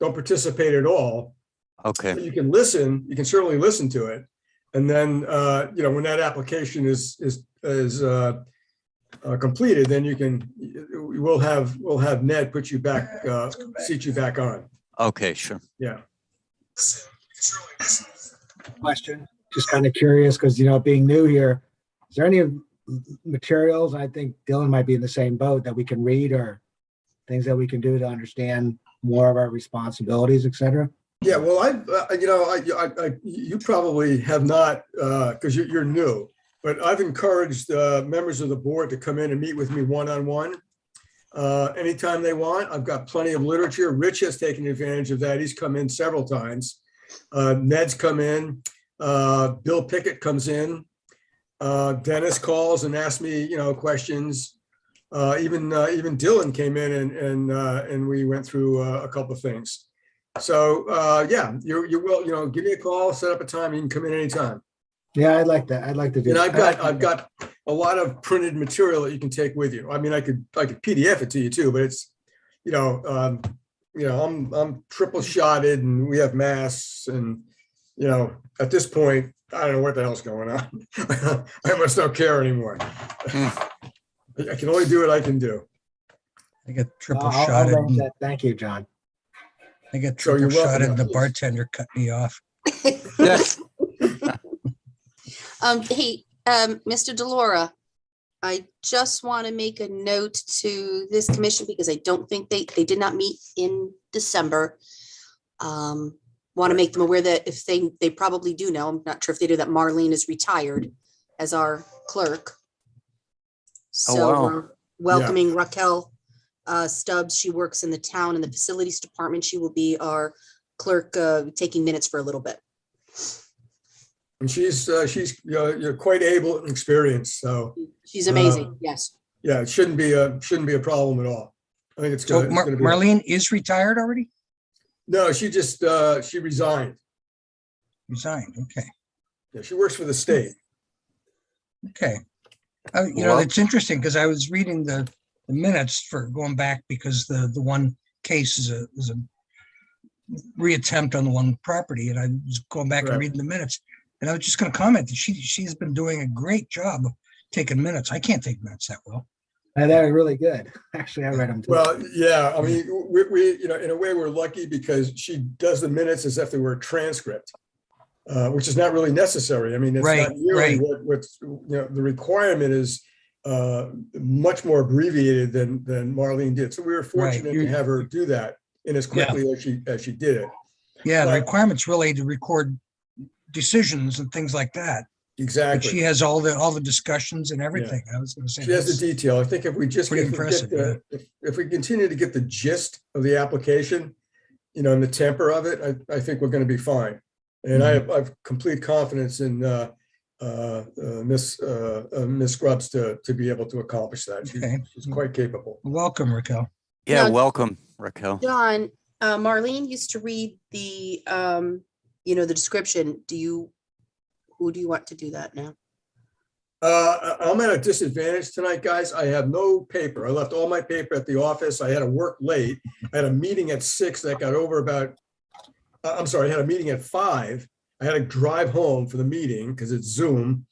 don't participate at all. Okay. But you can listen. You can certainly listen to it, and then when that application is completed, then we'll have Ned put you back, seat you back on. Okay, sure. Yeah. Question, just kind of curious, because being new here, is there any materials, I think Dylan might be in the same boat, that we can read, or things that we can do to understand more of our responsibilities, et cetera? Yeah, well, you probably have not, because you're new, but I've encouraged members of the board to come in and meet with me one-on-one anytime they want. I've got plenty of literature. Rich has taken advantage of that. He's come in several times. Ned's come in. Bill Pickett comes in. Dennis calls and asks me, questions. Even Dylan came in and we went through a couple of things. So you will, give me a call, set up a time. You can come in anytime. Yeah, I'd like that. I'd like to do. And I've got a lot of printed material that you can take with you. I mean, I could PDF it to you too, but it's, I'm triple shotted and we have masks and, at this point, I don't know what the hell's going on. I must not care anymore. I can only do what I can do. I get triple I'll shotted. arrange that. Thank you, John. I get So triple you're welcome. shotted. The bartender cut me off. Yes. Hey, Mr. DeLaura, I just want to make a note to this commission because I don't think they did not meet in December. Want to make them aware that if they probably do know, I'm not sure if they do, that Marlene is retired as our clerk. So wow. we're welcoming Raquel Stubbs. She works in the town in the facilities department. She will be our clerk, taking minutes for a little bit. And she's you're quite able and experienced. So She's amazing. Yes. yeah, it shouldn't be a problem at all. I think it's So good. It's gonna be. Marlene is retired already? No, she just she resigned. Resigned. Okay. Yeah, she works for the state. Okay. Well- It's interesting because I was reading the minutes for going back because the one case is a reattempt on the one property, and I was going back Right. and reading the minutes, and I was just going to comment that she's been doing a great job of taking minutes. I can't take minutes that well. And they're really good. Actually, I read them too. Well, yeah, I mean, we in a way we're lucky because she does the minutes as if they were a transcript, which is not really necessary. I mean, it's Right, not nearly right. what's the requirement is much more abbreviated than Marlene did. So we were fortunate to have her do that and as quickly as she did it. Yeah, the But- requirement's really to record decisions and things like that. But Exactly. she has all the discussions and everything. I was going to say She has that's the detail. I think if we just pretty if we impressive, get if we continue to get the gist of the application, and the temper of it, I think we're going to be fine. And I've complete confidence in Miss Scrubs to be able to accomplish that. She's quite capable. welcome, Raquel. Yeah, Now- welcome, Raquel. John, Marlene used to read the description. Who do you want to do that now? I'm at a disadvantage tonight, guys. I have no paper. I left all my paper at the office. I had to work late. I had a meeting at 6 that got over about, I'm sorry, I had a meeting at 5. I had to drive home for the meeting because it's Zoom.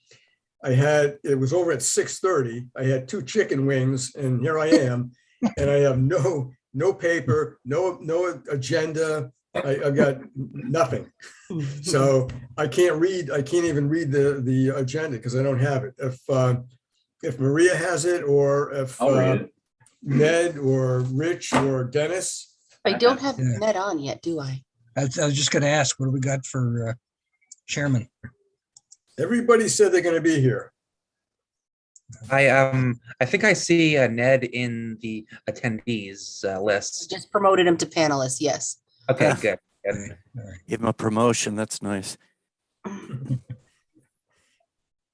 It was over at 6:30. I had 2 chicken wings and here I am. And I have no paper, no agenda. I've got nothing. So I can't even read the agenda because I don't have it. If Maria has it, or if Ned or Rich or Dennis. I don't have Yeah. Ned on yet, do I? I was just going to ask, what do we got for chairman? Everybody said they're going to be here. I think I see Ned in the attendees list. Just promoted him to panelist. Yes. Okay, good. And All right. Give him a promotion. That's nice. I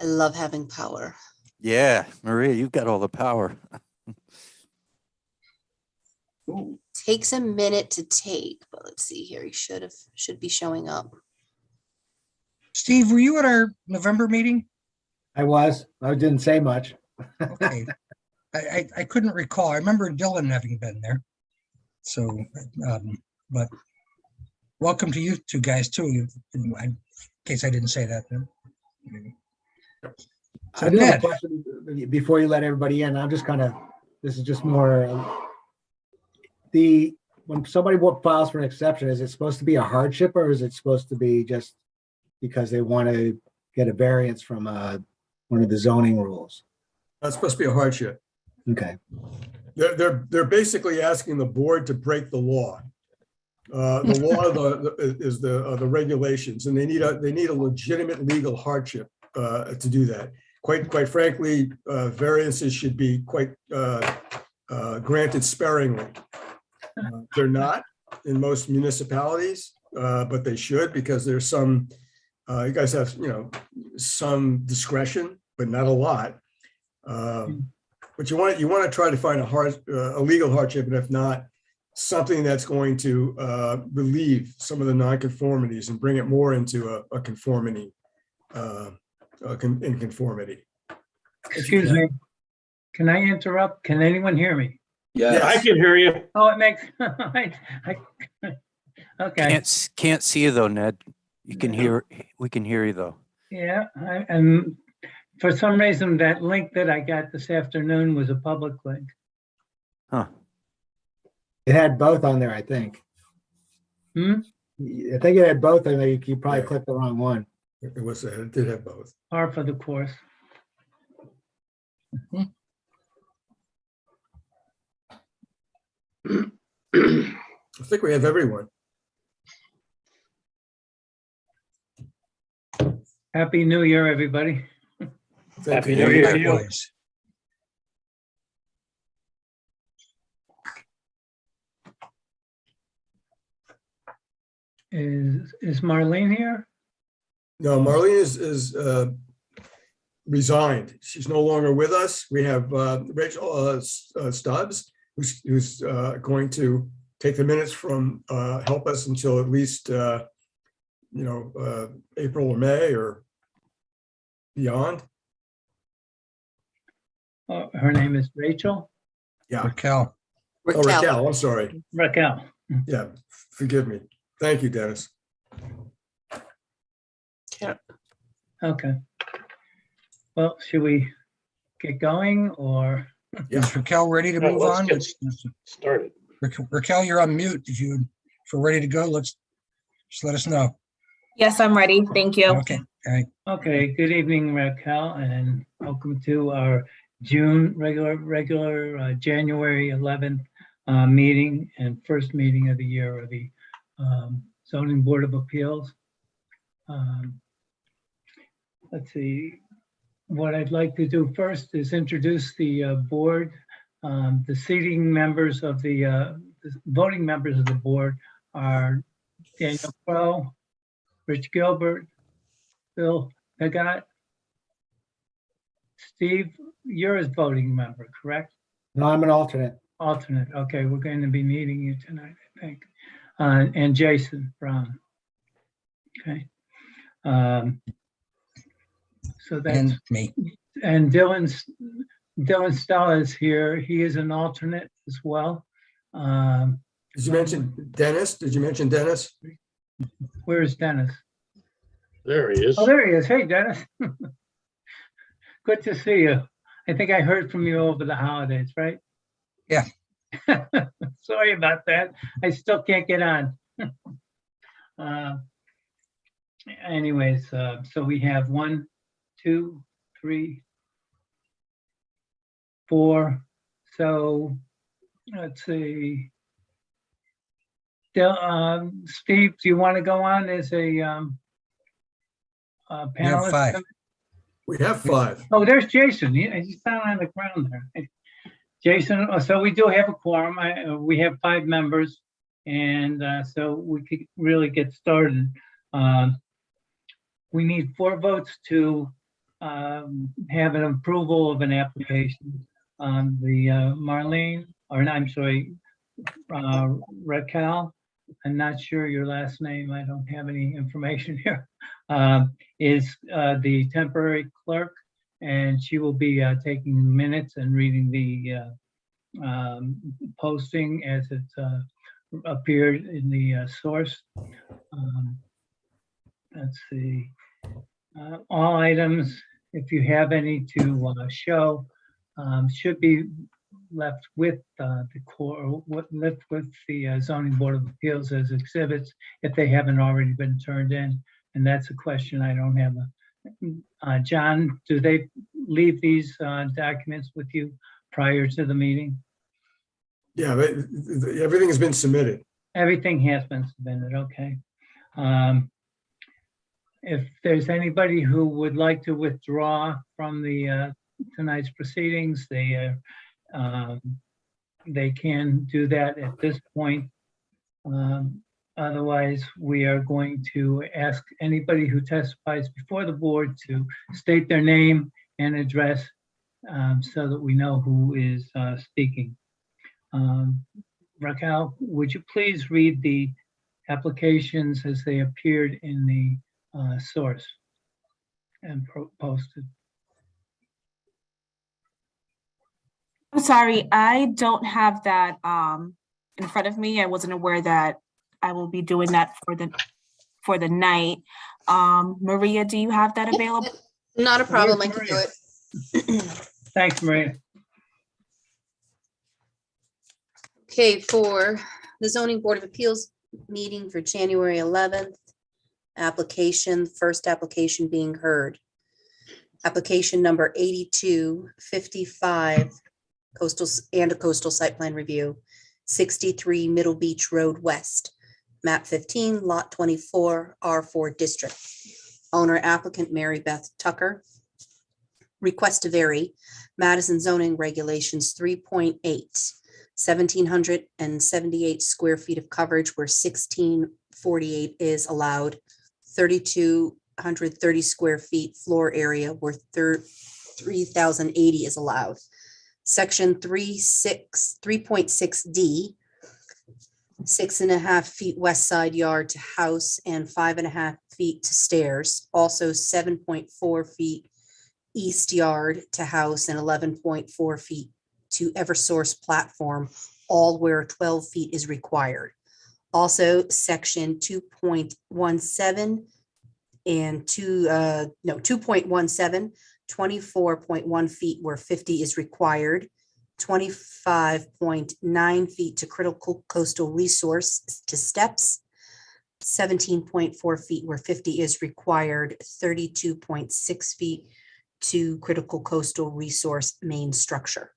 love having power. Yeah, Maria, you've got all the power. Takes a minute to take, but let's see here. He should be showing up. Steve, were you at our November meeting? I didn't say much. Okay. I couldn't recall. I remember Dylan having been there. So, but welcome to you two guys too, in case I didn't say that. So I do have a Ned, question before you let everybody in. I'm just this is just more, when somebody files for an exception, is it supposed to be a hardship or is it supposed to be just because they want to get a variance from one of the zoning rules? That's supposed to be a hardship. Okay. They're basically asking the board to break the law. The law is the regulations, and they need a legitimate legal hardship to do that. Quite frankly, variances should be granted sparingly. They're not in most municipalities, but they should, because there's some. You guys have some discretion, but not a lot. But you want to try to find a legal hardship, and if not, something that's going to relieve some of the nonconformities and bring it more into a conformity, in conformity. Excuse me. Can I interrupt? Can anyone hear me? Yes. I can hear you. Oh, it makes, okay, Can't see you though, Ned. We can hear you though. yeah, and for some reason, that link that I got this afternoon was a public link. Huh. It had both on there, I think. Hmm? I think it had both on there. You probably Yeah. clicked the wrong one. It did have both. Par for the course. I think we have everyone. Happy New Year, everybody. Thank Happy you. New Year to you. likewise. Is Marlene here? No, Marlene is resigned. She's no longer with us. We have Rachel Stubbs, who's going to take the minutes from help us until at least April or May or beyond. Her name is Rachel? Yeah. Raquel. Oh, Raquel, I'm sorry. Raquel. Yeah, forgive me. Thank you, Dennis. Okay. Well, should we get going or? Yeah. Is Raquel ready to No, move let's on? get started. Raquel, you're on mute. If we're ready to go, just let us know. Yes, I'm ready. Thank you. Okay, all right. Okay, good evening, Raquel, and welcome to our June regular January 11th meeting and first meeting of the year of the Zoning Board of Appeals. Let's see, what I'd like to do first is introduce the board. The seating members of the voting members of the board are Daniel Crowe, Rich Gilbert, Bill Pagat. Steve, you're a voting member, correct? No, I'm an alternate. Alternate, okay, we're going to be needing you tonight, I think. And Jason Brown. Okay. So that's, And me. and Dylan Stella is here. He is an alternate as well. Did you mention Dennis? Did you mention Dennis? Where is Dennis? There he is. Oh, there he is. Hey, Dennis. Good to see you. I think I heard from you over the holidays, right? Yeah. Sorry about that. I still can't get on. Anyways, so we have 1, 2, 3, 4. So let's see. Steve, do you want to go on as a We have panelist? 5. We have 5. Oh, there's Jason. He's down on the ground there. Jason, so we do have a quorum. We have 5 members, and so we could really get started. We need 4 votes to have an approval of an application. Raquel, I'm not sure your last name. I don't have any information here. Is the temporary clerk, and she will be taking minutes and reading the posting as it's appeared in the source. Let's see. All items, if you have any to show, should be left with the core, left with the zoning board of appeals as exhibits if they haven't already been turned in. And that's a question I don't have. John, do they leave these documents with you prior to the meeting? Yeah, but everything has been submitted. Everything has been submitted, okay. If there's anybody who would like to withdraw from the tonight's proceedings, they can do that at this point. Otherwise, we are going to ask anybody who testifies before the board to state their name and address so that we know who is speaking. Raquel, would you please read the applications as they appeared in the source and posted? I'm sorry, I don't have that in front of me. I wasn't aware that I will be doing that for the night. Maria, do you have that available? Not a problem. I can do it. Thanks, Maria. Okay, for the zoning board of appeals meeting for January 11th, first application being heard. Application number 8255, a coastal site plan review, 63 Middle Beach Road West, map 15, lot 24, R4 district. Owner applicant Mary Beth Tucker. Request to vary Madison zoning regulations 3.8, 1,778 square feet of coverage where 1,648 is allowed, 3,230 square feet floor area where 3,080 is allowed. Section 3.6D, 6.5 feet west side yard to house and 5.5 feet to stairs. Also 7.4 feet east yard to house and 11.4 feet to Eversource platform, all where 12 feet is required. Also section 2.17 and 2.17, 24.1 feet where 50 is required, 25.9 feet to critical coastal resource to steps, 17.4 feet where 50 is required, 32.6 feet to critical coastal resource main structure.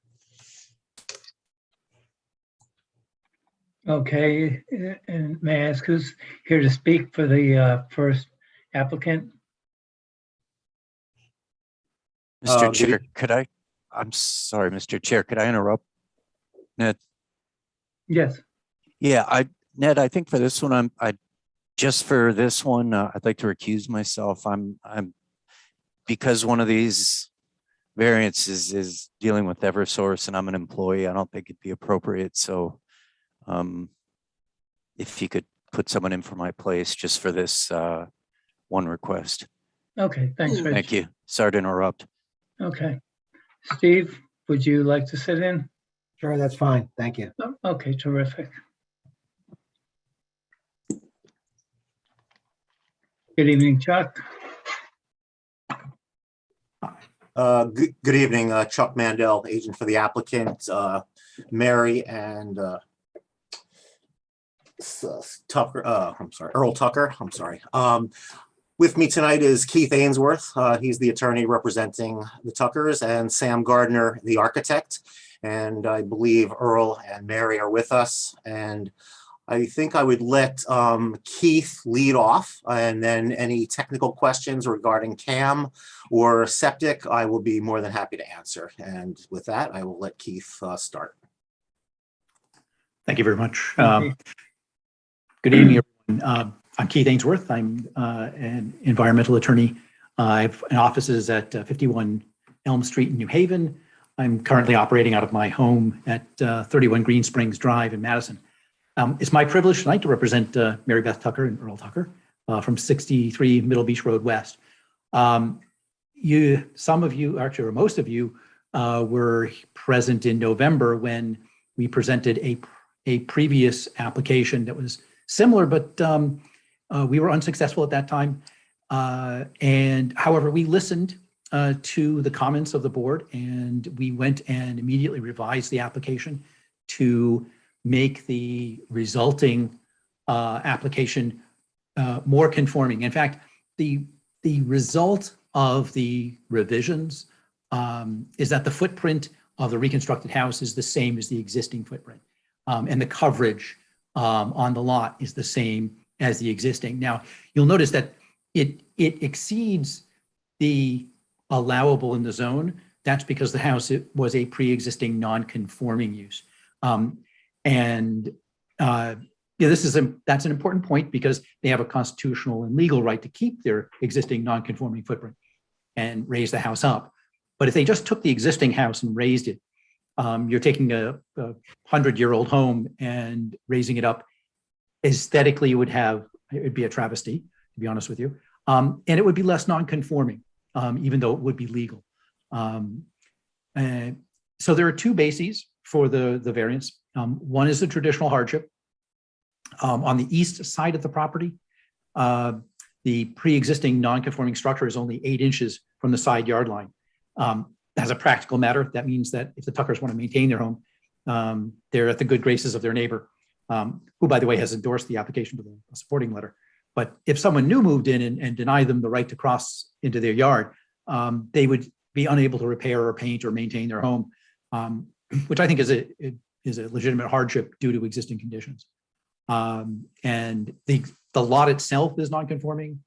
Okay, and may I ask who's here to speak for the first applicant? Mr. Chair, I'm sorry, Mr. Chair, could I interrupt? Ned? Yes. Yeah, Ned, I think for this one, just for this one, I'd like to recuse myself. I'm because one of these variances is dealing with Eversource and I'm an employee, I don't think it'd be appropriate. So if you could put someone in for my place just for this one request. Okay, thanks, Rich. Thank you. Sorry to interrupt. Okay. Steve, would you like to sit in? Sure, that's fine. Thank you. Oh, okay, terrific. Good evening, Chuck. Good evening, Chuck Mandel, agent for the applicant, Mary and Tucker. Earl Tucker. I'm sorry. With me tonight is Keith Ainsworth. He's the attorney representing the Tuckers, and Sam Gardner, the architect. And I believe Earl and Mary are with us. And I think I would let Keith lead off, and then any technical questions regarding CAM or septic, I will be more than happy to answer. And with that, I will let Keith start. Thank you very much. Okay. Good evening, everyone. I'm Keith Ainsworth. I'm an environmental attorney. I have offices at 51 Elm Street in New Haven. I'm currently operating out of my home at 31 Green Springs Drive in Madison. It's my privilege tonight to represent Mary Beth Tucker and Earl Tucker from 63 Middle Beach Road West. Some of you, actually, or most of you, were present in November when we presented a previous application that was similar, but we were unsuccessful at that time. And however, we listened to the comments of the board, and we went and immediately revised the application to make the resulting application more conforming. In fact, the result of the revisions is that the footprint of the reconstructed house is the same as the existing footprint. And the coverage on the lot is the same as the existing. Now, you'll notice that it exceeds the allowable in the zone. That's because the house was a pre-existing non-conforming use. That's an important point because they have a constitutional and legal right to keep their existing non-conforming footprint and raise the house up. But if they just took the existing house and raised it, you're taking a 100-year-old home and raising it up. Aesthetically, it would be a travesty, to be honest with you. And it would be less non-conforming, even though it would be legal. So there are two bases for the variance. One is the traditional hardship. On the east side of the property, the pre-existing non-conforming structure is only 8 inches from the side yard line. As a practical matter, that means that if the Tuckers want to maintain their home, they're at the good graces of their neighbor, who, by the way, has endorsed the application with a supporting letter. But if someone new moved in and denied them the right to cross into their yard, they would be unable to repair or paint or maintain their home, which I think is a legitimate hardship due to existing conditions. And the lot itself is non-conforming.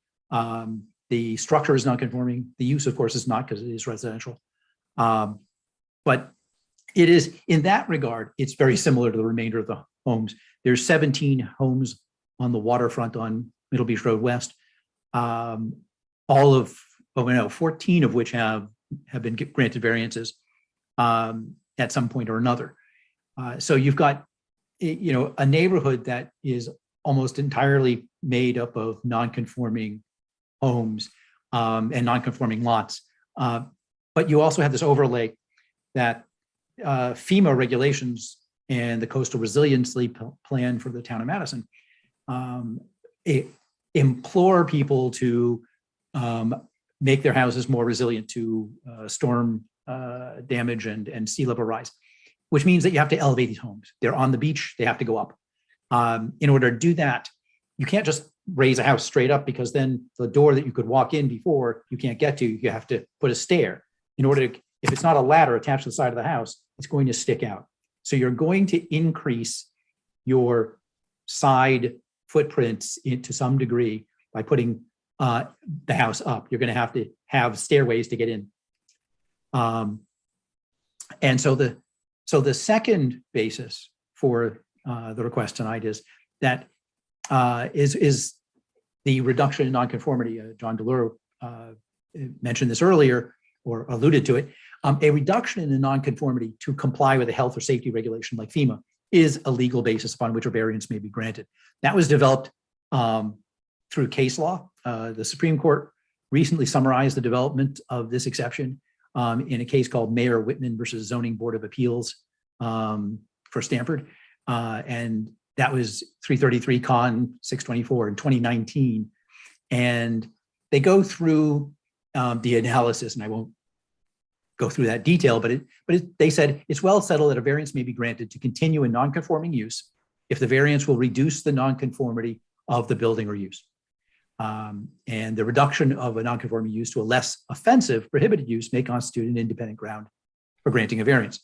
The structure is non-conforming. The use, of course, is not, because it is residential. But it is, in that regard, it's very similar to the remainder of the homes. There's 17 homes on the waterfront on Middle Beach Road West, 14 of which have been granted variances at some point or another. So you've got, a neighborhood that is almost entirely made up of non-conforming homes and non-conforming lots. But you also have this overlay that FEMA regulations and the Coastal Resiliency Plan for the town of Madison implore people to make their houses more resilient to storm damage and sea level rise, which means that you have to elevate these homes. They're on the beach, they have to go up. In order to do that, you can't just raise a house straight up, because then the door that you could walk in before you can't get to, you have to put a stair. In order to, if it's not a ladder attached to the side of the house, it's going to stick out. So you're going to increase your side footprints to some degree by putting the house up. You're going to have stairways to get in. And so the second basis for the request tonight is that is the reduction in nonconformity. John DeLuro mentioned this earlier, or alluded to it. A reduction in the nonconformity to comply with a health or safety regulation like FEMA is a legal basis upon which a variance may be granted. That was developed through case law. The Supreme Court recently summarized the development of this exception in a case called Mayor Whitman versus Zoning Board of Appeals for Stanford. And that was 333 Con 624 in 2019. And they go through the analysis, and I won't go through that detail, but they said it's well settled that a variance may be granted to continue in non-conforming use if the variance will reduce the non-conformity of the building or use. And the reduction of a non-conforming use to a less offensive prohibited use may constitute an independent ground for granting a variance.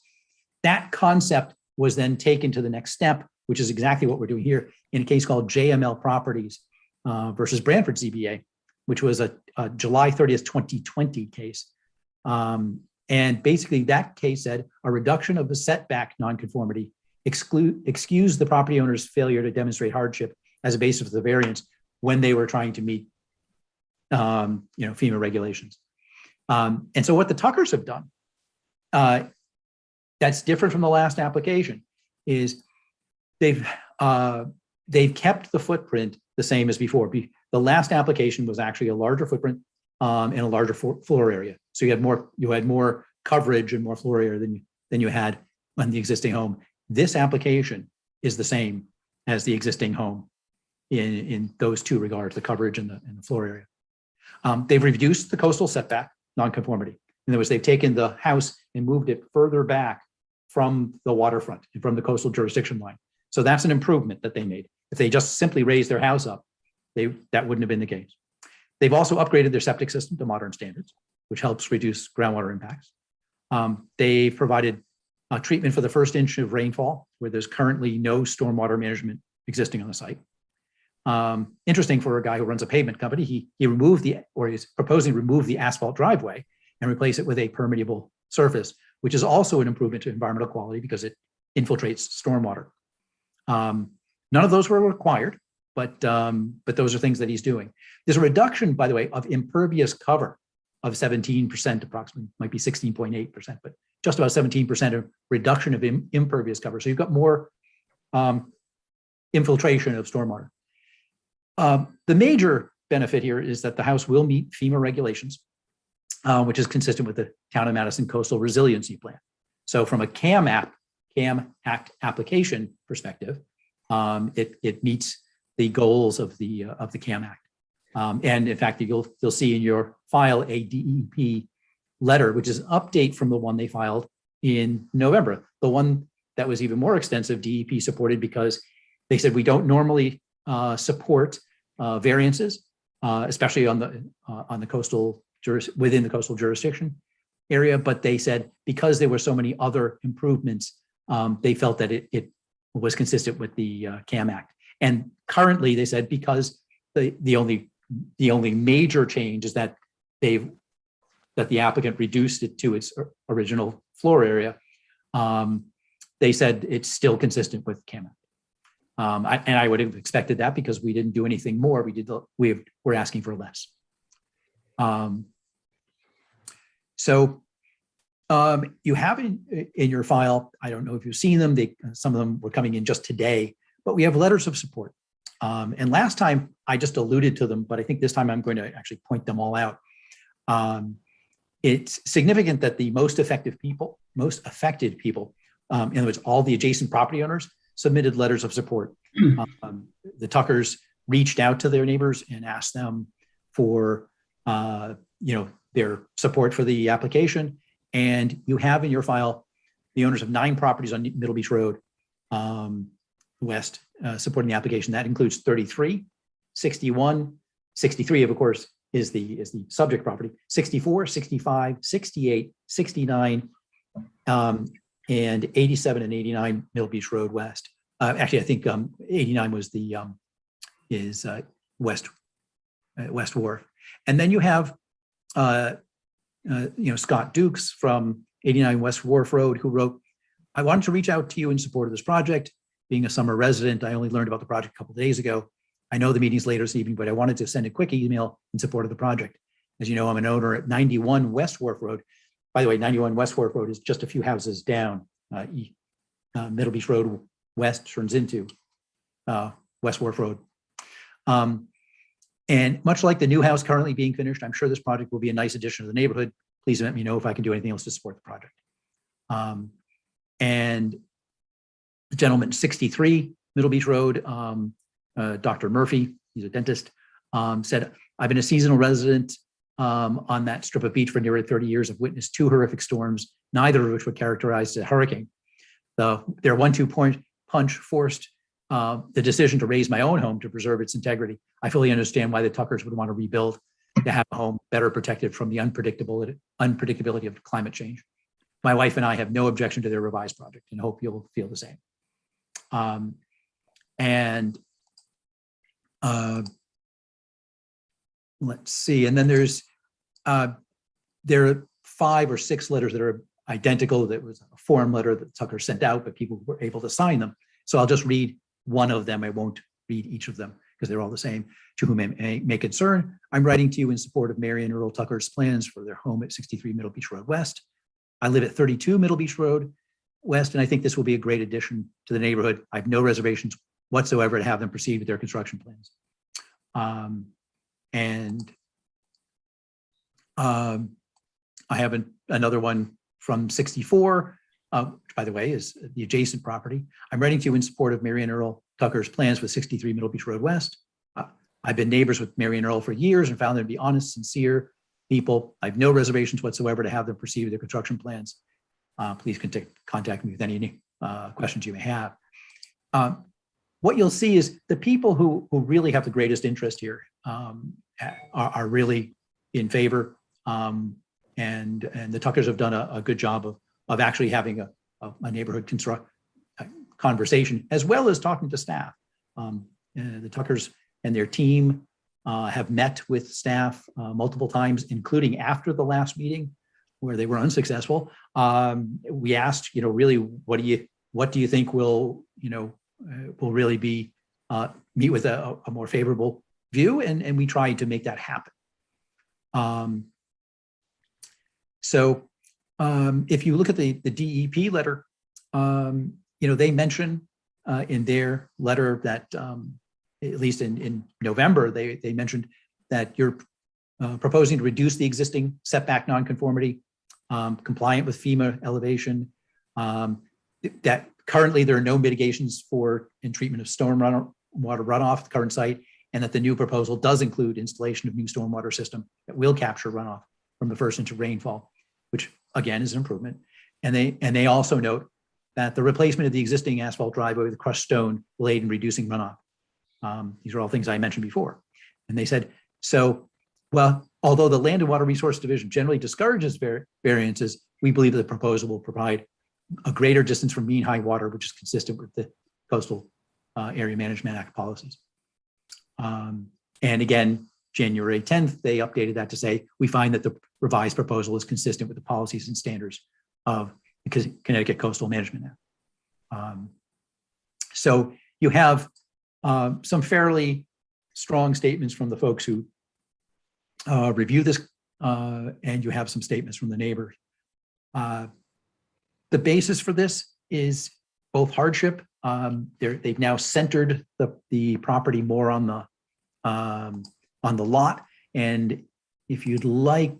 That concept was then taken to the next step, which is exactly what we're doing here in a case called JML Properties versus Branford ZBA, which was a July 30th, 2020 case. And basically that case said a reduction of the setback nonconformity excused the property owner's failure to demonstrate hardship as a basis of the variance when they were trying to meet FEMA regulations. And so what the Tuckers have done that's different from the last application is they've kept the footprint the same as before. The last application was actually a larger footprint and a larger floor area. So you had more coverage and more floor area than you had on the existing home. This application is the same as the existing home in those two regards, the coverage and the floor area. They've reduced the coastal setback nonconformity. In other words, they've taken the house and moved it further back from the waterfront and from the coastal jurisdiction line. So that's an improvement that they made. If they just simply raised their house up, that wouldn't have been the case. They've also upgraded their septic system to modern standards, which helps reduce groundwater impacts. They provided treatment for the first inch of rainfall, where there's currently no stormwater management existing on the site. Interesting for a guy who runs a pavement company, he removed he's proposing to remove the asphalt driveway and replace it with a permeable surface, which is also an improvement to environmental quality because it infiltrates stormwater. None of those were required, but those are things that he's doing. There's a reduction, by the way, of impervious cover of 17%, approximately, might be 16.8%, but just about 17% of reduction of impervious cover. So you've got more infiltration of stormwater. The major benefit here is that the house will meet FEMA regulations, which is consistent with the Town of Madison Coastal Resiliency Plan. So from a CAM Act application perspective, it meets the goals of the CAM Act. And in fact, you'll see in your file a DEP letter, which is an update from the one they filed in November. The one that was even more extensive, DEP supported, because they said we don't normally support variances, especially on the coastal within the coastal jurisdiction area. But they said because there were so many other improvements, they felt that it was consistent with the CAM Act. And currently, they said because the only major change is that the applicant reduced it to its original floor area. They said it's still consistent with CAM Act. And I would have expected that because we didn't do anything more. We're asking for less. So you have in your file, I don't know if you've seen them, some of them were coming in just today, but we have letters of support. And last time I just alluded to them, but I think this time I'm going to actually point them all out. It's significant that the most affected people, in other words, all the adjacent property owners, submitted letters of support. The Tuckers reached out to their neighbors and asked them for their support for the application. And you have in your file the owners of 9 properties on Middle Beach Road West supporting the application. That includes 33, 61, 63, of course, is the subject property, 64, 65, 68, 69, and 87 and 89 Middle Beach Road West. Actually, I think 89 was is West Wharf. And then you have Scott Dukes from 89 West Wharf Road, who wrote, "I wanted to reach out to you in support of this project. Being a summer resident, I only learned about the project a couple of days ago. I know the meeting's later this evening, but I wanted to send a quick email in support of the project. As you know, I'm an owner at 91 West Wharf Road." By the way, 91 West Wharf Road is just a few houses down. Middle Beach Road West turns into West Wharf Road. And much like the new house currently being finished, I'm sure this project will be a nice addition to the neighborhood. Please let me know if I can do anything else to support the project. And the gentleman, 63 Middle Beach Road, Dr. Murphy, he's a dentist, said, "I've been a seasonal resident on that strip of beach for nearly 30 years. I've witnessed 2 horrific storms, neither of which were characterized as a hurricane. Their 1-2 punch forced the decision to raise my own home to preserve its integrity. I fully understand why the Tuckers would want to rebuild to have a home better protected from the unpredictability of climate change. My wife and I have no objection to their revised project and hope you'll feel the same." Let's see. And then there are 5 or 6 letters that are identical. That was a form letter that Tucker sent out, but people were able to sign them. So I'll just read one of them. I won't read each of them because they're all the same. "To whom it may concern, I'm writing to you in support of Mary and Earl Tucker's plans for their home at 63 Middle Beach Road West. I live at 32 Middle Beach Road West, and I think this will be a great addition to the neighborhood. I have no reservations whatsoever to have them proceed with their construction plans." I have another one from 64. which by the way is the adjacent property. I'm writing to you in support of Mary and Earl Tucker's plans for 63 Middle Beach Road West. I've been neighbors with Mary and Earl for years and found them to be honest, sincere people. I have no reservations whatsoever to have them proceed with their construction plans. Please contact me with any questions you may have. What you'll see is the people who really have the greatest interest here are really in favor. And the Tuckers have done a good job of actually having a neighborhood conversation, as well as talking to staff. The Tuckers and their team have met with staff multiple times, including after the last meeting where they were unsuccessful. We asked, really, what do you think will really be meet with a more favorable view, and we tried to make that happen. So if you look at the DEP letter, they mention in their letter that at least in November, they mentioned that you're proposing to reduce the existing setback nonconformity, compliant with FEMA elevation, that currently there are no mitigations for in treatment of stormwater runoff at the current site, and that the new proposal does include installation of new stormwater system that will capture runoff from the first inch of rainfall, which again is an improvement. And they also note that the replacement of the existing asphalt driveway with crushed stone will aid in reducing runoff. These are all things I mentioned before. And they said, well, although the Land and Water Resource Division generally discourages variances, we believe that the proposal will provide a greater distance from mean high water, which is consistent with the Coastal Area Management Act policies. And again, January 10th, they updated that to say, we find that the revised proposal is consistent with the policies and standards of the Connecticut Coastal Management Act. So you have some fairly strong statements from the folks who review this, and you have some statements from the neighbors. The basis for this is both hardship. They've now centered the property more on the lot. And if you'd like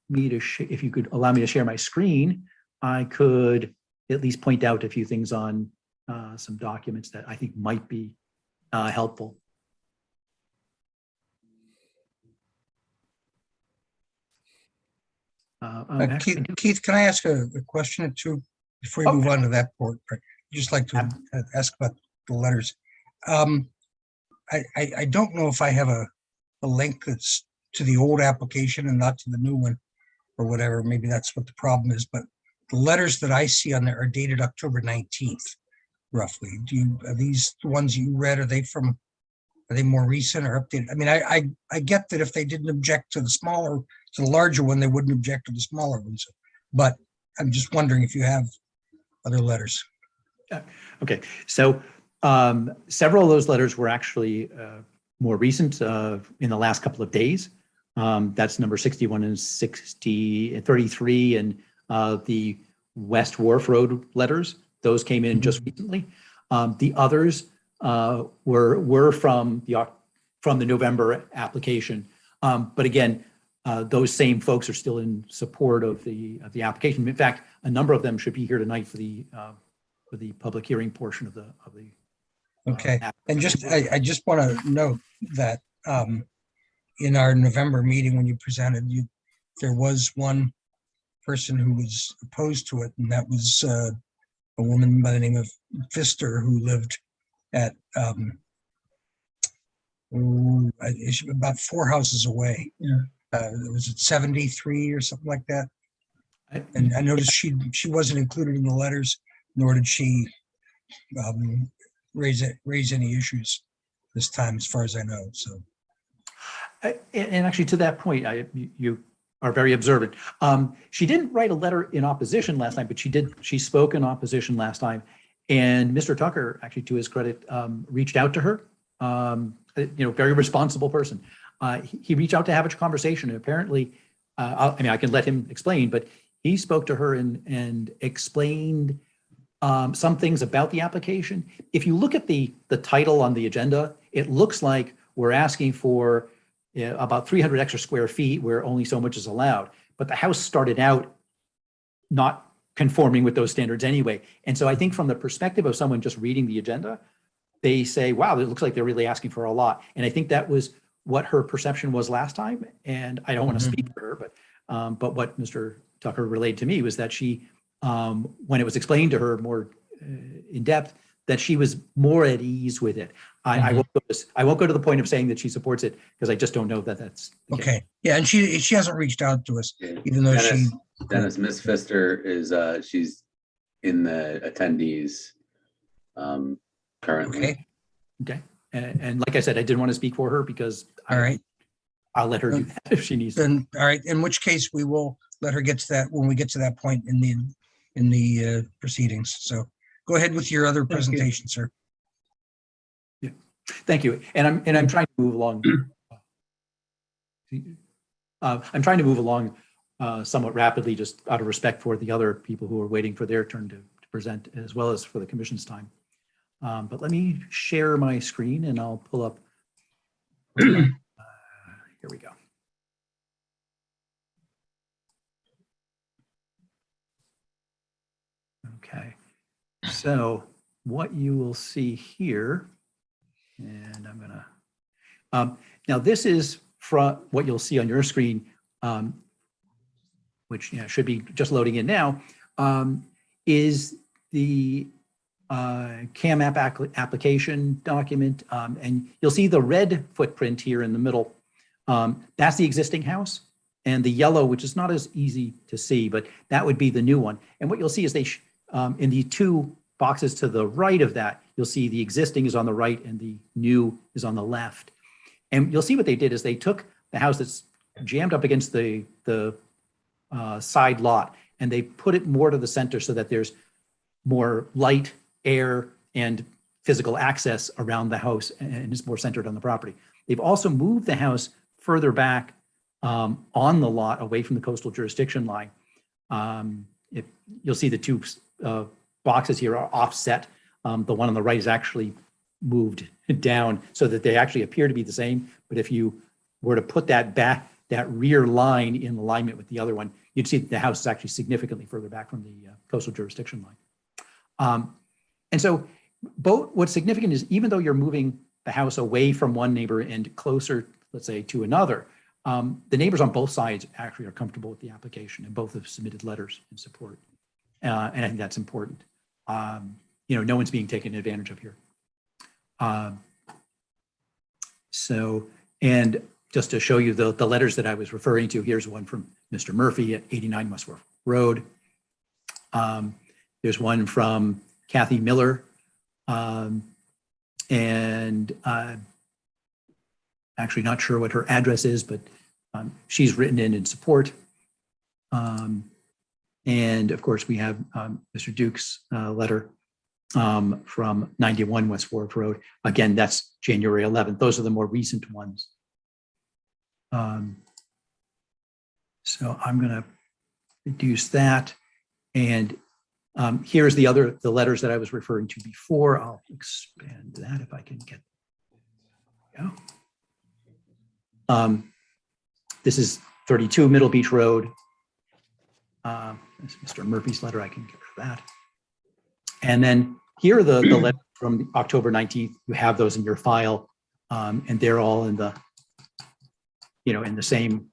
me to, if you could allow me to share my screen, I could at least point out a few things on some documents that I think might be helpful. Keith, can I ask a question or two before you move on to that part? I'd just like to ask about the letters. I don't know if I have a link that's to the old application and not to the new one or whatever. Maybe that's what the problem is, but the letters that I see on there are dated October 19th, roughly. Are these the ones you read? Are they more recent or updated? I mean, I get that if they didn't object to the larger one, they wouldn't object to the smaller ones. But I'm just wondering if you have other letters. Okay, so several of those letters were actually more recent in the last couple of days. That's number 61 and 33 and the West Wharf Road letters. Those came in just recently. The others were from the November application. But again, those same folks are still in support of the application. In fact, a number of them should be here tonight for the public hearing portion of the. Okay, and I just want to note that in our November meeting when you presented, there was one person who was opposed to it, and that was a woman by the name of Pfister who lived at about 4 houses away. Yeah. Was it 73 or something like that? And I noticed she wasn't included in the letters, nor did she raise any issues this time, as far as I know. So, and actually, to that point, you are very observant. She didn't write a letter in opposition last time, but she spoke in opposition last time. And Mr. Tucker, actually, to his credit, reached out to her. Very responsible person. He reached out to have a conversation. And apparently, I can let him explain, but he spoke to her and explained some things about the application. If you look at the title on the agenda, it looks like we're asking for about 300 extra square feet where only so much is allowed. But the house started out not conforming with those standards anyway. And so I think from the perspective of someone just reading the agenda, they say, wow, it looks like they're really asking for a lot. And I think that was what her perception was last time. And I don't want to speak for her, but what Mr. Tucker relayed to me was that she, when it was explained to her more in depth, that she was more at ease with it. I won't go to the point of saying that she supports it because I just don't know that that's the case. Okay. Yeah, and she hasn't reached out to us, even though Dennis, Miss Pfister is she's in the attendees currently. Okay. Okay. And like I said, I didn't want to speak for her because All right. I'll let her do that if she needs to. Then, all right, in which case we will let her get to that when we get to that point in the proceedings. So go ahead with your other presentation, sir. Yeah, thank you. And I'm trying to move along. I'm trying to move along somewhat rapidly, just out of respect for the other people who are waiting for their turn to present, as well as for the commission's time. But let me share my screen and I'll pull up. Here we go. Okay, so what you will see here, and I'm gonna, now this is from what you'll see on your screen, which should be just loading in now, is the CAM app application document, and you'll see the red footprint here in the middle. That's the existing house, and the yellow, which is not as easy to see, but that would be the new one. And what you'll see is they, in the two boxes to the right of that, you'll see the existing is on the right and the new is on the left. And you'll see what they did is they took the house that's jammed up against the side lot, and they put it more to the center so that there's more light, air, and physical access around the house, and it's more centered on the property. They've also moved the house further back on the lot away from the coastal jurisdiction line. If you'll see the two boxes here are offset. The one on the right is actually moved down so that they actually appear to be the same. But if you were to put that back, that rear line in alignment with the other one, you'd see that the house is actually significantly further back from the coastal jurisdiction line. And so what's significant is even though you're moving the house away from one neighbor and closer, let's say, to another, the neighbors on both sides actually are comfortable with the application, and both have submitted letters in support. And I think that's important. No one's being taken advantage of here. And just to show you the letters that I was referring to, here's one from Mr. Murphy at 89 Westworth Road. There's one from Kathy Miller, and actually not sure what her address is, but she's written in support. And of course, we have Mr. Duke's letter from 91 West Warwick Road. Again, that's January 11th. Those are the more recent ones. So I'm going to reduce that. And here's the letters that I was referring to before. I'll expand that if I can get. There we go. This is 32 Middle Beach Road. This is Mr. Murphy's letter. I can get rid of that. And then here are the letters from October 19th. You have those in your file, and they're all in the, in the same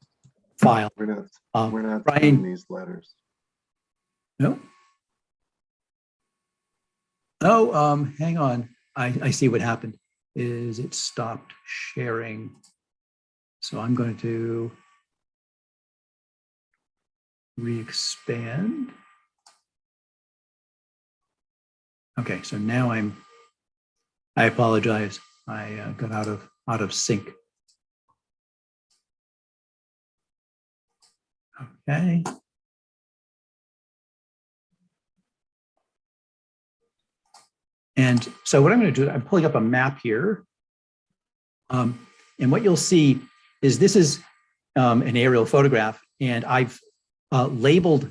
file. We're not Brian, seeing these letters. No. Oh, hang on. I see what happened. Is it stopped sharing? So I'm going to re-expand. Okay, so now I apologize. I got out of sync. Okay. And so what I'm going to do, I'm pulling up a map here. And what you'll see is this is an aerial photograph, and I've labeled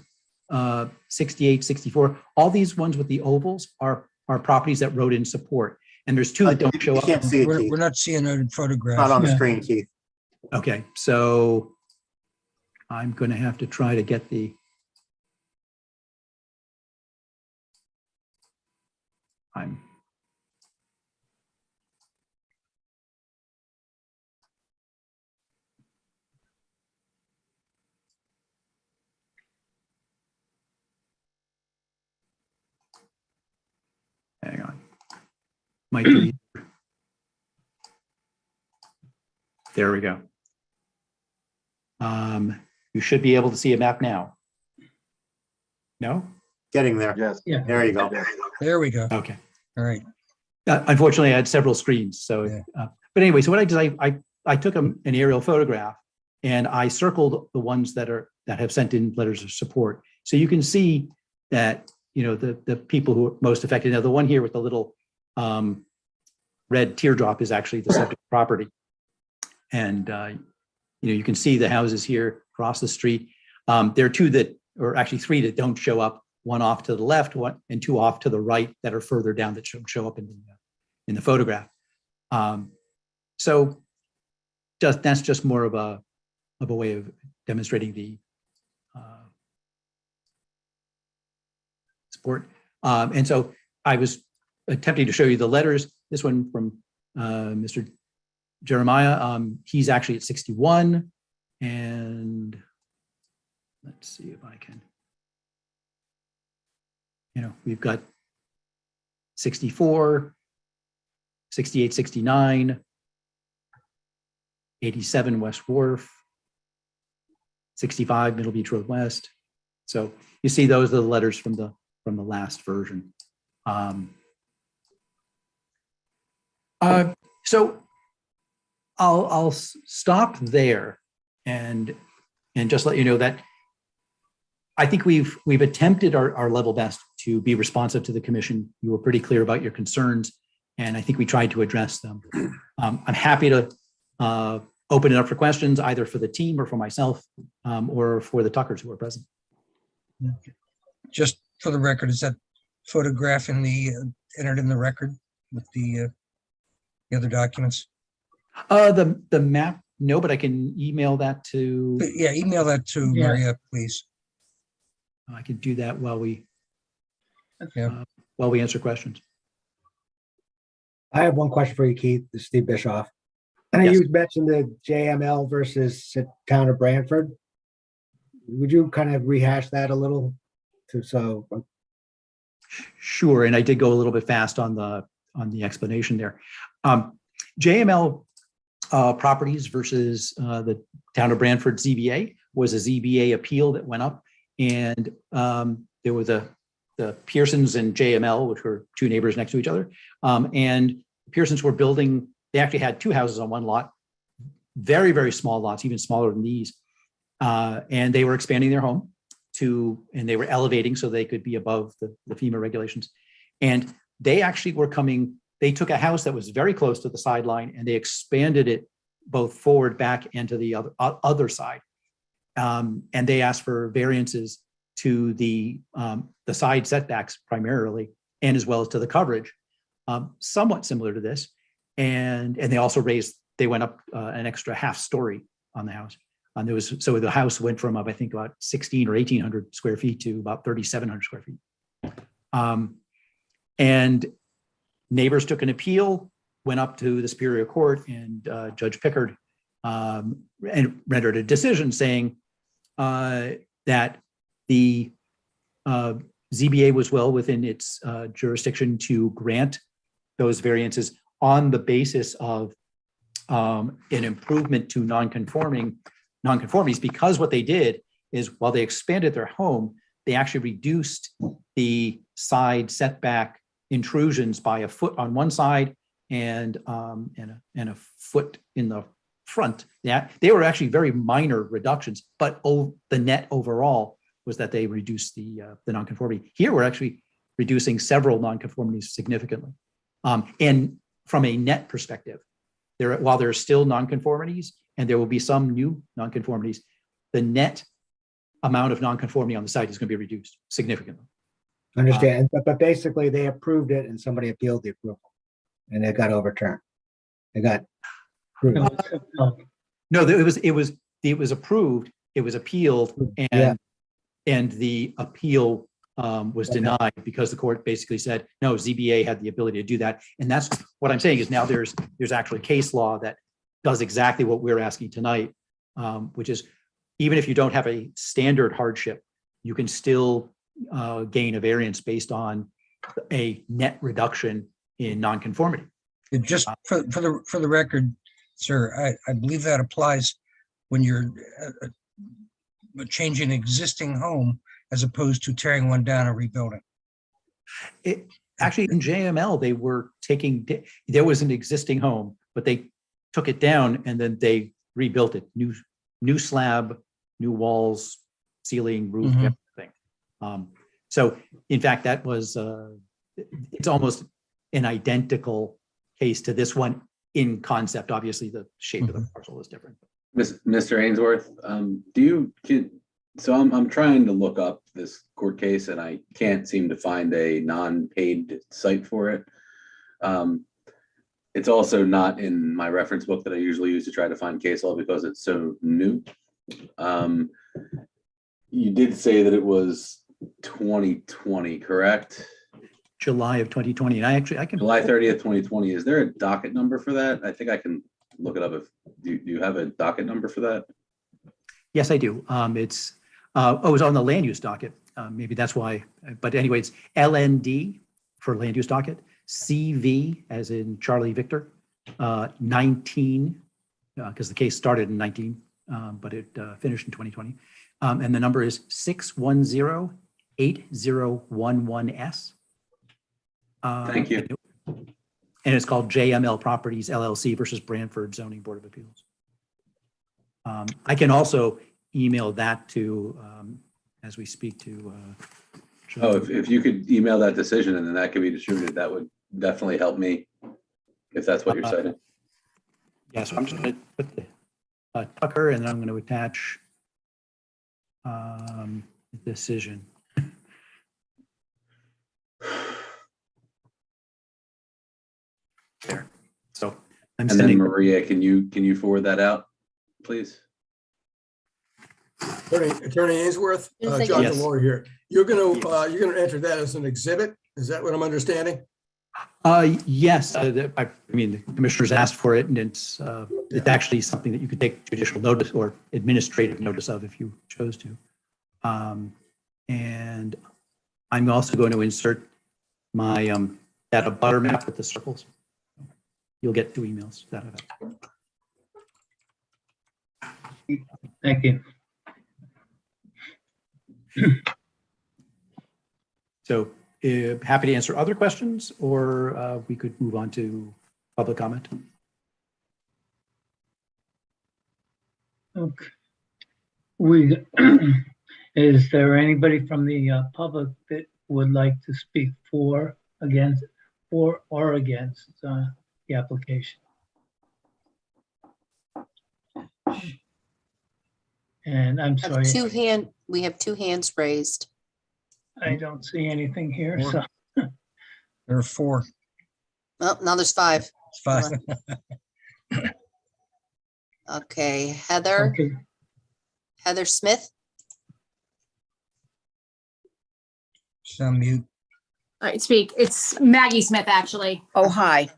68, 64. All these ones with the ovals are properties that wrote in support. And there's two that don't show up. Can't see it, Keith. We're not seeing a photograph. Not on the screen, Keith. Okay, so I'm going to have to try to get the I'm hang on. Might be. There we go. You should be able to see a map now. No? Getting there. Yes. Yeah. There you go. There we go. Okay. All right. Unfortunately, I had several screens. So, Yeah. But anyway, so what I did, I took an aerial photograph and I circled the ones that have sent in letters of support. So you can see that, you know, the people who are most affected. Now, the one here with the little red teardrop is actually the subject property. And, you know, you can see the houses here across the street. There are two that, or actually three that don't show up, one off to the left, one and two off to the right that are further down that show up in the photograph. So that's just more of a way of demonstrating the support. And so I was attempting to show you the letters. This one from Mr. Jeremiah, he's actually at 61. And let's see if I can, you know, we've got 64, 68, 69, 87 West Wharf, 65 Middle Beach Road West. So you see those are the letters from the last version. So I'll stop there and just let you know that I think we've attempted our level best to be responsive to the commission. You were pretty clear about your concerns, and I think we tried to address them. I'm happy to open it up for questions, either for the team or for myself, or for the Tuckers who are present. Just for the record, is that photograph entered in the record with the other documents? The map, no, but I can email that to. Yeah, email that to Yeah. Maria, please. I can do that while we Yeah. answer questions. I have one question for you, Keith. This is Steve Bischoff. Yes. You mentioned the JML versus town of Brantford. Would you kind of rehash that a little? Sure, and I did go a little bit fast on the explanation there. JML properties versus the town of Brantford ZBA was a ZBA appeal that went up, and there were the Pearsons and JML, which were two neighbors next to each other, and Pearsons were building. They actually had two houses on one lot, very, very small lots, even smaller than these, and they were expanding their home and they were elevating so they could be above the FEMA regulations, and they actually were coming. They took a house that was very close to the sideline and they expanded it both forward, back, and to the other side. And they asked for variances to the side setbacks primarily, and as well as to the coverage, somewhat similar to this. And they also they went up an extra half story on the house. And so the house went from I think about 16 or 1,800 square feet to about 3,700 square feet. And neighbors took an appeal, went up to the Superior Court, and Judge Pickard and rendered a decision saying that the ZBA was well within its jurisdiction to grant those variances on the basis of an improvement to nonconformities, because what they did is while they expanded their home, they actually reduced the side setback intrusions by a foot on one side and a foot in the front. Yeah, they were actually very minor reductions, but the net overall was that they reduced the nonconformity. Here, we're actually reducing several nonconformities significantly. And from a net perspective, while there are still nonconformities and there will be some new nonconformities, the net amount of nonconformity on the site is going to be reduced significantly. Understand, but basically they approved it and somebody appealed the approval and it got overturned. It got approved. No, it was approved, it was appealed, and the appeal was denied because the court basically said, no, ZBA had the ability to do that. And that's what I'm saying is now there's actually case law that does exactly what we're asking tonight, which is even if you don't have a standard hardship, you can still gain a variance based on a net reduction in nonconformity. Just for the record, sir, I believe that applies when you're changing an existing home as opposed to tearing one down and rebuilding. Actually, in JML, they were there was an existing home, but they took it down and then they rebuilt it. New slab, new walls, ceiling, roof, everything. So in fact, that was, it's almost an identical case to this one in concept. Obviously, the shape of the parcel is different. Mr. Ainsworth, so I'm trying to look up this court case and I can't seem to find a non-paid site for it. It's also not in my reference book that I usually use to try to find case law because it's so new. You did say that it was 2020, correct? July of 2020. And I can July 30th, 2020. Is there a docket number for that? I think I can look it up. Do you have a docket number for that? Yes, I do. It's on the land use docket. Maybe that's why. But anyway, it's LND for land use docket. CV as in Charlie Victor. 19 because the case started in 19, but it finished in 2020. And the number is 610-8011S. Thank you. And it's called JML Properties LLC versus Brantford Zoning Board of Appeals. I can also email that to, as we speak to. If you could email that decision and then that could be distributed, that would definitely help me if that's what you're citing. Yeah, so I'm just going to put the Tucker and then I'm going to attach the decision. There. So I'm and sending. Then Maria, can you forward that out, please? Attorney Ainsworth, John Yes. DeLore here. You're gonna enter that as an exhibit. Is that what I'm understanding? Yes, I mean, the commissioners asked for it and it's actually something that you could take judicial notice or administrative notice of if you chose to. And I'm also going to insert my that abutter map with the circles. You'll get 2 emails out of it. Thank you. So happy to answer other questions, or we could move on to public comment. Okay. Is there anybody from the public that would like to speak for or against the application? And I'm sorry, We have 2 hands raised. I don't see anything here, so. There are 4. Oh, now there's 5. It's 5. Okay, Heather. Okay. Heather Smith. She's on mute. All right, speak. It's Maggie Smith, actually. Oh, hi.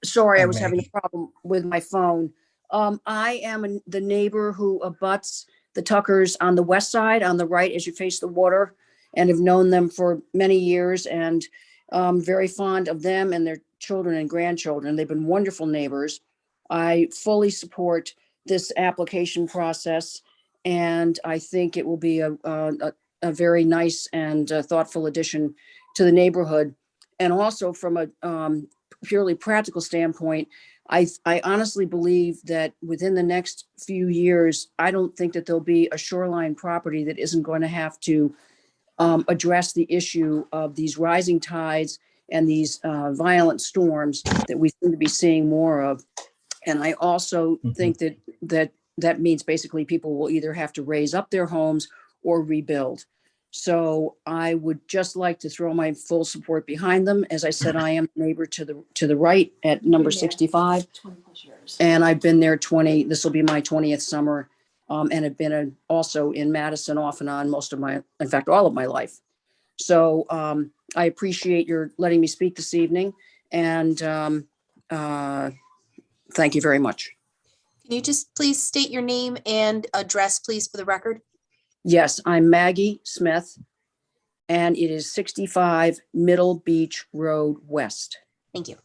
Sorry, Hi, I was having Maggie. a problem with my phone. I am the neighbor who abuts the Tuckers on the west side, on the right as you face the water, and have known them for many years and very fond of them and their children and grandchildren. They've been wonderful neighbors. I fully support this application process, and I think it will be a very nice and thoughtful addition to the neighborhood. And also from a purely practical standpoint, I honestly believe that within the next few years, I don't think that there'll be a shoreline property that isn't going to have to address the issue of these rising tides and these violent storms that we seem to be seeing more of. And I also think that means basically people will either have to raise up their homes or rebuild. So I would just like to throw my full support behind them. As I said, I am a neighbor to the right at number 65. 20 plus years. And I've been there this will be my 20th summer, and have been also in Madison off and on in fact, all of my life. So I appreciate your letting me speak this evening, and thank you very much. Can you just please state your name and address, please, for the record? Yes, I'm Maggie Smith, and it is 65 Middle Beach Road West. Thank you.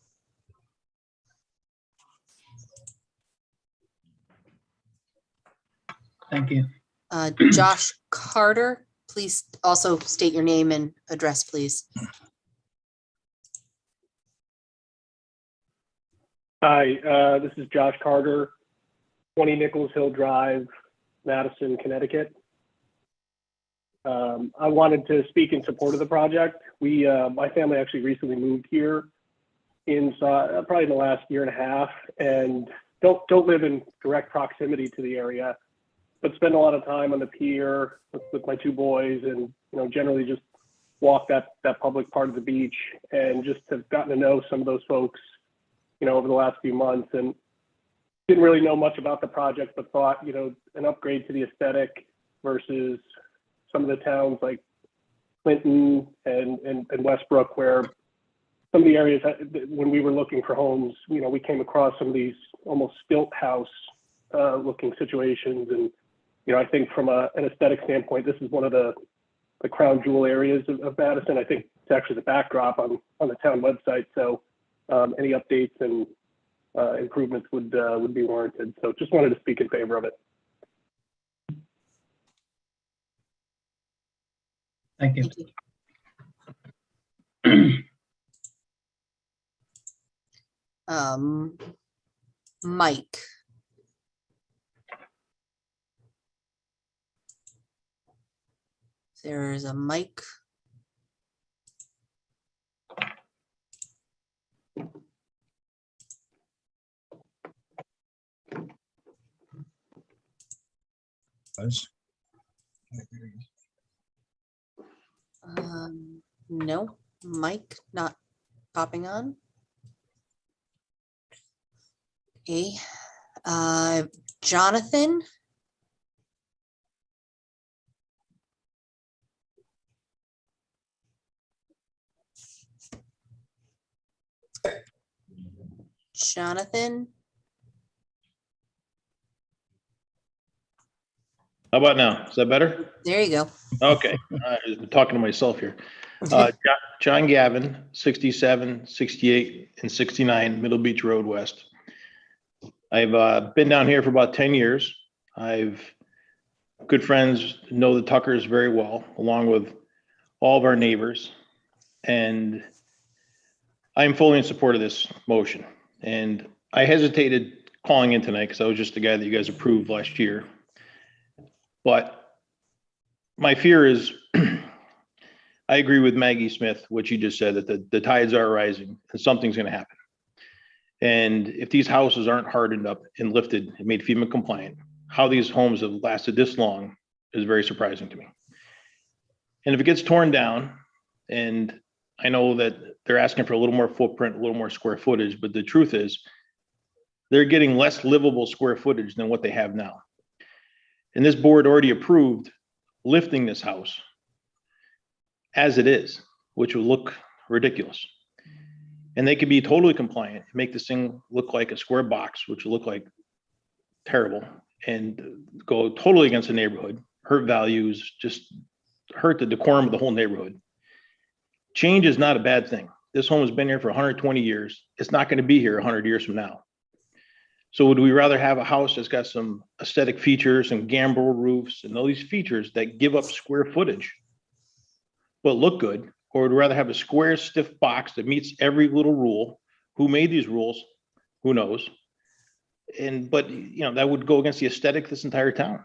Thank you. Josh Carter, please also state your name and address, please. Hi, this is Josh Carter, 20 Nichols Hill Drive, Madison, Connecticut. I wanted to speak in support of the project. My family actually recently moved here probably in the last year and a half, and don't live in direct proximity to the area, but spend a lot of time on the pier with my two boys, and generally just walk that public part of the beach, and just have gotten to know some of those folks over the last few months, and didn't really know much about the project, but thought an upgrade to the aesthetic versus some of the towns like Clinton and Westbrook, where some of the areas when we were looking for homes, we came across some of these almost stilt house looking situations. And, I think from an aesthetic standpoint, this is one of the crown jewel areas of Madison. I think it's actually the backdrop on the town website. So any updates and improvements would be warranted. So just wanted to speak in favor of it. Thank you. Mike. There's a mic. No, mic not popping on. Okay, Jonathan. Jonathan. How about now? Is that better? There you go. Okay. I'm talking to myself here. John Gavin, 67, 68, and 69 Middle Beach Road West. I've been down here for about 10 years. I've good friends, know the Tuckers very well, along with all of our neighbors. And I'm fully in support of this motion. And I hesitated calling in tonight because I was just the guy that you guys approved last year. But my fear is, I agree with Maggie Smith, what she just said, that the tides are rising and something's going to happen. And if these houses aren't hardened up and lifted and made FEMA compliant, how these homes have lasted this long is very surprising to me. And if it gets torn down, and I know that they're asking for a little more footprint, a little more square footage, but the truth is they're getting less livable square footage than what they have now. And this board already approved lifting this house as it is, which will look ridiculous. And they could be totally compliant, make this thing look like a square box, which will look like terrible, and go totally against the neighborhood, hurt values, just hurt the decorum of the whole neighborhood. Change is not a bad thing. This home has been here for 120 years. It's not going to be here 100 years from now. So would we rather have a house that's got some aesthetic features and gambrel roofs and all these features that give up square footage, but look good? Or would we rather have a square, stiff box that meets every little rule? Who made these rules? Who knows? But that would go against the aesthetic of this entire town.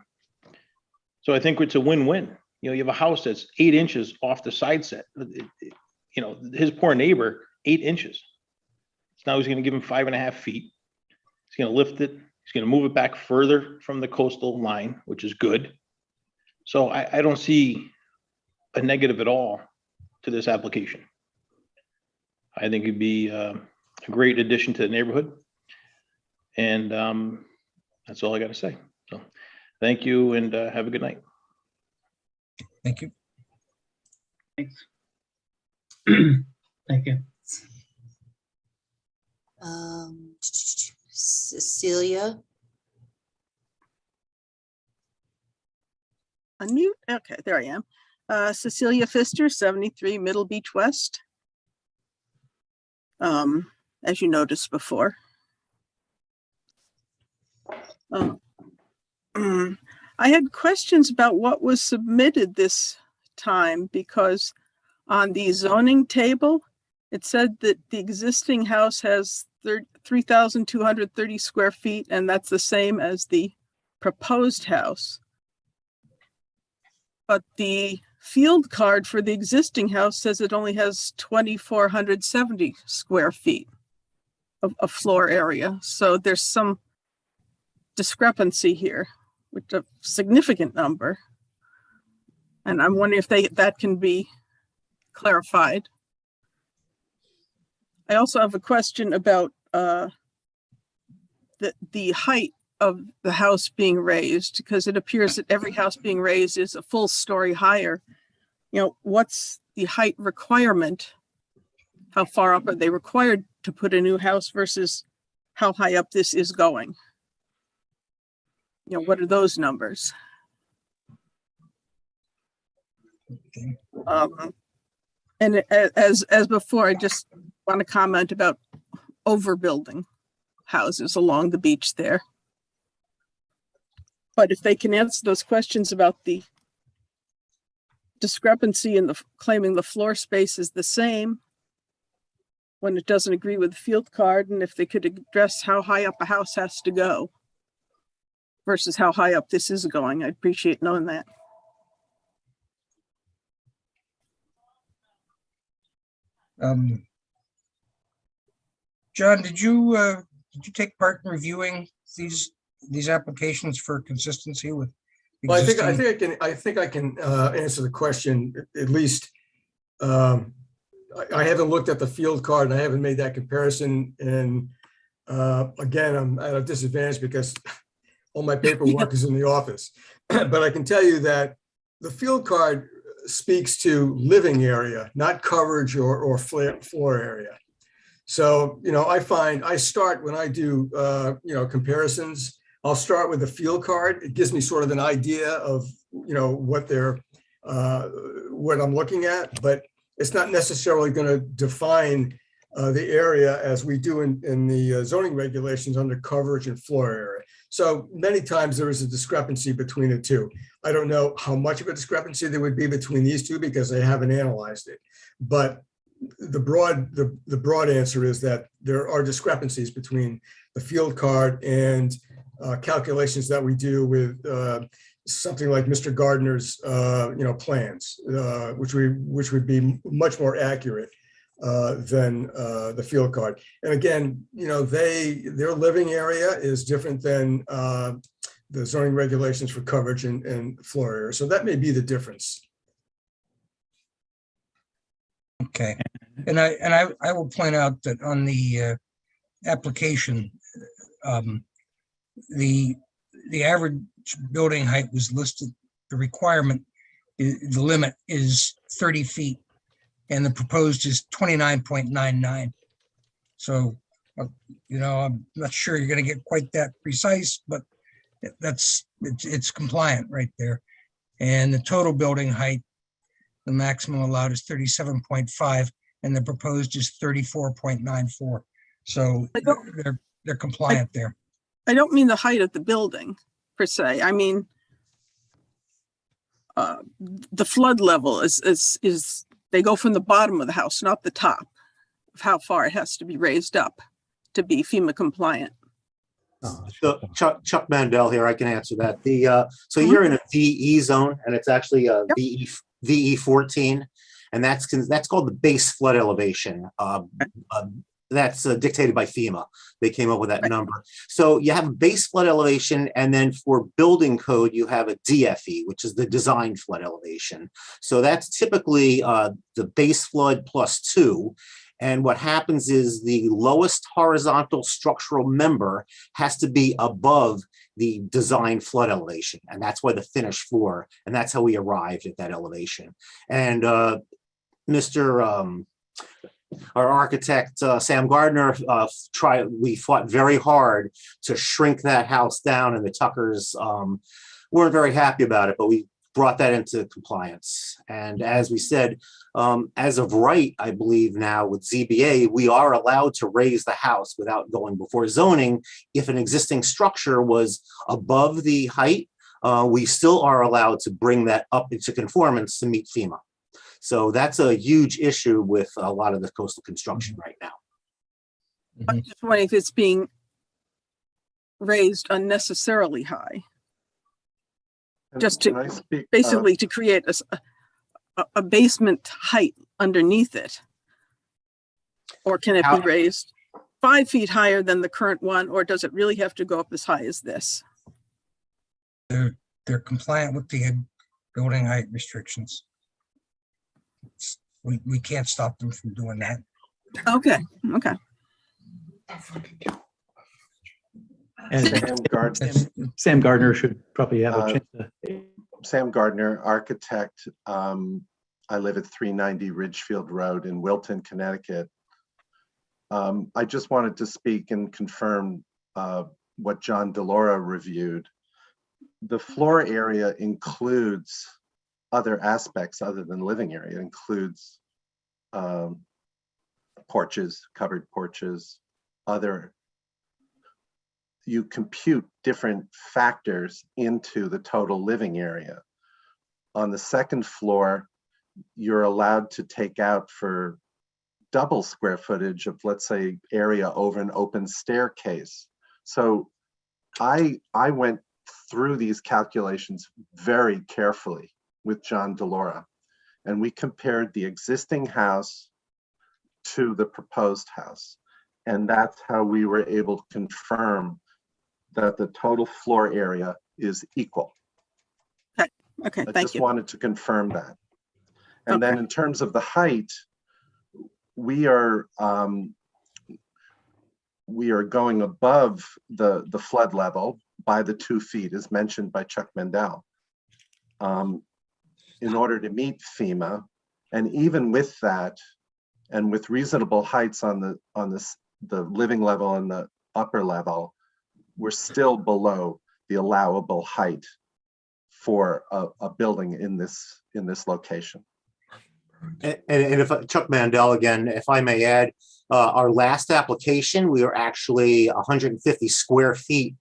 So I think it's a win-win. You have a house that's 8 inches off the side set. His poor neighbor, 8 inches. So now he's going to give him 5.5 feet. He's going to lift it. He's going to move it back further from the coastal line, which is good. So I don't see a negative at all to this application. I think it'd be a great addition to the neighborhood. And that's all I got to say. So thank you and have a good night. Thank you. Thanks. Thank you. Cecilia, Unmute. Okay, there I am. Cecilia Pfister, 73 Middle Beach West. As you noticed before. I had questions about what was submitted this time because on the zoning table, it said that the existing house has 3,230 square feet, and that's the same as the proposed house. But the field card for the existing house says it only has 2,470 square feet of floor area. So there's some discrepancy here, with a significant number. And I'm wondering if that can be clarified. I also have a question about the height of the house being raised, because it appears that every house being raised is a full story higher. You know, what's the height requirement? How far up are they required to put a new house versus how high up this is going? You know, what are those numbers? And as before, I just want to comment about overbuilding houses along the beach there. But if they can answer those questions about the discrepancy in the claiming the floor space is the same when it doesn't agree with the field card, and if they could address how high up a house has to go versus how high up this is going, I'd appreciate knowing that. John, did you take part in reviewing these applications for consistency with Well, existing? I think I can answer the question at least. I haven't looked at the field card and I haven't made that comparison. And again, I'm at a disadvantage because all my paperwork is in the office. But I can tell you that the field card speaks to living area, not coverage or floor area. So, you know, I start when I do, you know, comparisons, I'll start with the field card. It gives me sort of an idea of, you know, what I'm looking at, but it's not necessarily going to define the area as we do in the zoning regulations under coverage and floor area. So many times there is a discrepancy between the two. I don't know how much of a discrepancy there would be between these two because I haven't analyzed it. But the broad answer is that there are discrepancies between the field card and calculations that we do with something like Mr. Gardner's, you know, plans, which would be much more accurate than the field card. And again, you know, their living area is different than the zoning regulations for coverage and floor area. So that may be the difference. Okay, and I will point out that on the application, the average building height was listed. The requirement, the limit is 30 feet, and the proposed is 29.99. So, you know, I'm not sure you're going to get quite that precise, but it's compliant right there. And the total building height, the maximum allowed is 37.5, and the proposed is 34.94. So they're compliant there. I don't mean the height of the building per se. I mean, the flood level is they go from the bottom of the house, not the top, of how far it has to be raised up to be FEMA compliant. So Chuck Mandel here, I can answer that. So you're in a VE zone, and it's actually a VE 14, and that's called the base flood elevation. That's dictated by FEMA. They came up with that number. So you have a base flood elevation, and then for building code, you have a DFE, which is the design flood elevation. So that's typically the base flood +2. And what happens is the lowest horizontal structural member has to be above the design flood elevation. And that's why the finished floor, and that's how we arrived at that elevation. And Mr. Our architect, Sam Gardner, we fought very hard to shrink that house down, and the Tuckers weren't very happy about it, but we brought that into compliance. And as we said, as of right, I believe now with ZBA, we are allowed to raise the house without going before zoning. If an existing structure was above the height, we still are allowed to bring that up into conformance to meet FEMA. So that's a huge issue with a lot of the coastal construction right now. I'm just wondering if it's being raised unnecessarily high, just Can I to speak, basically to create a basement height underneath it. Or can it be raised 5 feet higher than the current one, or does it really have to go up as high as this? They're compliant with the building height restrictions. We can't stop them from doing that. Okay, okay. And Sam Gardner should probably have a chance to. Sam Gardner, architect. I live at 390 Ridgefield Road in Wilton, Connecticut. I just wanted to speak and confirm what John DeLaura reviewed. The floor area includes other aspects other than living area. It includes porches, covered porches, you compute different factors into the total living area. On the second floor, you're allowed to take out for double square footage of, let's say, area over an open staircase. So I went through these calculations very carefully with John DeLaura, and we compared the existing house to the proposed house. And that's how we were able to confirm that the total floor area is equal. Okay, I thank just you. wanted to confirm that. And then in terms of the height, we are going above the flood level by the 2 feet as mentioned by Chuck Mendel in order to meet FEMA. And even with that, and with reasonable heights on the living level and the upper level, we're still below the allowable height for a building in this location. And if Chuck Mandel again, if I may add, our last application, we were actually 150 square feet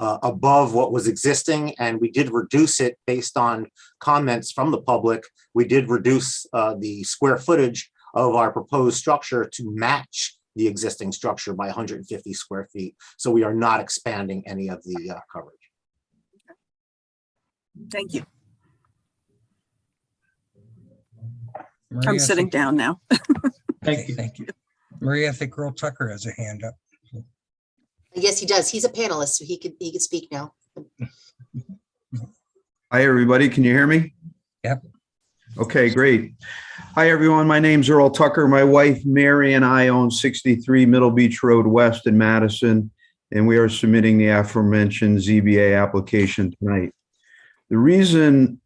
above what was existing, and we did reduce it based on comments from the public. We did reduce the square footage of our proposed structure to match the existing structure by 150 square feet. So we are not expanding any of the coverage. Thank you. Maria, I'm sitting down now. Thank you. Maria, I think Earl Tucker has a hand up. Yes, he does. He's a panelist, so he could speak now. Hi, everybody. Can you hear me? Yep. Okay, great. Hi, everyone. My name's Earl Tucker. My wife, Mary, and I own 63 Middle Beach Road West in Madison, and we are submitting the aforementioned ZBA application tonight. The reason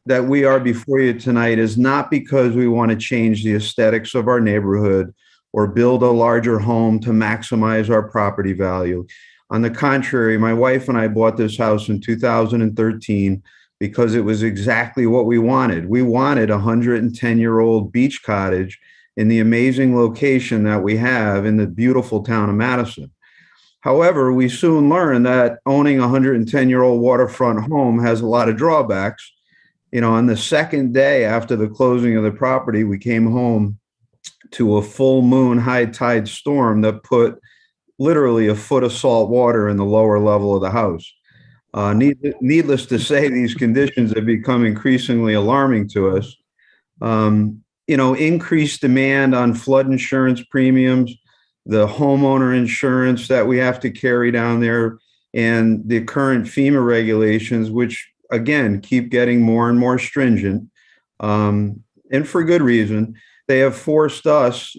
that we are before you tonight is not because we want to change the aesthetics of our neighborhood or build a larger home to maximize our property value. On the contrary, my wife and I bought this house in 2013 because it was exactly what we wanted. We wanted a 110-year-old beach cottage in the amazing location that we have in the beautiful town of Madison. However, we soon learned that owning a 110-year-old waterfront home has a lot of drawbacks. You know, on the second day after the closing of the property, we came home to a full moon high tide storm that put literally a foot of salt water in the lower level of the house. Needless to say, these conditions have become increasingly alarming to us. You know, increased demand on flood insurance premiums, the homeowner insurance that we have to carry down there, and the current FEMA regulations, which again keep getting more and more stringent, and for good reason. They have forced us,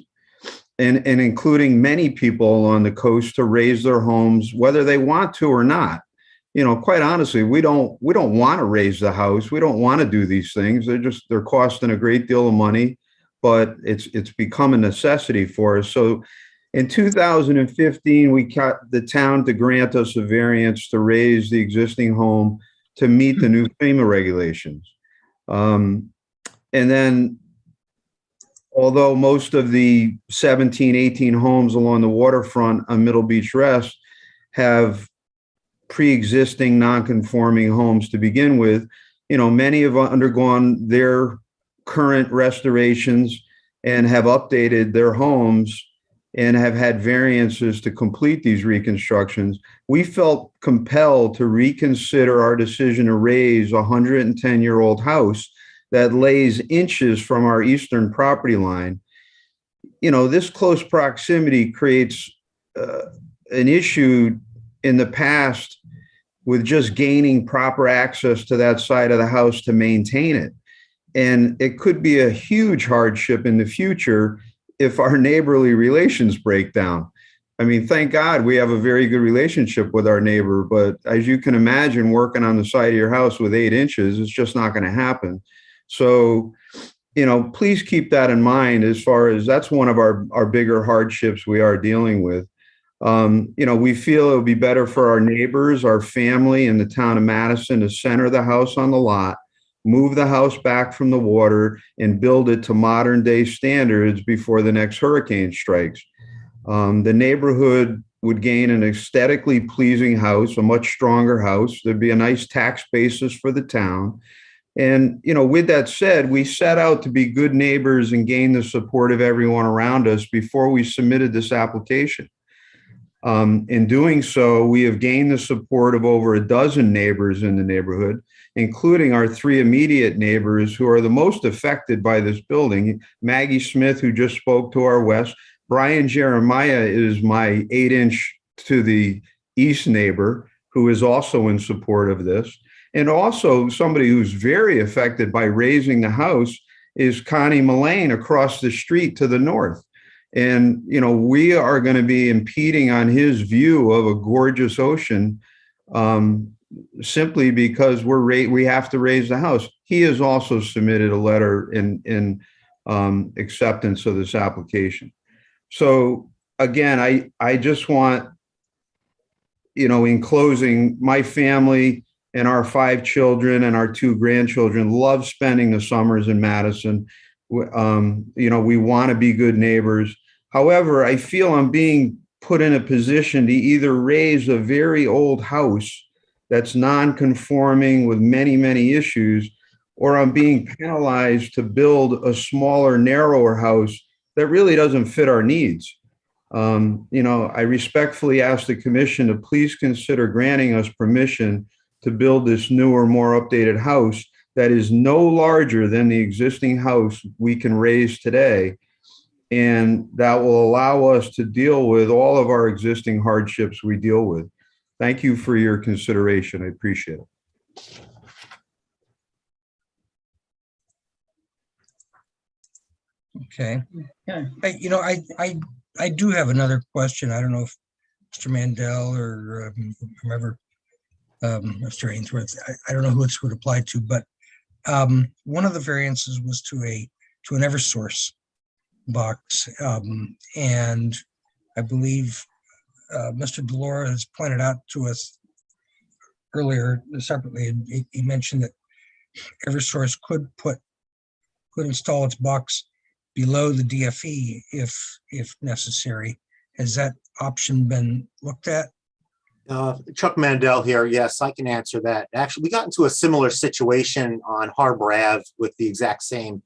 and including many people along the coast, to raise their homes, whether they want to or not. You know, quite honestly, we don't want to raise the house. We don't want to do these things. They're costing a great deal of money. but it's become a necessity for us. So in 2015, we got the town to grant us a variance to raise the existing home to meet the new FEMA regulations. And then, although most of the 17, 18 homes along the waterfront on Middle Beach Rest have pre-existing non-conforming homes to begin with, many have undergone their current restorations and have updated their homes and have had variances to complete these reconstructions. We felt compelled to reconsider our decision to raise a 110-year-old house that lays inches from our eastern property line. This close proximity creates an issue in the past with just gaining proper access to that side of the house to maintain it. And it could be a huge hardship in the future if our neighborly relations break down. I mean, thank God we have a very good relationship with our neighbor, but as you can imagine, working on the side of your house with 8 inches, it's just not going to happen. So, please keep that in mind, as far as that's one of our bigger hardships we are dealing with. We feel it would be better for our neighbors, our family, and the town of Madison to center the house on the lot, move the house back from the water, and build it to modern day standards before the next hurricane strikes. The neighborhood would gain an aesthetically pleasing house, a much stronger house. There'd be a nice tax basis for the town. And, with that said, we set out to be good neighbors and gain the support of everyone around us before we submitted this application. In doing so, we have gained the support of over a dozen neighbors in the neighborhood, including our 3 immediate neighbors who are the most affected by this building. Maggie Smith, who just spoke to our west. Brian Jeremiah is my 8-inch to the east neighbor, who is also in support of this. And also somebody who's very affected by raising the house is Connie Mullane across the street to the north. And, we are going to be impeding on his view of a gorgeous ocean simply because we have to raise the house. He has also submitted a letter in acceptance of this application. So again, I just want, in closing, my family and our 5 children and our 2 grandchildren love spending the summers in Madison. We want to be good neighbors. However, I feel I'm being put in a position to either raise a very old house that's non-conforming with many, many issues, or I'm being penalized to build a smaller, narrower house that really doesn't fit our needs. I respectfully ask the commission to please consider granting us permission to build this newer, more updated house that is no larger than the existing house we can raise today. And that will allow us to deal with all of our existing hardships we deal with. Thank you for your consideration. I appreciate it. Okay. I do have another question. I don't know if Mr. Mandel or whomever, Mr. Ainsworth, I don't know who it would apply to, but one of the variances was to an Eversource box. And I believe Mr. Delora has pointed out to us earlier separately, and he mentioned that Eversource could install its box below the DFE if necessary. Has that option been looked at? Chuck Mandel here. Yes, I can answer that. Actually, we got into a similar situation on Harbor Ave with the exact same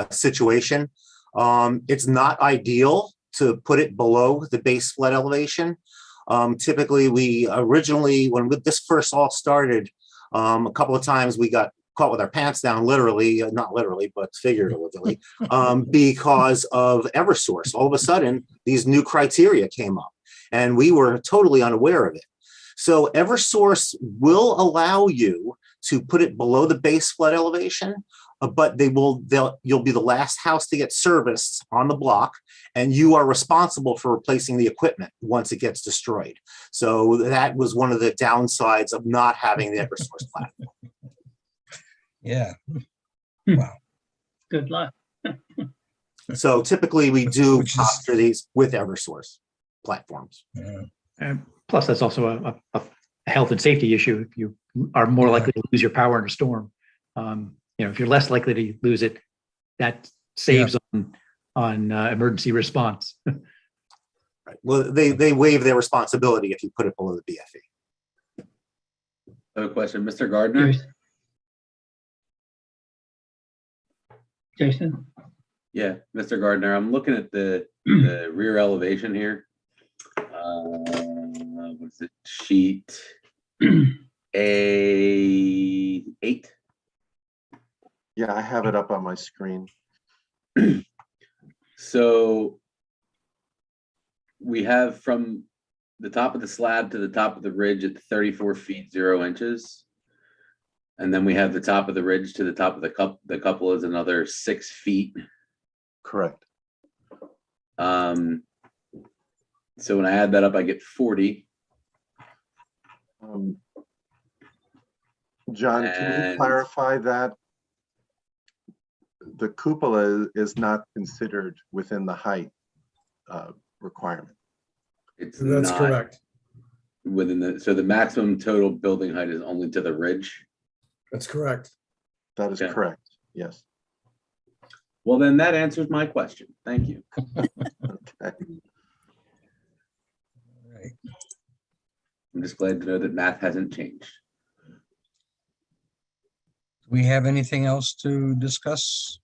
situation. It's not ideal to put it below the base flood elevation. Typically, we originally, when this first all started, a couple of times we got caught with our pants down, literally, not literally, but figuratively, because of Eversource. All of a sudden, these new criteria came up, and we were totally unaware of it. So Eversource will allow you to put it below the base flood elevation, but you'll be the last house to get serviced on the block, and you are responsible for replacing the equipment once it gets destroyed. So that was one of the downsides of not having the Eversource platform. Yeah. Wow. Good luck. So typically we do Which is- posture these with Eversource platforms. And plus, that's also a health and safety issue. If you are more likely to lose your power in a storm, if you're less likely to lose it, that saves on emergency response. Right. Well, they waive their responsibility if you put it below the BFE. I have a question, Mr. Gardner. Jason? Yeah, Mr. Gardner, I'm looking at the rear elevation here. What's it? Sheet A8. Yeah, I have it up on my screen. So we have from the top of the slab to the top of the ridge at 34 feet 0 inches. And then we have the top of the ridge to the top of the couple is another 6 feet. Correct. So when I add that up, I get 40. John, can you clarify that the cupola is not considered within the height requirement? It's That's not correct. within so the maximum total building height is only to the ridge. That's correct. That is correct. Yes. Well, then that answers my question. Thank you. Okay. Right. I'm just glad to know that math hasn't changed. Do we have anything else to discuss?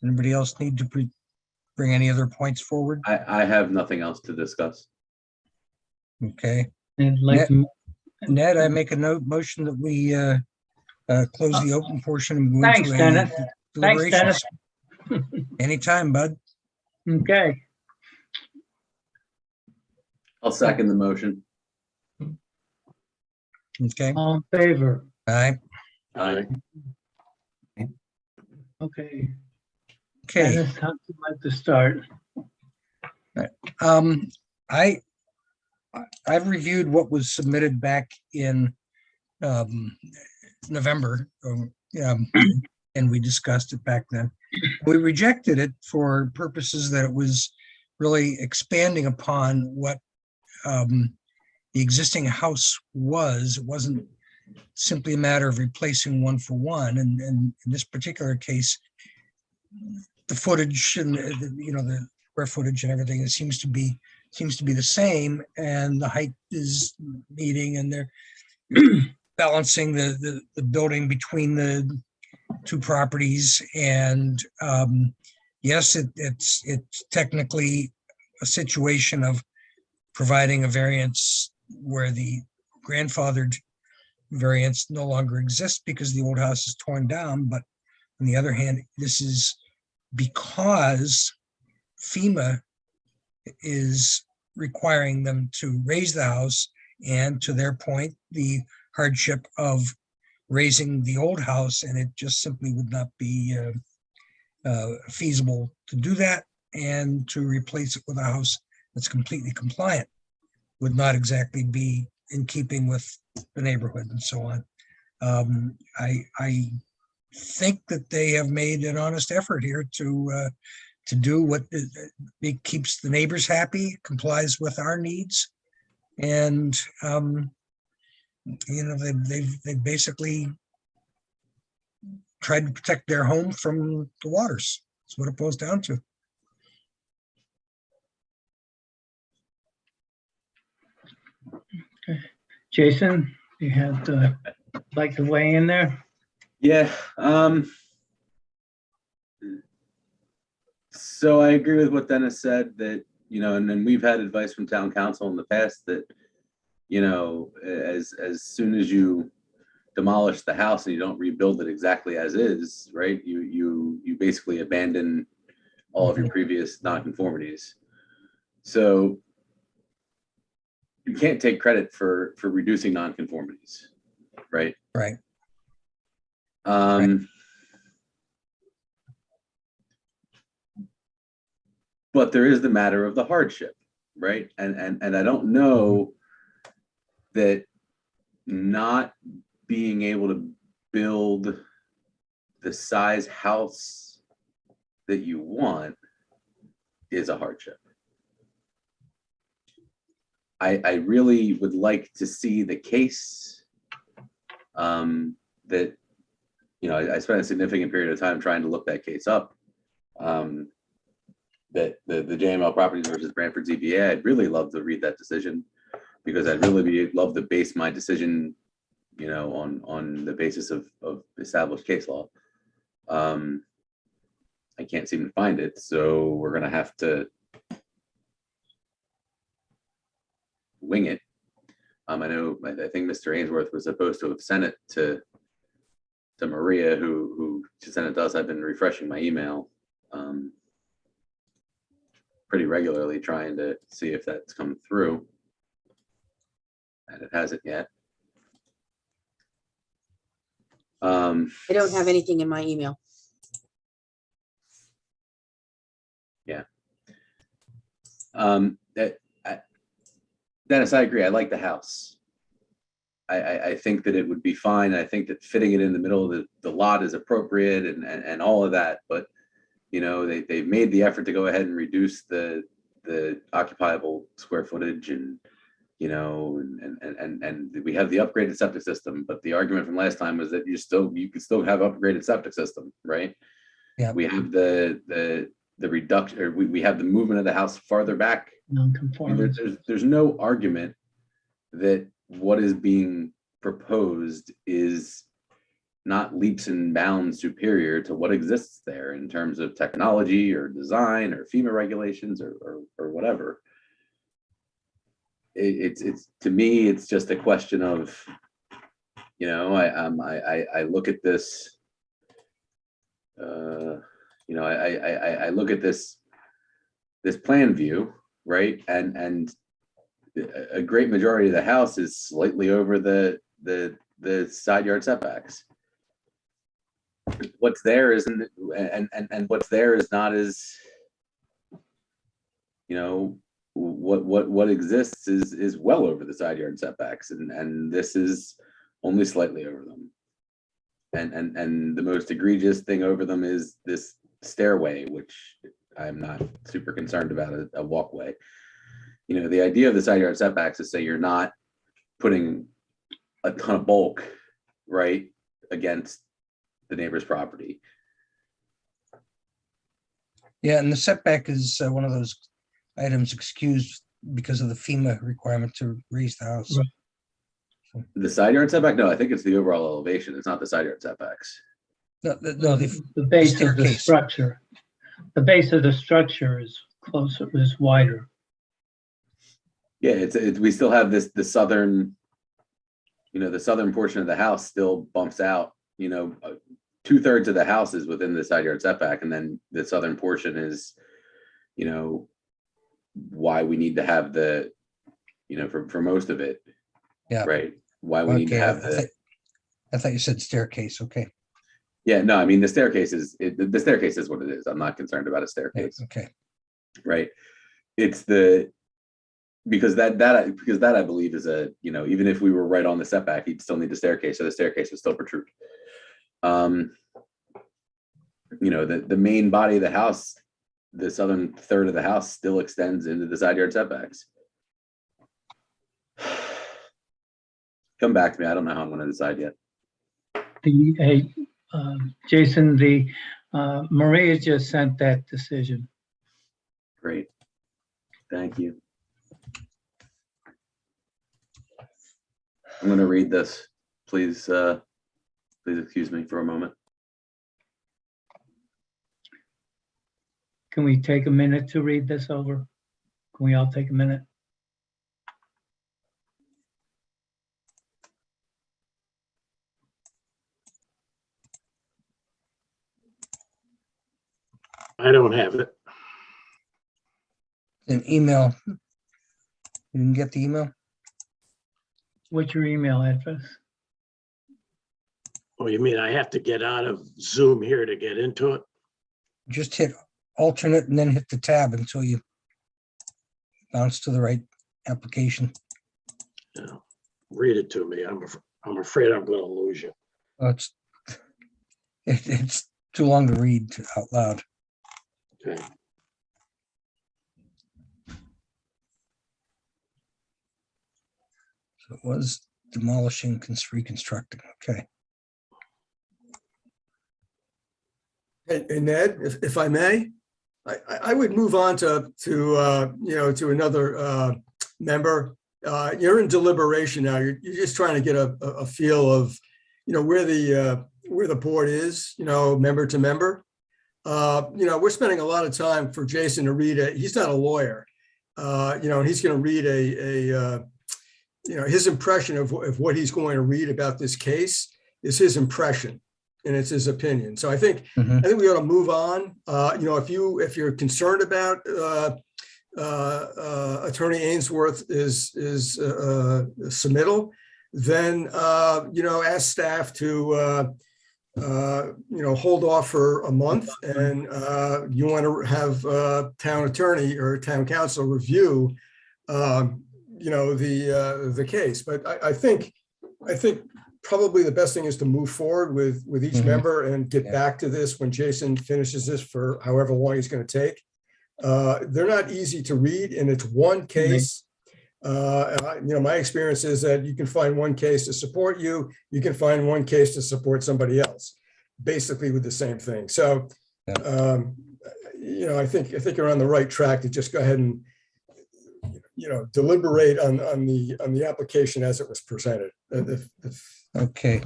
Anybody else need to bring any other points forward? I have nothing else to discuss. Okay. And like, Ned, I make a motion that we close the open portion and move Thanks, into Dennis. Thanks, deliberations. Dennis. Anytime, bud. Okay. I'll second the motion. Okay. All in favor? Aye. Aye. Okay. Okay. Dennis, how'd you like to start? I've reviewed what was submitted back in November, and we discussed it back then. We rejected it for purposes that it was really expanding upon what the existing house was. It wasn't simply a matter of replacing one for one. And in this particular case, the footage and the square footage and everything, it seems to be the same, and the height is meeting, and they're balancing the building between the two properties. And yes, it's technically a situation of providing a variance where the grandfathered variance no longer exists because the old house is torn down. But on the other hand, this is because FEMA is requiring them to raise the house, and to their point, the hardship of raising the old house, and it just simply would not be feasible to do that, and to replace it with a house that's completely compliant would not exactly be in keeping with the neighborhood and so on. I think that they have made an honest effort here to do what it keeps the neighbors happy, complies with our needs, and they've basically tried to protect their home from the waters. That's what it boils down to. Okay. Jason, you have like to weigh in there? Yeah. So I agree with what Dennis said, that, and then we've had advice from town council in the past that, as soon as you demolish the house and you don't rebuild it exactly as is, right, you basically abandon all of your previous nonconformities. So you can't take credit for reducing nonconformities, right? Right. But there is the matter of the hardship, right? And I don't know that not being able to build the size house that you want is a hardship. I really would like to see the case that, you know, I spent a significant period of time trying to look that case up. That the JML Properties versus Brantford ZBA, I'd really love to read that decision, because I'd really love to base my decision, you know, on the basis of established case law. I can't seem to find it, so we're gonna have to wing it. I think Mr. Ainsworth was supposed to have sent it to Maria, who sent it to us. I've been refreshing my email pretty regularly, trying to see if that's come through, and it hasn't yet. I don't have anything in my email. Yeah. Dennis, I agree. I like the house. I think that it would be fine. I think that fitting it in the middle of the lot is appropriate, and all of that. But you know, they've made the effort to go ahead and reduce the occupiable square footage, and you know, and we have the upgraded septic system. But the argument from last time was that you could still have upgraded septic system, right? Yeah. We have the reduction, or we have the movement of the house farther back. Non-conforming. There's no argument that what is being proposed is not leaps and bounds superior to what exists there in terms of technology or design or FEMA regulations or whatever. It's to me, it's just a question of, you know, I look at this, you know, I look at this plan view, right, and a great majority of the house is slightly over the side yard setbacks. What's there isn't, and what's there is not as, you know, what exists is well over the side yard setbacks, and this is only slightly over them. And the most egregious thing over them is this stairway, which I'm not super concerned about, a walkway. You know, the idea of the side yard setbacks is, say, you're not putting a ton of bulk right against the neighbor's property. Yeah, and the setback is one of those items excused because of the FEMA requirement to raise the house. Right. The side yard setback? No, I think it's the overall elevation. It's not the side yard setbacks. No, The base of the structure. The base of the structure is closer, is wider. Yeah, it's we still have the southern, you know, the southern portion of the house still bumps out, you know, 2/3 of the house is within the side yard setback, and then the southern portion is, you know, why we need to have the, you know, for most of it. Yeah. Right. Why we need to have I thought you said staircase. Okay. Yeah, no, I mean, the staircase is the staircase is what it is. I'm not concerned about a staircase. Okay. Right. It's because that I believe is a, you know, even if we were right on the setback, you'd still need the staircase, so the staircase would still protrude. You know, the main body of the house, the southern third of the house still extends into the side yard setbacks. Come back to me. I don't know how I'm going to decide yet. Jason, Maria just sent that decision. Great. Thank you. I'm going to read this. Please excuse me for a moment. Can we take a minute to read this over? Can we all take a minute? I don't have it. An email. You didn't get the email? What's your email address? Oh, you mean I have to get out of Zoom here to get into it? Just hit alternate and then hit the tab until you bounce to the right application. Yeah. Read it to me. I'm afraid I'm going to lose you. Oh, it's too long to read out loud. Okay. So it was demolishing, reconstructing. Okay. Hey, Ned, if I may, I would move on to to another member. You're in deliberation now. You're just trying to get a feel of, where the board is, member to member. We're spending a lot of time for Jason to read it. He's not a lawyer, and he's going to read his impression of what he's going to read about this case is his impression, and it's his opinion. So I think we ought to move on. If you're concerned about Attorney Ainsworth is submittal, then ask staff to hold off for a month, and you want to have town attorney or town council review the case. But I think probably the best thing is to move forward with each member and get back to this when Jason finishes this for however long he's going to take. They're not easy to read, and it's one case. My experience is that you can find one case to support you. You can find one case to support somebody else, basically with the same thing. So, I think you're on the right track to just go ahead and deliberate on the application as it was presented. Okay.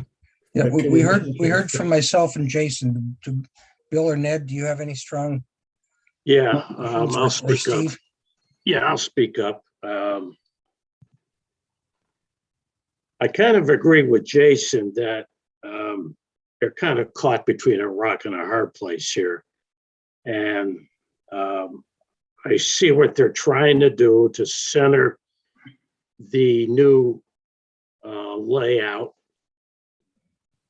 Yeah, we heard from myself and Jason. Bill or Ned, do you have any strong? Yeah, I'll speak up. Yeah, I'll speak up. I kind of agree with Jason that they're kind of caught between a rock and a hard place here. And I see what they're trying to do to center the new layout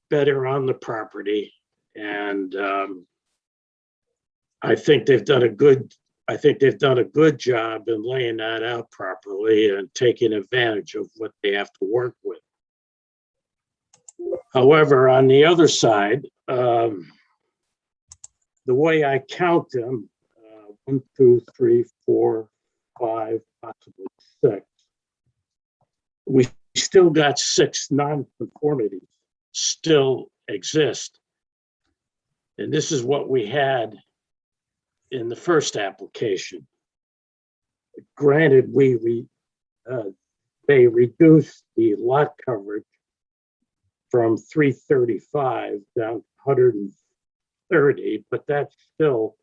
better on the property. And I think they've done a good job in laying that out properly and taking advantage of what they have to work with. However, on the other side, the way I count them, 1, 2, 3, 4, 5, possibly 6, we still got 6 non-conformities still exist. And this is what we had in the first application. Granted, they reduced the lot coverage from 335 down to 130, but that's still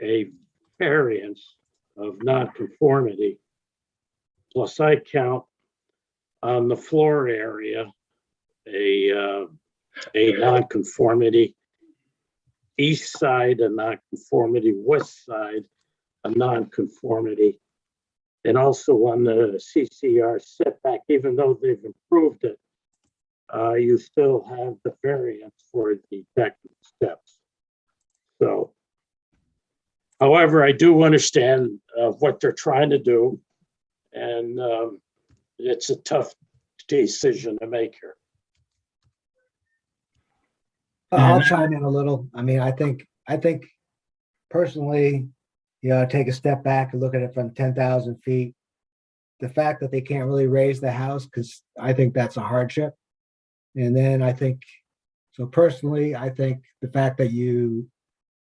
a variance of nonconformity. Plus, I count on the floor area a nonconformity. East side a nonconformity, west side a nonconformity, and also on the CCR setback, even though they've improved it, you still have the variance for the deck steps. So, however, I do understand what they're trying to do, and it's a tough decision to make here. I'll chime in a little. I mean, I think personally, take a step back and look at it from 10,000 feet. The fact that they can't really raise the house, because I think that's a hardship. And then I think the fact that you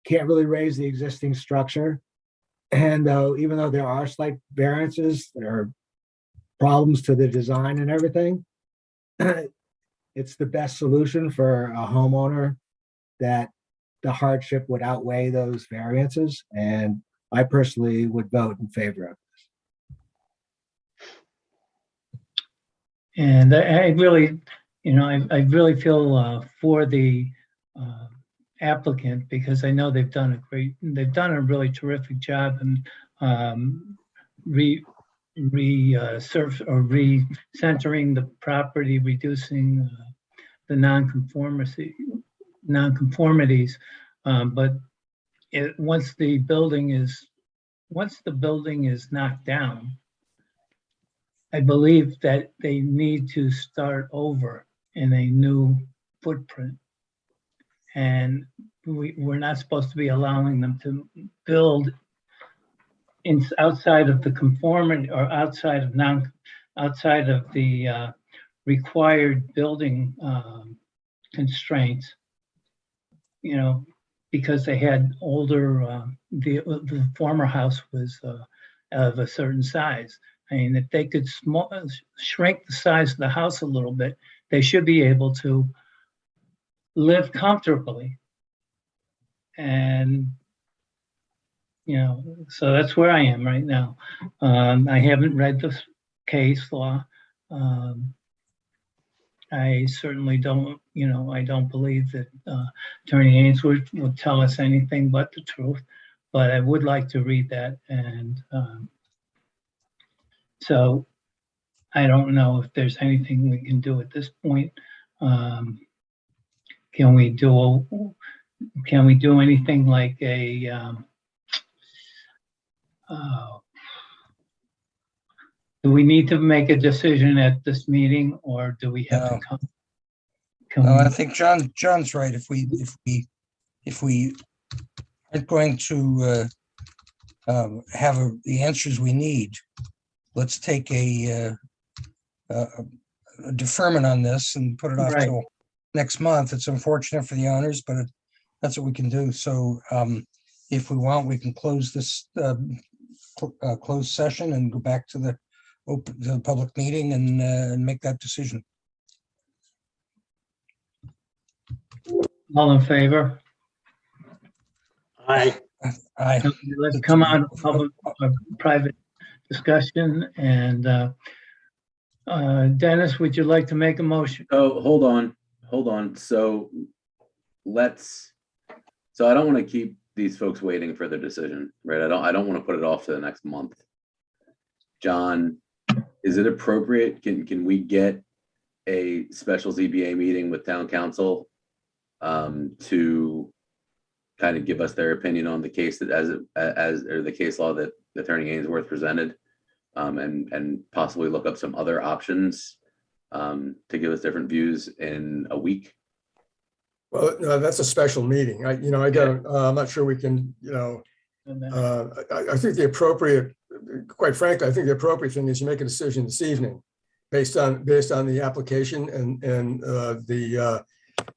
can't really raise the existing structure, and even though there are slight variances, there are problems to the design and everything, it's the best solution for a homeowner that the hardship would outweigh those variances. And I personally would vote in favor of this. And I really, I really feel for the applicant, because I know they've done a really terrific job in recentering the property, reducing the nonconformities. But once the building is knocked down, I believe that they need to start over in a new footprint. And we're not supposed to be allowing them to build outside of the conformity or outside of outside of the required building constraints, you know, because they had older, the former house was of a certain size. I mean, if they could shrink the size of the house a little bit, they should be able to live comfortably. And, you know, so that's where I am right now. I haven't read this case law. I certainly don't, you know, I don't believe that Attorney Ainsworth would tell us anything but the truth, but I would like to read that. And so I don't know if there's anything we can do at this point. Can we do anything like a, do we need to make a decision at this meeting, or do we have to come? No, I think John's right. If we aren't going to have the answers we need, let's take a deferment on this and put it off till next month. It's unfortunate for the owners, but that's what we can do. So if we want, we can close this closed session and go back to the public meeting and make that decision. All in favor? Aye. Aye. Okay, let's come out of public, private discussion, and Dennis, would you like to make a motion? Oh, hold on. So I don't want to keep these folks waiting for their decision, right? I don't want to put it off to the next month. John, is it appropriate? Can we get a special ZBA meeting with town council to kind of give us their opinion on the case that or the case law that Attorney Ainsworth presented, and possibly look up some other options to give us different views in a week? Well, no, that's a special meeting. I'm not sure we can, I think quite frankly, I think the appropriate thing is you make a decision this evening based on the application and the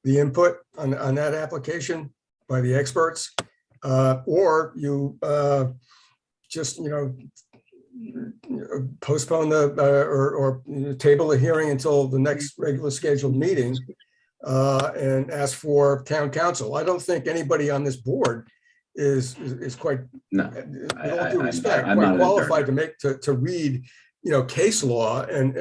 input on that application by the experts, or you just, postpone or table the hearing until the next regular scheduled meeting and ask for town council. I don't think anybody on this board is quite, with all due respect, quite qualified to read, case law and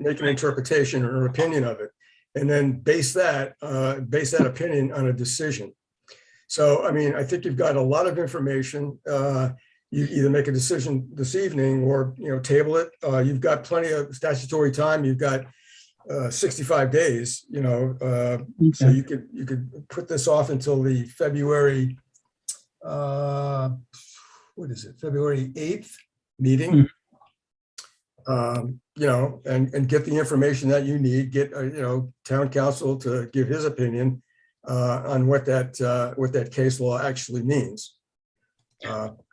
make an interpretation or an opinion of it, and then base that opinion on a decision. So, I mean, I think you've got a lot of information. You either make a decision this evening or, table it. You've got plenty of statutory time. You've got 65 days, so you could put this off until the February, February 8th meeting, and get the information that you need, get, town council to give his opinion on what that case law actually means.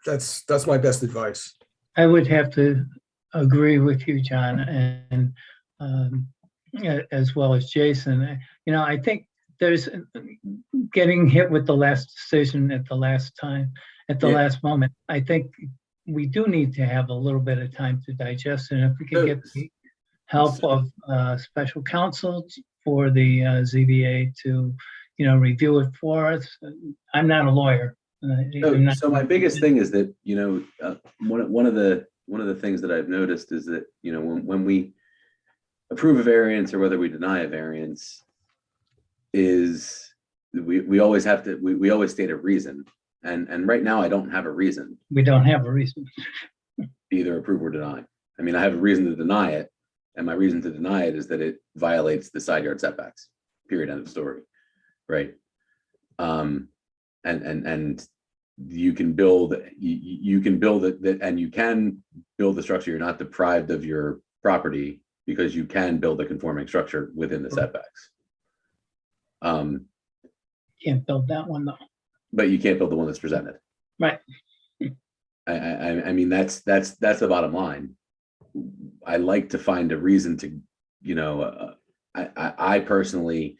That's my best advice. I would have to agree with you, John, and as well as Jason. I think there's getting hit with the last decision at the last last moment. I think we do need to have a little bit of time to digest, and if we can get the help of special counsel for the ZBA to, review it for us. I'm not a lawyer. So my biggest thing is that, one of the things that I've noticed is that, when we approve a variance or whether we deny a variance, is we always have to, we always state a reason. And right now I don't have a reason. We don't have a reason. Either approve or deny. I mean, I have a reason to deny it. And my reason to deny it is that it violates the side yard setbacks, period, end of story. Right. And you can build it, and you can build the structure. You're not deprived of your property because you can build a conforming structure within the setbacks. Can't build that one though. But you can't build the one that's presented. Right. I mean, that's the bottom line. I like to find a reason to, you know, I personally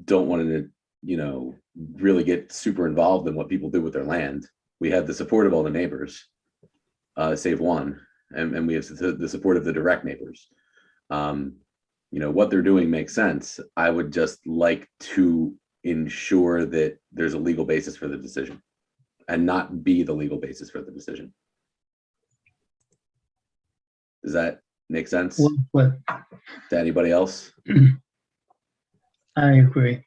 don't want to, you know, really get super involved in what people do with their land. We have the support of all the neighbors, save one, and we have the support of the direct neighbors. You know, what they're doing makes sense. I would just like to ensure that there's a legal basis for the decision and not be the legal basis for the decision. Does that make sense Well, to anybody else? I agree.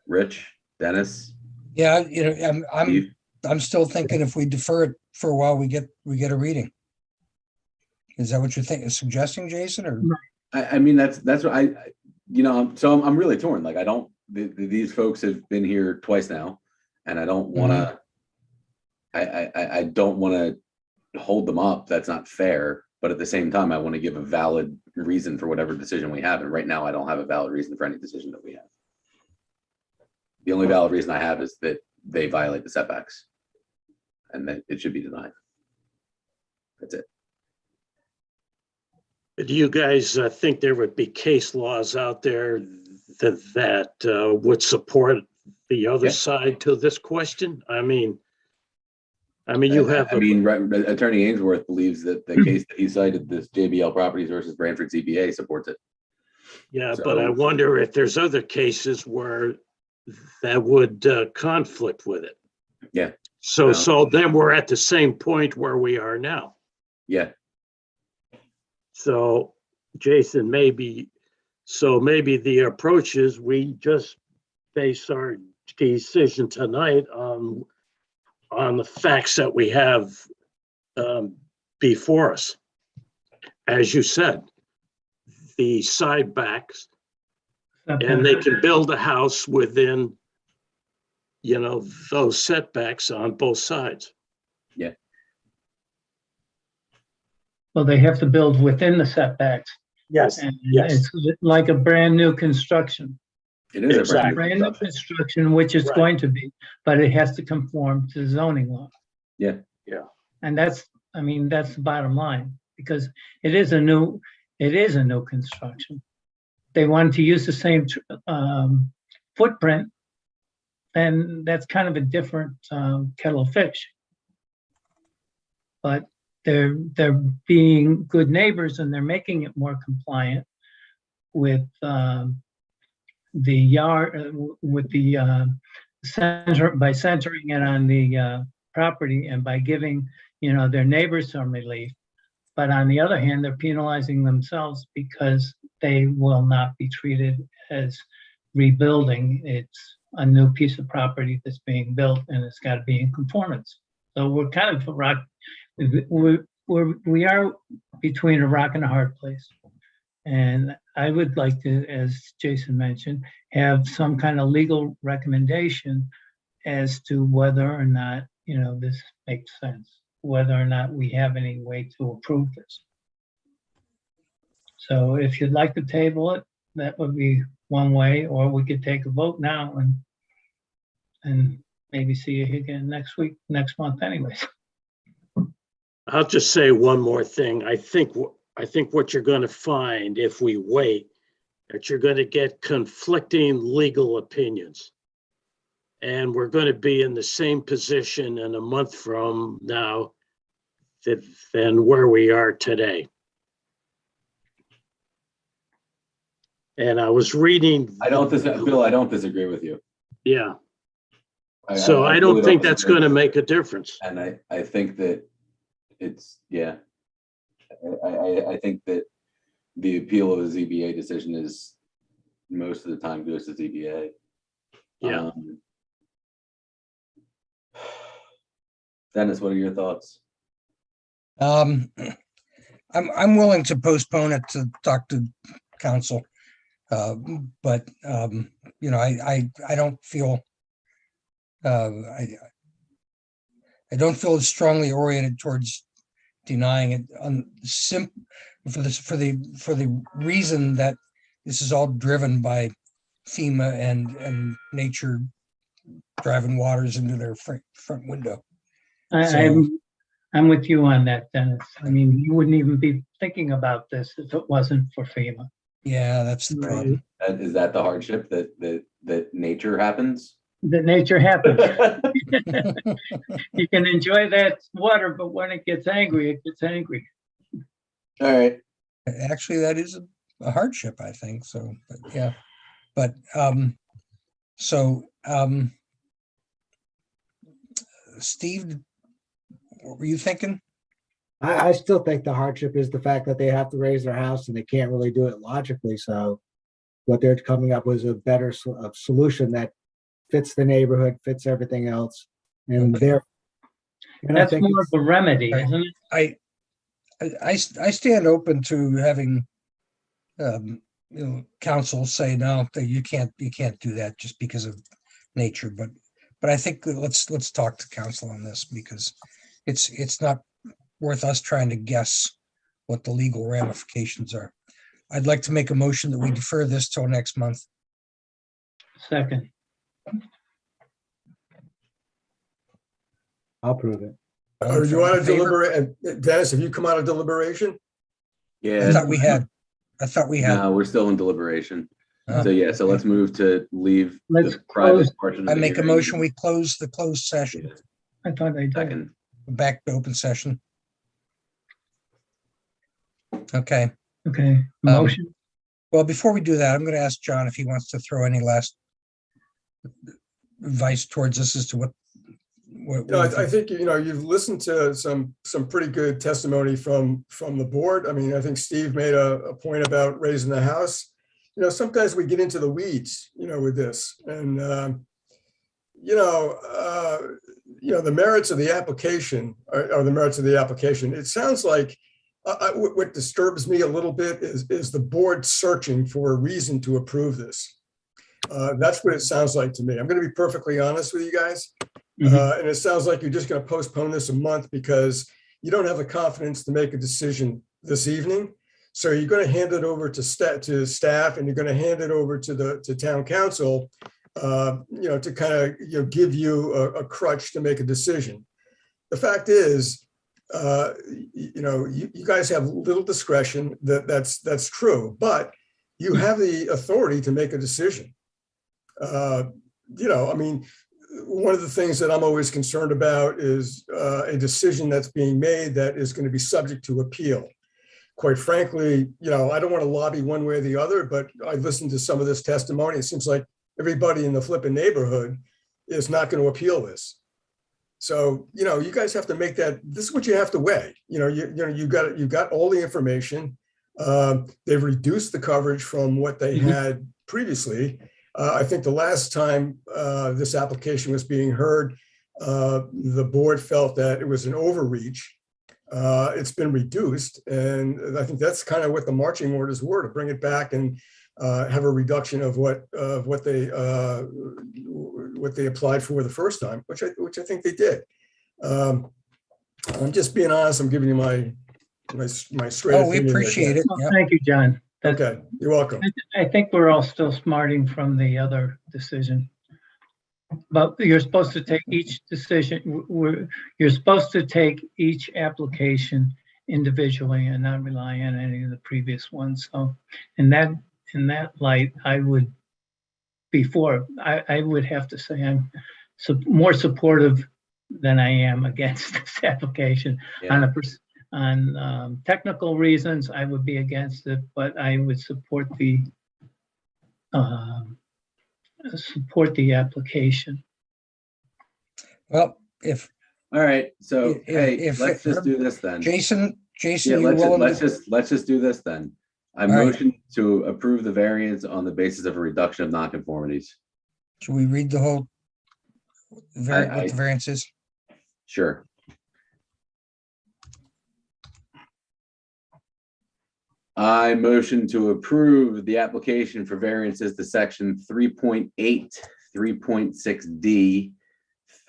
Rich, Dennis? Yeah, you know, Steve? I'm still thinking if we defer it for a while, we get a reading. Is that what you're thinking, suggesting, Jason, or? I mean, that's what you know, so I'm really torn. Like, I don't, these folks have been here twice now, and I don't want to, I don't want to hold them up. That's not fair. But at the same time, I want to give a valid reason for whatever decision we have. And right now, I don't have a valid reason for any decision that we have. The only valid reason I have is that they violate the setbacks and that it should be denied. That's it. Do you guys think there would be case laws out there that would support the other side to this question? I mean, you have. Attorney Ainsworth believes that the case that he cited, this JBL Properties versus Branford ZBA, supports it. Yeah, So, but I wonder if there's other cases where that would conflict with it. Yeah. So then we're at the same point where we are now. Yeah. So, Jason, maybe the approach is we just base our decision tonight on the facts that we have before us. As you said, the side backs, and they can build a house within, you know, those setbacks on both sides. Yeah. Well, they have to build within the setbacks. Yes. And Yes. it's like a brand new construction. It is Exactly. a Brand new construction, which it's Right. going to be, but it has to conform to zoning law. Yeah. Yeah. And that's the bottom line, because it is a new construction. They wanted to use the same footprint, then that's kind of a different kettle of fish. But they're being good neighbors, and they're making it more compliant with the yard, with the center, by centering it on the property, and by giving, you know, their neighbors some relief. But on the other hand, they're penalizing themselves because they will not be treated as rebuilding. It's a new piece of property that's being built, and it's got to be in conformance. So we're kind of we are between a rock and a hard place. And I would like to, as Jason mentioned, have some kind of legal recommendation as to whether or not, you know, this makes sense, whether or not we have any way to approve this. So if you'd like to table it, that would be one way, or we could take a vote now and maybe see you again next month anyways. I'll just say one more thing. I think what you're going to find if we wait, that you're going to get conflicting legal opinions. And we're going to be in the same position in a month from now than where we are today. And I was reading. Bill, I don't disagree with you. Yeah. So I don't think that's going to make a difference. And I think that it's, yeah. I think that the appeal of a ZBA decision is most of the time goes to ZBA. Yeah. Dennis, what are your thoughts? I'm willing to postpone it to talk to council. But you know, I don't feel I don't feel as strongly oriented towards denying it for the reason that this is all driven by FEMA and nature driving waters into their front window. I'm I'm with you on that, Dennis. I mean, you wouldn't even be thinking about this if it wasn't for FEMA. Yeah, that's the problem. Is that the hardship that nature happens? That nature happens. You can enjoy that water, but when it gets angry, it gets angry. All right. Actually, that is a hardship, I think. So, but yeah, but Steve, what were you thinking? I still think the hardship is the fact that they have to raise their house and they can't really do it logically. So what they're coming up with is a better solution that fits the neighborhood, fits everything else. And Okay. That's more of a remedy, isn't it? I stand open to having council say no, that you can't do that just because of nature. But I think let's talk to council on this, because it's not worth us trying to guess what the legal ramifications are. I'd like to make a motion that we defer this till next month. Second. I'll prove it. Or you want to deliberate? Dennis, have you come out of deliberation? Yeah. I thought we had. No, we're still in deliberation. Oh, So yeah, so let's move to leave Let's the private close. portion. Of I the make a hearing. motion, we close the closed session. I thought I did. Second. Back to open session. Okay. Okay, motion. Well, before we do that, I'm going to ask John if he wants to throw any last advice towards us as to what. I think, you've listened to some pretty good testimony from the board. I mean, I think Steve made a point about raising the house. Sometimes we get into the weeds, with this, and the merits of the application are the merits of the application. It sounds like what disturbs me a little bit is the board searching for a reason to approve this. That's what it sounds like to me. I'm going to be perfectly honest with you guys. And it sounds like you're just going to postpone this a month because you don't have the confidence to make a decision this evening. So you're going to hand it over to staff, and you're going to hand it over to town council, to kind of give you a crutch to make a decision. The fact is, you guys have little discretion. That's true, but you have the authority to make a decision. One of the things that I'm always concerned about is a decision that's being made that is going to be subject to appeal. Quite frankly, I don't want to lobby one way or the other, but I listened to some of this testimony. It seems like everybody in the flipping neighborhood is not going to appeal this. So, you guys have to make that. This is what you have to weigh. You've got all the information. They've reduced the coverage from what they had previously. I think the last time this application was being heard, the board felt that it was an overreach. It's been reduced, and I think that's kind of what the marching orders were, to bring it back and have a reduction of what they applied for the first time, which I think they did. I'm just being honest. I'm giving you my straight. Oh, we appreciate it. Well, thank you, John. Okay, you're welcome. I think we're all still smarting from the other decision. But you're supposed to take each decision, you're supposed to take each application individually and not rely on any of the previous ones. So in that light, I would have to say I'm more supportive than I am against this application. Yeah. On technical reasons, I would be against it, but I would support the application. Well, all right, so let's just do this then. Jason, Yeah, let's just do this then. I motion to approve the variance on the basis of a reduction of nonconformities. Should we read the whole what the variance is? Sure. I motion to approve the application for variances to section 3.8, 3.6D,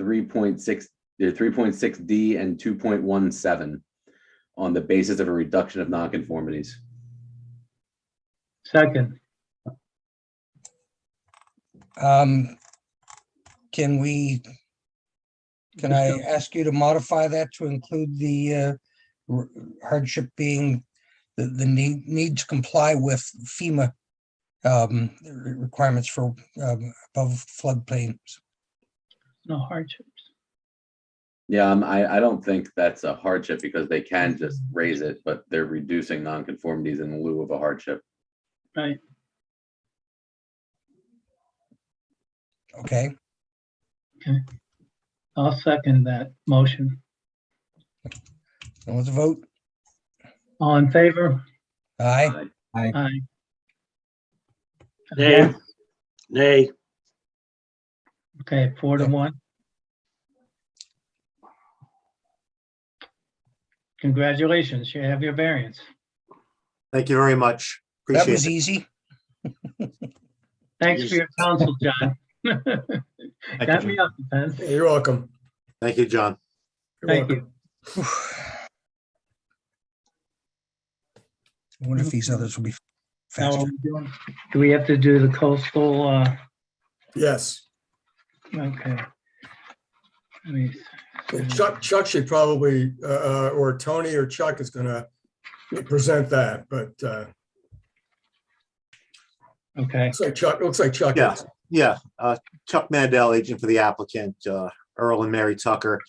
3.6D, and 2.17 on the basis of a reduction of nonconformities. Second. Can we Can I ask you to modify that to include the hardship being the need to comply with FEMA requirements for above floodplains? No hardships. Yeah, I don't think that's a hardship because they can just raise it, but they're reducing nonconformities in lieu of a hardship. Right. Okay. Okay. I'll second that motion. Let's vote. All in favor? Aye. Aye. Nay. Against? Nay. Okay, 4-1. Congratulations, you have your variance. Thank you very much. That Appreciate was it. easy. Thanks for your counsel, John. Got me up the fence. You're welcome. Thank you, John. You're Thank welcome. you. I wonder if these others will be Now, faster. do we have to do the coastal? Yes. Okay. Let me- And Chuck should probably, or Tony or Chuck is gonna present that, but Okay. looks like Chuck Yeah, is. yeah. Chuck Mandel, agent for the applicant, Earl and Mary Tucker.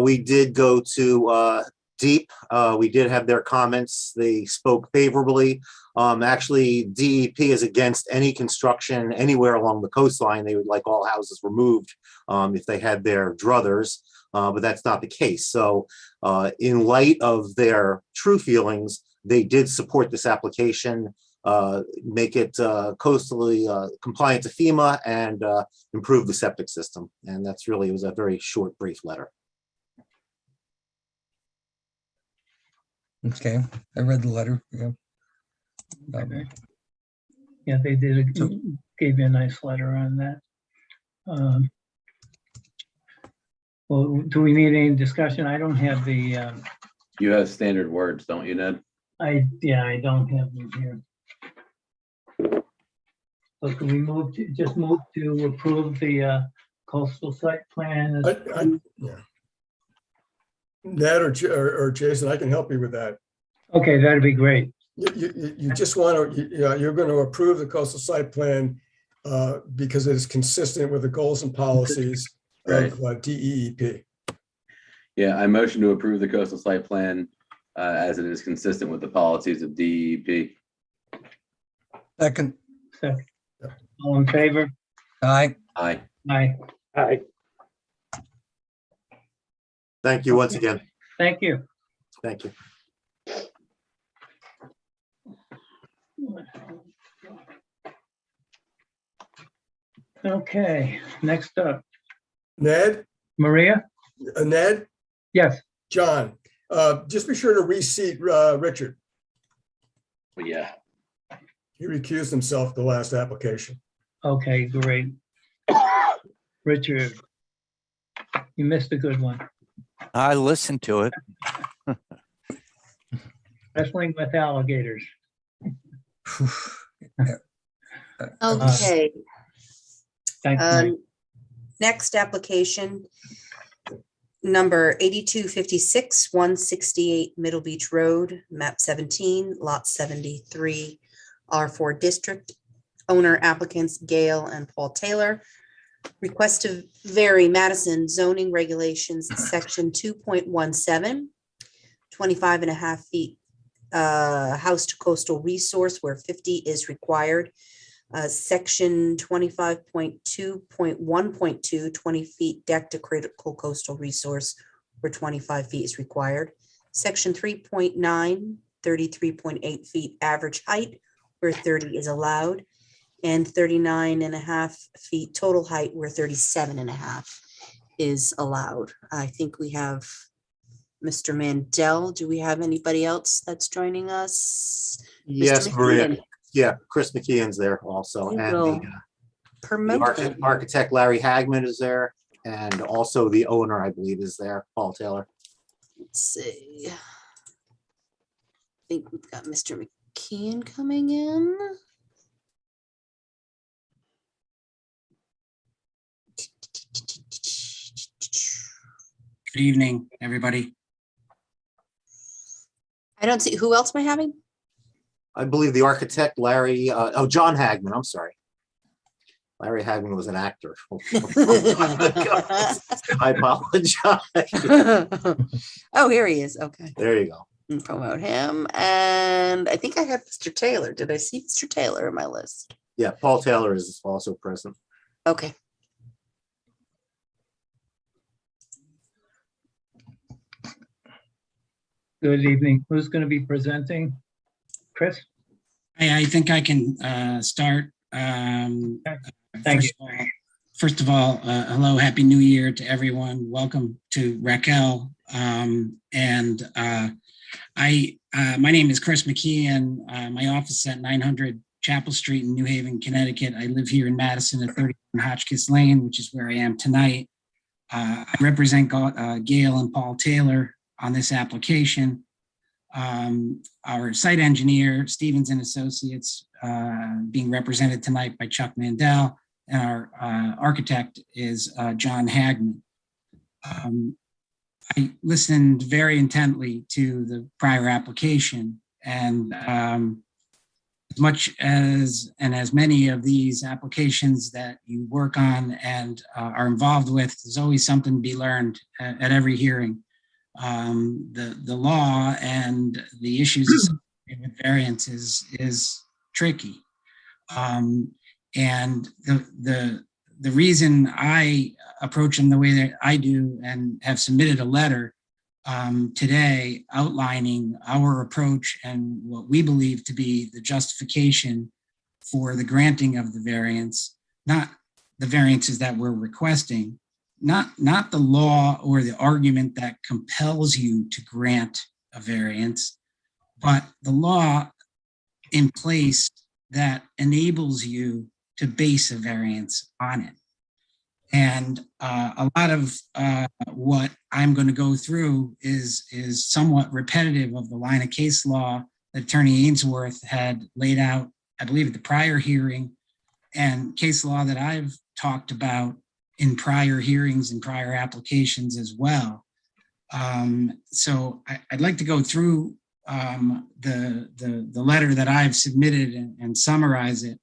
We did go to Deep. We did have their comments. They spoke favorably. Actually, DEP is against any construction anywhere along the coastline. They would like all houses removed if they had their druthers, but that's not the case. So in light of their true feelings, they did support this application, make it coastally compliant to FEMA and improve the septic system. And that's really, it was a very short, brief letter. Okay, I read the letter. Yeah. Okay. Yeah, they did, gave you a nice letter on that. Well, do we need any discussion? I don't have the, You have standard words, don't you, Ned? I don't have them here. So can we move to, just move to approve the coastal site plan? Yeah. Ned or Jason, I can help you with that. Okay, that'd be great. You just want to, you're going to approve the coastal site plan because it is consistent with the goals and policies of DEEP. Yeah, I motion to approve the coastal site plan as it is consistent with the policies of DEP. Second. Second. All in favor? Aye. Aye. Aye. Aye. Thank you once again. Thank you. Thank you. Okay, next up, Ned? Maria? Ned? Yes. John, just be sure to reseat Richard. Yeah. He recused himself the last application. Okay, great. Richard, you missed a good one. I listened to it. Wrestling with alligators. Okay. Thanks, Mike. Next application, number 8256, 168 Middle Beach Road, map 17, lot 73, R4 district. Owner applicants Gail and Paul Taylor. Request to vary Madison zoning regulations, section 2.17, 25.5 feet house to coastal resource where 50 is required. Section 25.2.1.2, 20 feet deck to critical coastal resource where 25 feet is required. Section 3.9, 33.8 feet average height where 30 is allowed. And 39.5 feet total height where 37.5 is allowed. I think we have Mr. Mandel. Do we have anybody else that's joining us? Yes, Mr. Maria. McKeon. Yeah, Chris McKeon's there also. We And will the promote him. architect Larry Hagman is there. And also the owner, I believe, is there, Paul Taylor. Let's see. I think we've got Mr. McKeon coming in. Good evening, everybody. I don't see, who else am I having? I believe the architect, Larry, John Hagman, I'm sorry. Larry Hagman was an actor. I apologize. Oh, here he is. Okay. There you go. And promote him. And I think I had Mr. Taylor. Did I see Mr. Taylor in my list? Yeah, Paul Taylor is also present. Okay. Good evening. Who's going to be presenting? Chris? I think I can start. Thank you. First of all, hello, Happy New Year to everyone. Welcome to Raquel. My name is Chris McKeon. My office is at 900 Chapel Street in New Haven, Connecticut. I live here in Madison at 31 Hotchkiss Lane, which is where I am tonight. I represent Gail and Paul Taylor on this application. Our site engineer, Stevens and Associates, being represented tonight by Chuck Mandel, and our architect is John Hagman. I listened very intently to the prior application, and as much as many of these applications that you work on and are involved with, there's always something to be learned at every hearing. The law and the issues associated with variances is tricky. And the reason I approach them the way that I do and have submitted a letter today outlining our approach and what we believe to be the justification for the granting of the variance, not the variances that we're requesting, not the law or the argument that compels you to grant a variance, but the law in place that enables you to base a variance on it. And a lot of what I'm going to go through is somewhat repetitive of the line of case law that Attorney Ainsworth had laid out, I believe, at the prior hearing, and case law that I've talked about in prior hearings and prior applications as well. So I'd like to go through the letter that I've submitted and summarize it,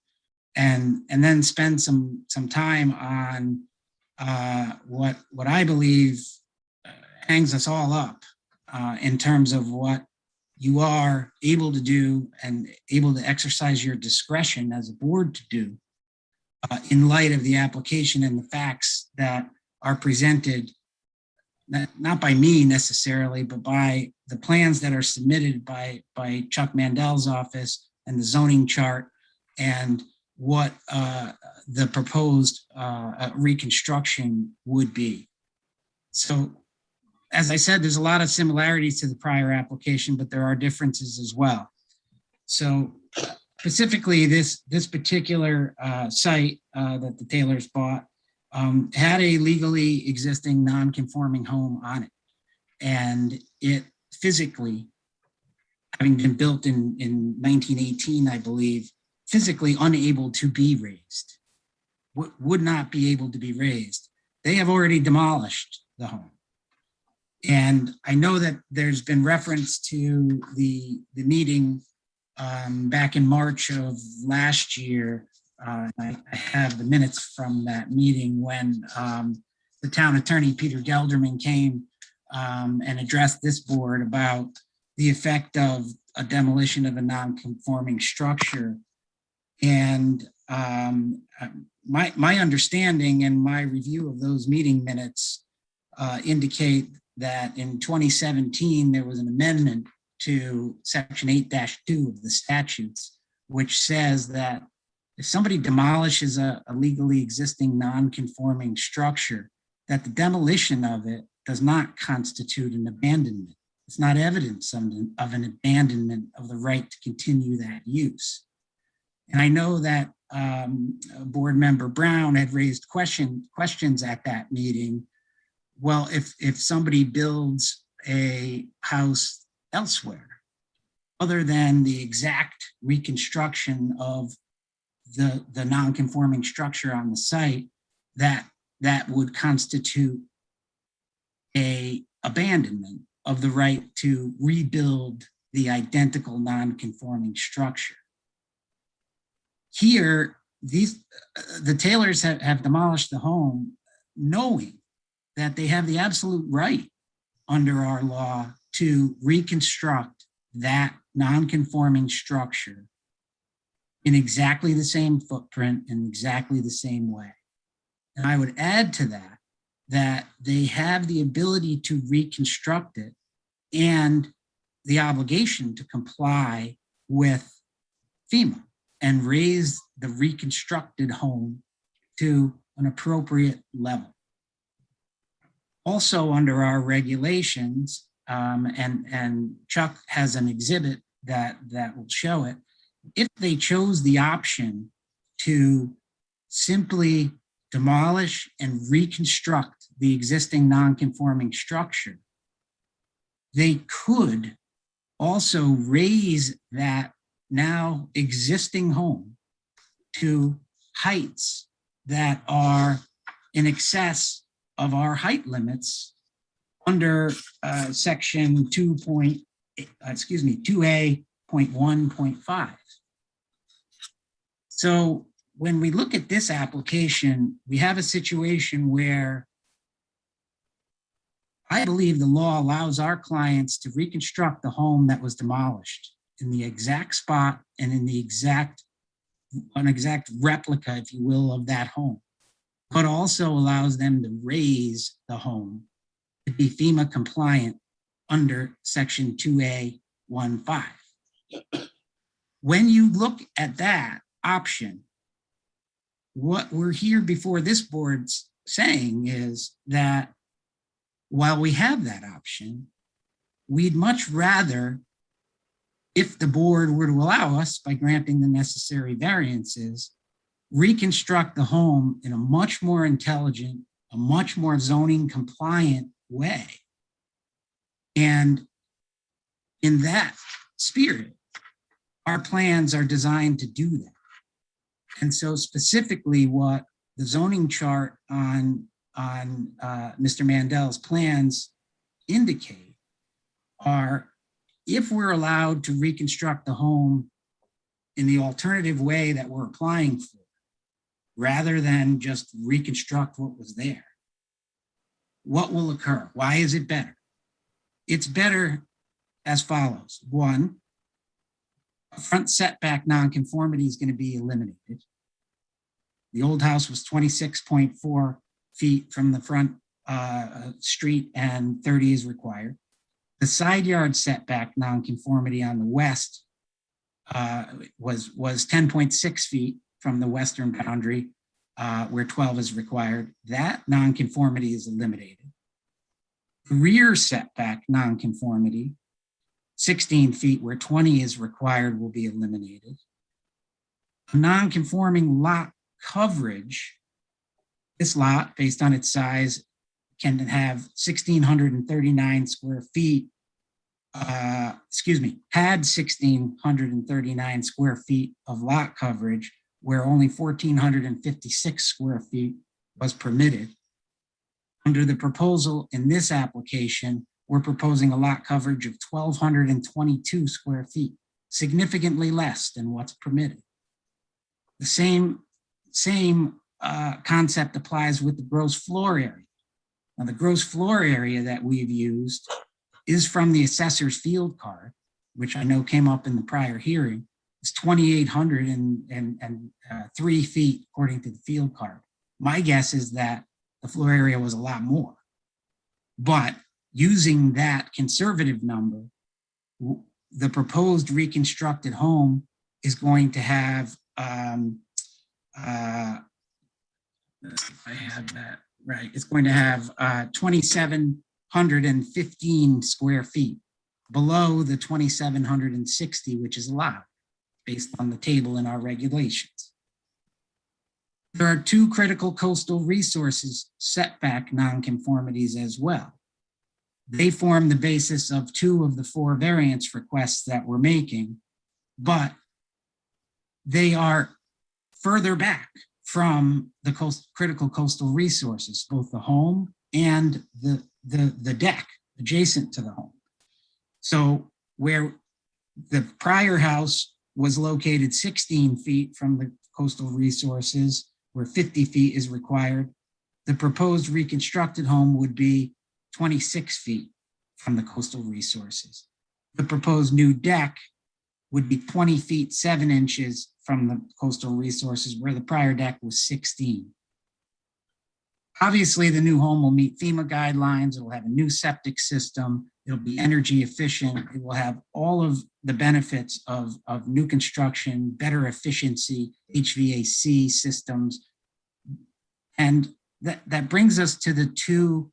and then spend some time on what I believe hangs us all up in terms of what you are able to do and able to exercise your discretion as a board to do in light of the application and the facts that are presented, not by me necessarily, but by the plans that are submitted by Chuck Mandel's office and the zoning chart, and what the proposed reconstruction would be. So, as I said, there's a lot of similarities to the prior application, but there are differences as well. So specifically, this particular site that the Taylors bought had a legally existing non-conforming home on it. And it physically, having been built in 1918, I believe, physically unable to be raised, would not be able to be raised. They have already demolished the home. And I know that there's been reference to the meeting back in March of last year. I have the minutes from that meeting when the town attorney, Peter Gelderman, came and addressed this board about the effect of a demolition of a non-conforming structure. And my understanding and my review of those meeting minutes indicate that in 2017, there was an amendment to section 8-2 of the statutes, which says that if somebody demolishes a legally existing non-conforming structure, that the demolition of it does not constitute an abandonment. It's not evidence of an abandonment of the right to continue that use. And I know that board member Brown had raised questions at that meeting. Well, if somebody builds a house elsewhere, other than the exact reconstruction of the non-conforming structure on the site, that would constitute a abandonment of the right to rebuild the identical non-conforming structure. Here, the Taylors have demolished the home knowing that they have the absolute right under our law to reconstruct that non-conforming structure in exactly the same footprint in exactly the same way. And I would add to that, that they have the ability to reconstruct it and the obligation to comply with FEMA and raise the reconstructed home to an appropriate level. Also under our regulations, and Chuck has an exhibit that will show it, if they chose the option to simply demolish and reconstruct the existing non-conforming structure, they could also raise that now existing home to heights that are in excess of our height limits under section 2A.1.5. So when we look at this application, we have a situation where I believe the law allows our clients to reconstruct the home that was demolished in the exact spot and in the an exact replica, if you will, of that home, but also allows them to raise the home to be FEMA compliant under section 2A.1.5. When you look at that option, what we're here before this board's saying is that while we have that option, we'd much rather, if the board were to allow us by granting the necessary variances, reconstruct the home in a much more intelligent, a much more zoning compliant way. And in that spirit, our plans are designed to do that. And so specifically what the zoning chart on Mr. Mandel's plans indicate are, if we're allowed to reconstruct the home in the alternative way that we're applying for, rather than just reconstruct what was there, what will occur? Why is it better? It's better as follows. One, a front setback nonconformity is going to be eliminated. The old house was 26.4 feet from the front street and 30 is required. The side yard setback nonconformity on the west was 10.6 feet from the western boundary where 12 is required. That nonconformity is eliminated. The rear setback nonconformity, 16 feet where 20 is required, will be eliminated. A nonconforming lot coverage, this lot, based on its size, can have 1,639 square feet, had 1,639 square feet of lot coverage, where only 1,456 square feet was permitted. Under the proposal in this application, we're proposing a lot coverage of 1,222 square feet, significantly less than what's permitted. The same concept applies with the gross floor area. Now, the gross floor area that we've used is from the assessor's field card, which I know came up in the prior hearing. It's 2,803 feet according to the field card. My guess is that the floor area was a lot more. But using that conservative number, the proposed reconstructed home is going to have, if I have that right, it's going to have 2,715 square feet below the 2,760, which is allowed based on the table in our regulations. There are two critical coastal resources setback nonconformities as well. They form the basis of two of the four variance requests that we're making, but they are further back from the critical coastal resources, both the home and the the deck adjacent to the home. So where the prior house was located 16 feet from the coastal resources, where 50 feet is required, the proposed reconstructed home would be 26 feet from the coastal resources. The proposed new deck would be 20 feet 7 inches from the coastal resources, where the prior deck was 16. Obviously, the new home will meet FEMA guidelines. It will have a new septic system. It'll be energy efficient. It will have all of the benefits of new construction, better efficiency, HVAC systems. And that brings us to the 2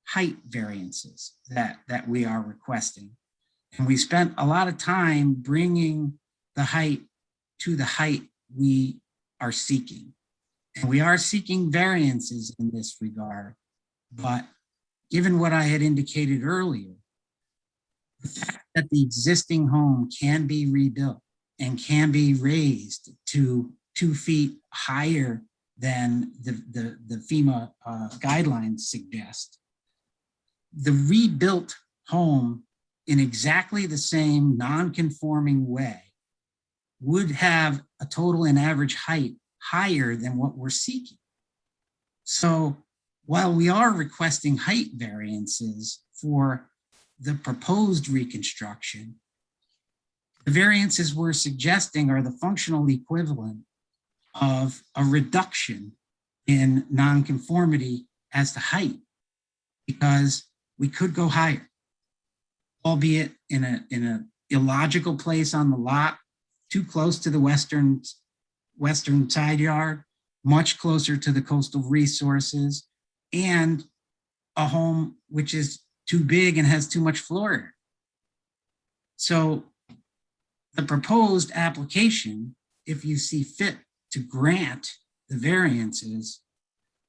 height variances that we are requesting. And we spent a lot of time bringing the height to the height we are seeking. And we are seeking variances in this regard. But given what I had indicated earlier, the fact that the existing home can be rebuilt and can be raised to 2 feet higher than the FEMA guidelines suggest, the rebuilt home in exactly the same non-conforming way would have a total and average height higher than what we're seeking. So while we are requesting height variances for the proposed reconstruction, the variances we're suggesting are the functional equivalent of a reduction in nonconformity as to height, because we could go higher, albeit in a illogical place on the lot, too close to the western side yard, much closer to the coastal resources, and a home which is too big and has too much floor area. So the proposed application, if you see fit to grant the variances,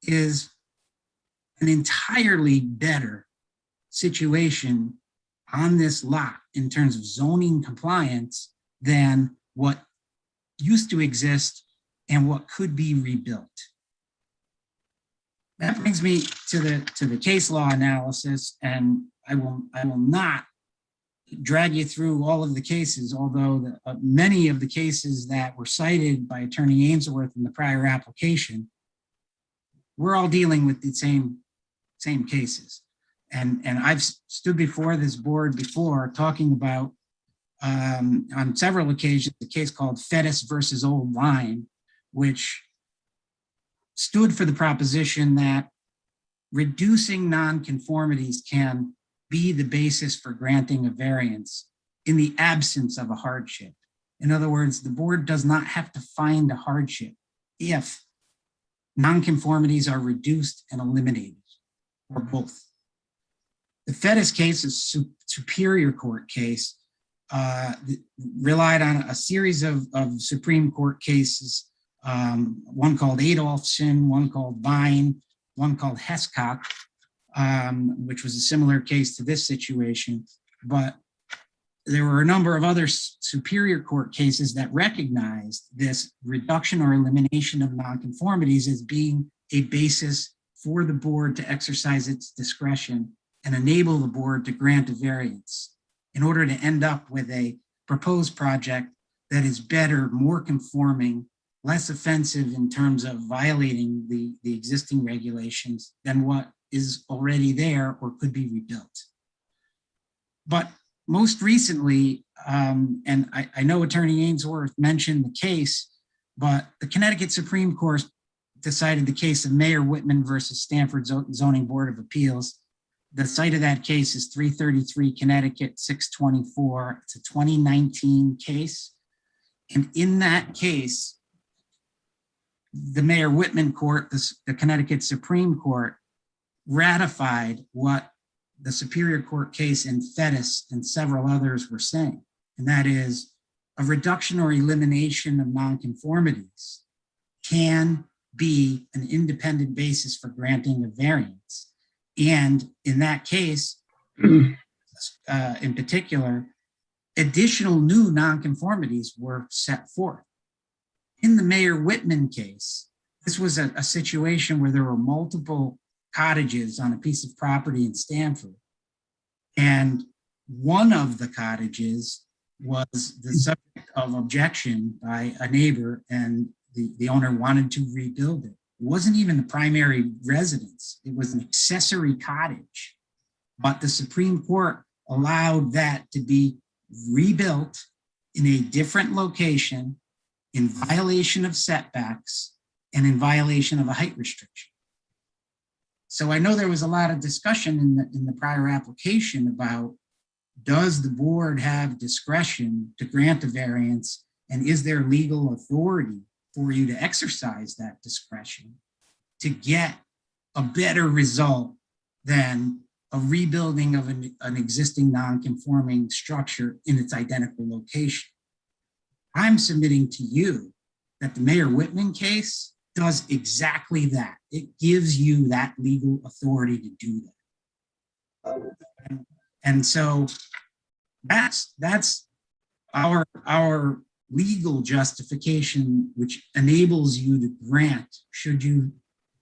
is an entirely better situation on this lot in terms of zoning compliance than what used to exist and what could be rebuilt. That brings me to the case law analysis, and I will not drag you through all of the cases, although many of the cases that were cited by Attorney Ainsworth in the prior application, we're all dealing with the same cases. And I've stood before this board before talking about, on several occasions, a case called Fettis versus Old Line, which stood for the proposition that reducing nonconformities can be the basis for granting a variance in the absence of a hardship. In other words, the board does not have to find a hardship if nonconformities are reduced and eliminated, or both. The Fettis case is a Superior Court case, relied on a series of Supreme Court cases, one called Adolphson, one called Vine, one called Hescock, which was a similar case to this situation. But there were a number of other Superior Court cases that recognized this reduction or elimination of nonconformities as being a basis for the board to exercise its discretion and enable the board to grant a variance in order to end up with a proposed project that is better, more conforming, less offensive in terms of violating the existing regulations than what is already there or could be rebuilt. But most recently, and I know Attorney Ainsworth mentioned the case, but the Connecticut Supreme Court decided the case of Mayor Whitman versus Stanford Zoning Board of Appeals. The site of that case is 333 Connecticut 624. It's a 2019 case. And in that case, the Mayor Whitman Court, the Connecticut Supreme Court, ratified what the Superior Court case in Fettis and several others were saying. And that is a reduction or elimination of nonconformities can be an independent basis for granting a variance. And in that case, in particular, additional new nonconformities were set forth. In the Mayor Whitman case, this was a situation where there were multiple cottages on a piece of property in Stanford. And one of the cottages was the subject of objection by a neighbor, and the owner wanted to rebuild it. It wasn't even the primary residence. It was an accessory cottage. But the Supreme Court allowed that to be rebuilt in a different location, in violation of setbacks and in violation of a height restriction. So I know there was a lot of discussion in the prior application about, does the board have discretion to grant a variance, and is there legal authority for you to exercise that discretion to get a better result than a rebuilding of an existing non-conforming structure in its identical location? I'm submitting to you that the Mayor Whitman case does exactly that. It gives you that legal authority to do that. And so that's our legal justification, which enables you to grant, should you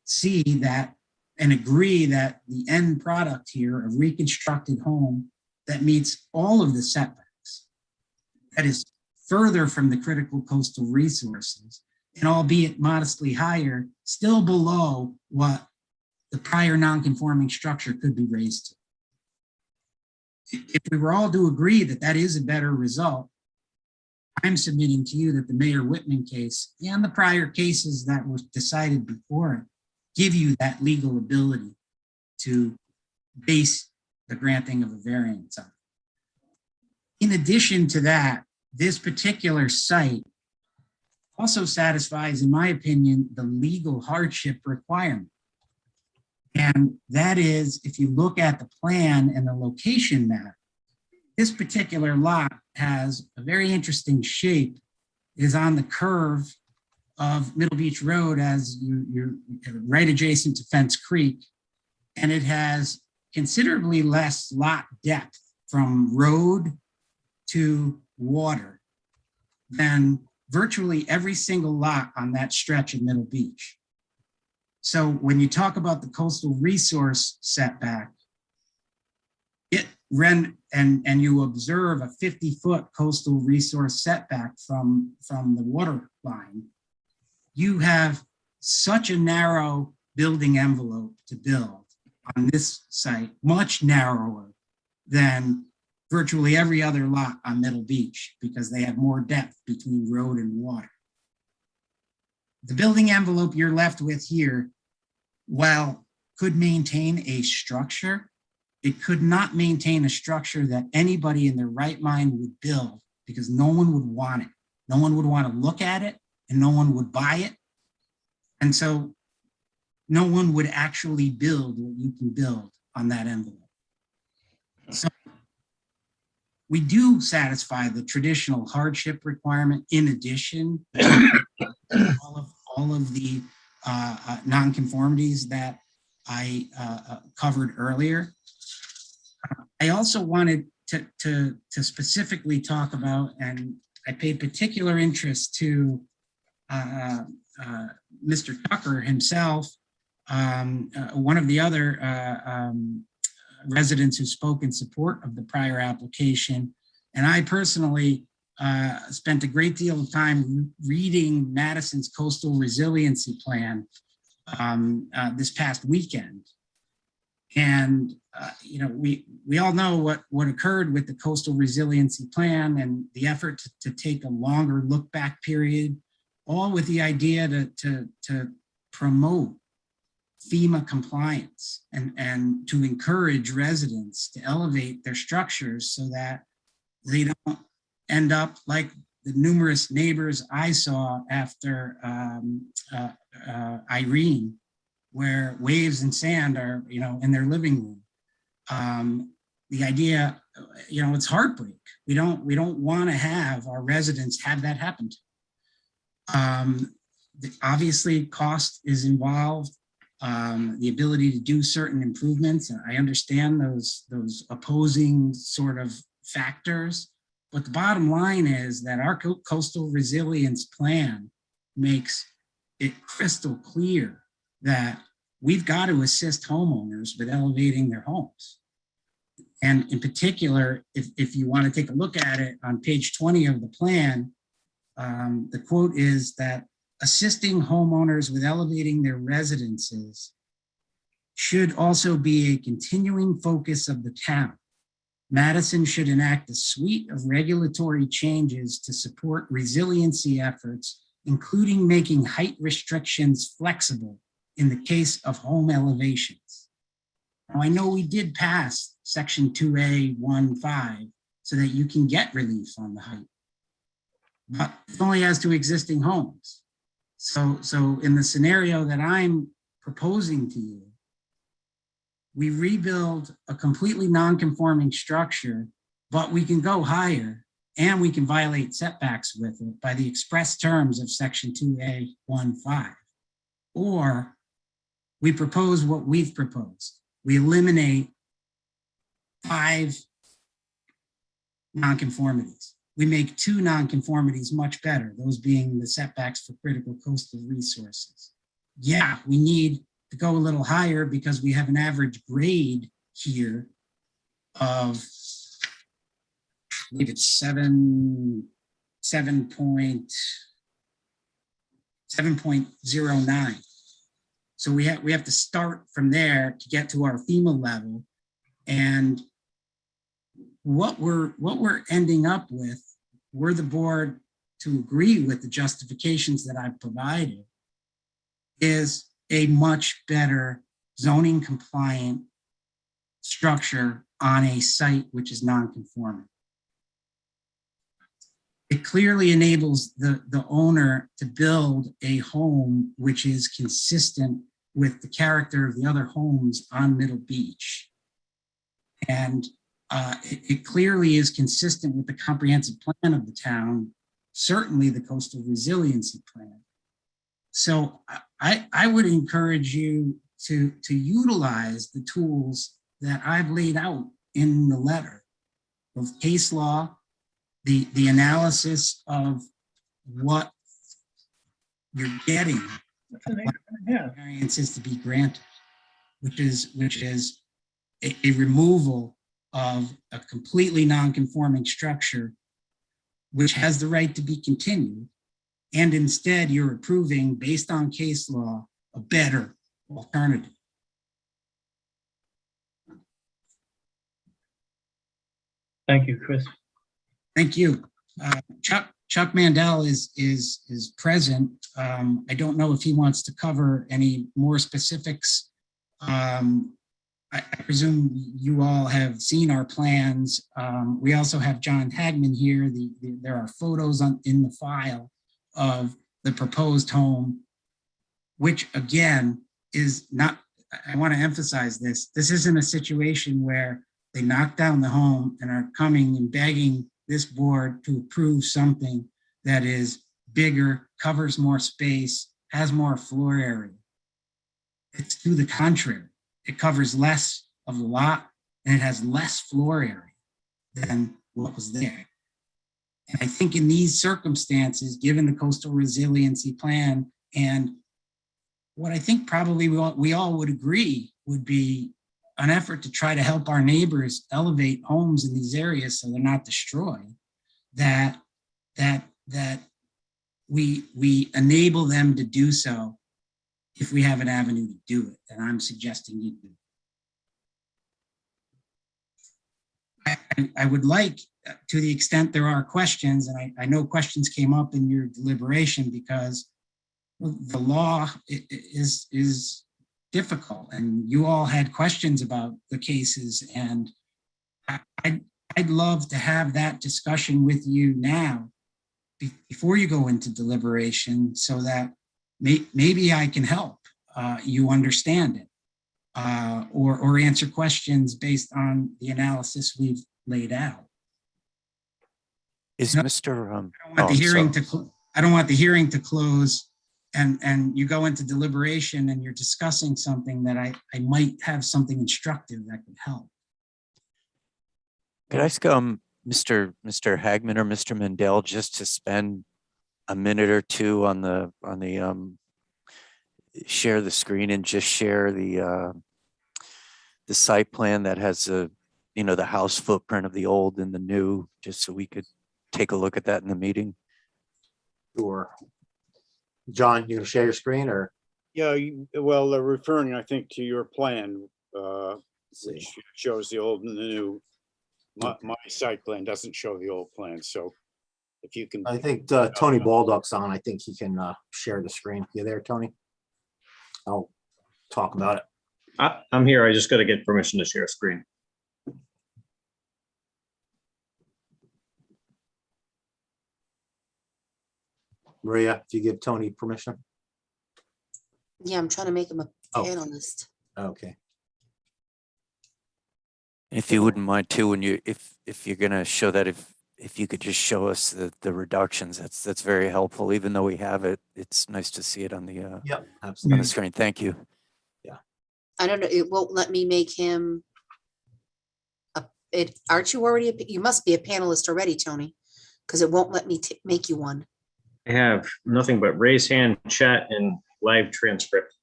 see that and agree that the end product here, a reconstructed home that meets all of the setbacks, that is further from the critical coastal resources, and albeit modestly higher, still below what the prior non-conforming structure could be raised to. If we were all to agree that that is a better result, I'm submitting to you that the Mayor Whitman case and the prior cases that were decided before it give you that legal ability to base the granting of a variance on. In addition to that, this particular site also satisfies, in my opinion, the legal hardship requirement. And that is, if you look at the plan and the location map, this particular lot has a very interesting shape. It is on the curve of Middle Beach Road as you're right adjacent to Fence Creek. And it has considerably less lot depth from road to water than virtually every single lot on that stretch of Middle Beach. So when you talk about the coastal resource setback, and you observe a 50-foot coastal resource setback from the water line, you have such a narrow building envelope to build on this site, much narrower than virtually every other lot on Middle Beach, because they have more depth between road and water. The building envelope you're left with here, while could maintain a structure, it could not maintain a structure that anybody in their right mind would build, because no one would want it. No one would want to look at it, and no one would buy it. And so no one would actually build what you can build on that envelope. So we do satisfy the traditional hardship requirement in addition to all of the nonconformities that I covered earlier. I also wanted to specifically talk about, and I paid particular interest to Mr. Tucker himself, one of the other residents who spoke in support of the prior application. And I personally spent a great deal of time reading Madison's coastal resiliency plan this past weekend. And we all know what occurred with the coastal resiliency plan and the effort to take a longer look back period, all with the idea to promote FEMA compliance and to encourage residents to elevate their structures so that they don't end up like the numerous neighbors I saw after Irene, where waves and sand are, in their living room. The idea, it's heartbreak. We don't want to have our residents have that happen to. Obviously, cost is involved. The ability to do certain improvements. I understand those opposing sort of factors, but the bottom line is that our coastal resilience plan makes it crystal clear that we've got to assist homeowners with elevating their homes. And in particular, if you want to take a look at it on page 20 of the plan, the quote is that assisting homeowners with elevating their residences should also be a continuing focus of the town. Madison should enact a suite of regulatory changes to support resiliency efforts, including making height restrictions flexible in the case of home elevations. Now, I know we did pass section 2A15 so that you can get relief on the height, but it's only as to existing homes. So in the scenario that I'm proposing to you, we rebuild a completely non-conforming structure, but we can go higher and we can violate setbacks with it by the express terms of section 2A15. Or we propose what we've proposed. We eliminate 5 nonconformities. We make 2 nonconformities much better, those being the setbacks for critical coastal resources. Yeah, we need to go a little higher because we have an average grade here of, I believe it's 7.09. So we have to start from there to get to our FEMA level. And what we're ending up with, were the board to agree with the justifications that I've provided, is a much better zoning compliant structure on a site which is non-conforming. It clearly enables the owner to build a home which is consistent with the character of the other homes on Middle Beach. And it clearly is consistent with the comprehensive plan of the town, certainly the coastal resiliency plan. So I would encourage you to utilize the tools that I've laid out in the letter of case law, the analysis of what you're getting, variances to be granted, which is a removal of a completely non-conforming structure, which has the right to be continued. And instead you're approving, based on case law, a better alternative. Thank you, Chris. Thank you. Chuck Mandel is present. I don't know if he wants to cover any more specifics. I presume you all have seen our plans. We also have John Hagman here. There are photos in the file of the proposed home, which again is not, I want to emphasize this isn't a situation where they knock down the home and are coming and begging this board to approve something that is bigger, covers more space, has more floor area. It's to the contrary. It covers less of the lot and it has less floor area than what was there. And I think in these circumstances, given the coastal resiliency plan and what I think probably we all would agree would be an effort to try to help our neighbors elevate homes in these areas so they're not destroyed, that we enable them to do so if we have an avenue to do it. And I'm suggesting you do. I would like, to the extent there are questions, and I know questions came up in your deliberation because the law is difficult and you all had questions about the cases, and I'd love to have that discussion with you now before you go into deliberation so that maybe I can help you understand it or answer questions based on the analysis we've laid out. Is Mr. I don't want the hearing to close and you go into deliberation and you're discussing something that I might have something instructive that could help. Could I ask Mr. Hagman or Mr. Mandel just to spend a minute or two on the share the screen and just share the site plan that has the, you know, the house footprint of the old and the new, just so we could take a look at that in the meeting? Sure. John, you gonna share your screen or? Yeah, well, they're referring, I think, to your plan, See. which shows the old and the new. My site plan doesn't show the old plan, so if you can. I think Tony Baldock's on. I think he can share the screen. You there, Tony? I'll talk about it. I'm here. I just got to get permission to share screen. Maria, if you give Tony permission. Yeah, I'm trying to make him a Oh. panelist. Okay. If you wouldn't mind too, when you, if you're gonna show that, if you could just show us the reductions, that's very helpful. Even though we have it, it's nice to see it on the Yep, on absolutely. the screen. Thank you. I don't know, it won't let me make him. Aren't you already, you must be a panelist already, Tony, because it won't let me make you one. I have nothing but raise hand, chat, and live transcript.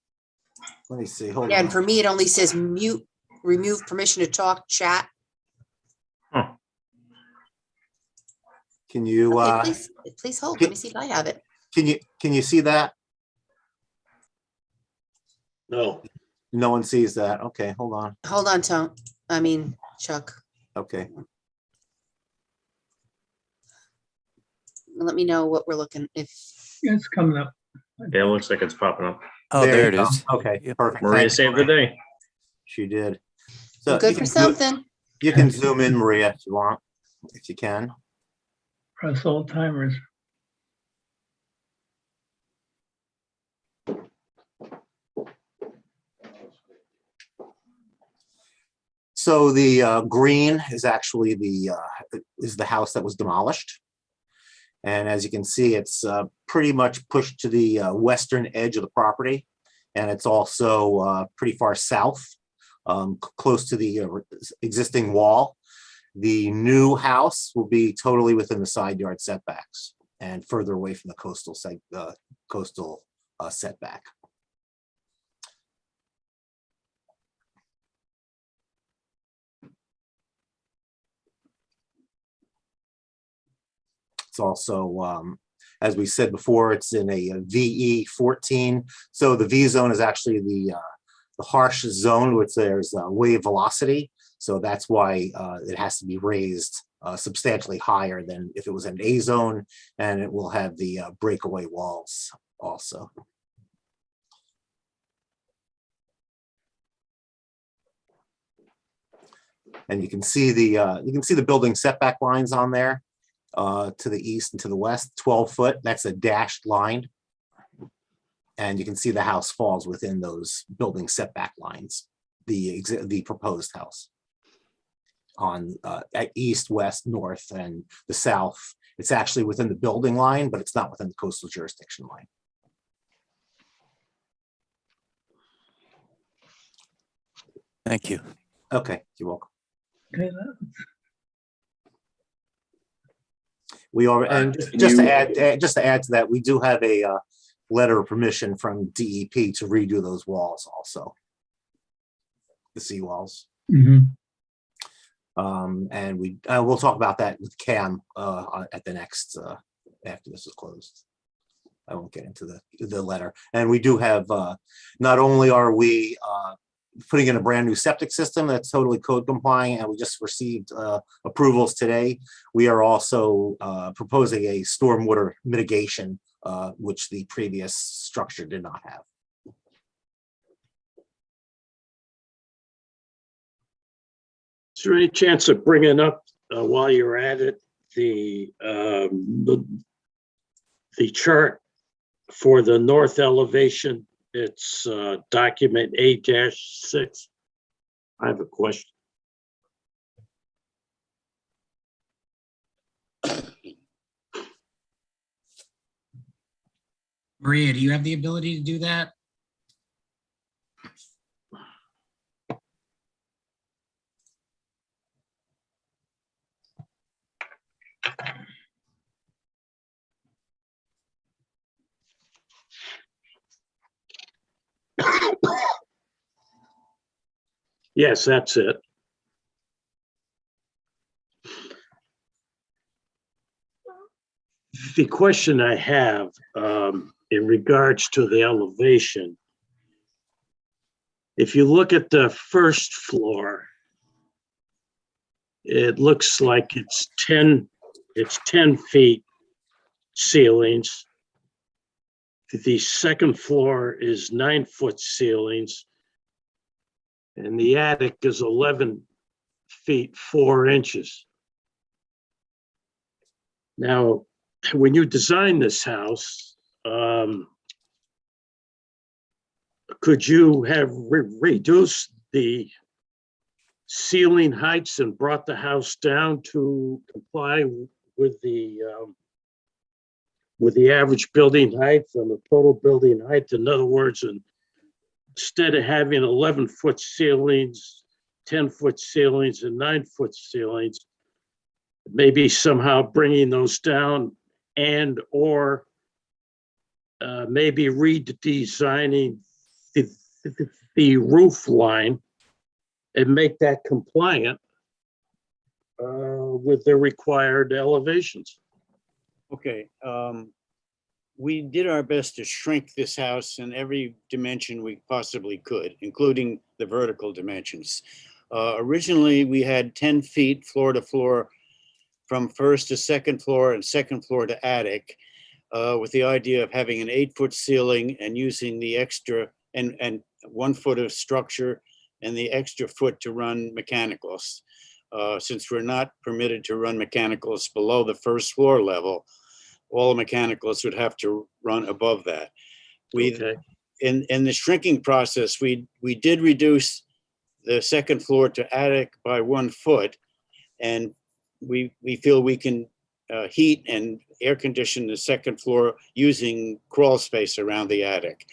Let me see. Hold Yeah, on. and for me, it only says mute, remove permission to talk, chat. Can you Okay, please hold, let me see if I have it. can you see that? No. No one sees that. Okay, hold on. Hold on, Chuck. Okay. Let me know what we're looking, if. It's coming up. Yeah, it looks like it's popping up. Oh, there it you go. is. Okay, perfect. Maria Thank you, saved the Maria. day. She did. I'm good you for can something. You can zoom in, Maria, if you want, if you can. Press all timers. So the green is actually the house that was demolished. And as you can see, it's pretty much pushed to the western edge of the property. And it's also pretty far south, close to the existing wall. The new house will be totally within the side yard setbacks and further away from the coastal setback. It's also, as we said before, it's in a VE 14. So the V zone is actually the harsh zone, which there's wave velocity. So that's why it has to be raised substantially higher than if it was an A zone, and it will have the breakaway walls also. And you can see the building setback lines on there. To the east and to the west, 12 foot, that's a dashed line. And you can see the house falls within those building setback lines, the proposed house. On at east, west, north, and the south, it's actually within the building line, but it's not within the coastal jurisdiction line. Thank you. Okay, you're welcome. Okay, We are, and just to add to that, we do have a letter of permission from DEP to redo those walls also, the seawalls. And we'll talk about that with Cam at the next after this is closed. I won't get into the letter. And we do have not only are we putting in a brand new septic system that's totally code compliant, and we just received approvals today. We are also proposing a stormwater mitigation, which the previous structure did not have. Is there any chance of bringing up while you're at it the chart for the north elevation? It's document A-6. I have a question. Maria, do you have the ability to do that? Yes, that's it. The question I have in regards to the elevation, if you look at the first floor, it looks like it's 10 feet ceilings. The second floor is 9-foot ceilings. And the attic is 11 feet 4 inches. Now, when you design this house, could you have reduced the ceiling heights and brought the house down to comply with the average building height and the total building height? In other words, instead of having 11-foot ceilings, 10-foot ceilings, and 9-foot ceilings, maybe somehow bringing those down, and or maybe redesigning the roof line and make that compliant with the required elevations. Okay, we did our best to shrink this house in every dimension we possibly could, including the vertical dimensions. Originally, we had 10 feet floor to floor from first to second floor and second floor to attic, with the idea of having an 8-foot ceiling and using the extra and 1 foot of structure and the extra foot to run mechanicals. Since we're not permitted to run mechanicals below the first floor level, all the mechanicals would have to run above that. In the shrinking process, we did reduce the second floor to attic by 1 foot, and we feel we can heat and air condition the second floor using crawl space around the attic.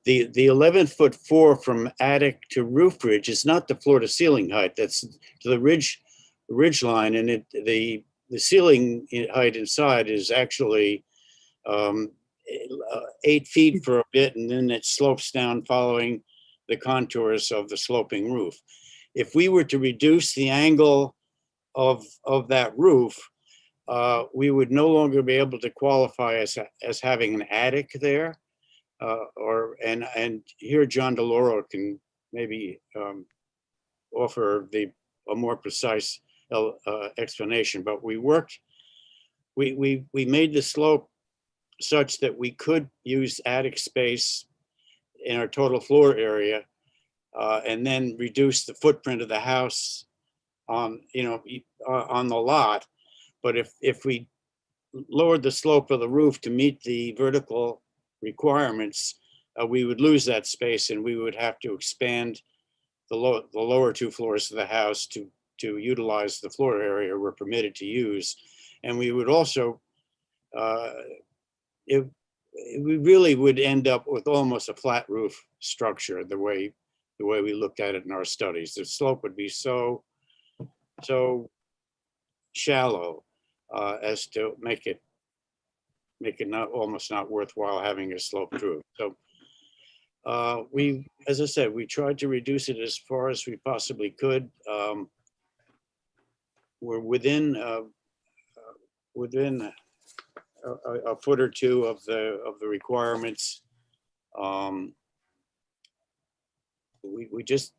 The 11-foot 4 from attic to roof ridge is not the floor to ceiling height. That's to the ridge line, and the ceiling height inside is actually 8 feet for a bit, and then it slopes down following the contours of the sloping roof. If we were to reduce the angle of that roof, we would no longer be able to qualify as having an attic there. And here John DeLauro can maybe offer a more precise explanation. But we made the slope such that we could use attic space in our total floor area, and then reduce the footprint of the house on the lot. But if we lowered the slope of the roof to meet the vertical requirements, we would lose that space, and we would have to expand the lower 2 floors of the house to utilize the floor area we're permitted to use. And we would also, we really would end up with almost a flat roof structure the way we looked at it in our studies. The slope would be so shallow as to make it almost not worthwhile having a sloped roof. So as I said, we tried to reduce it as far as we possibly could. We're within a foot or two of the requirements. We just,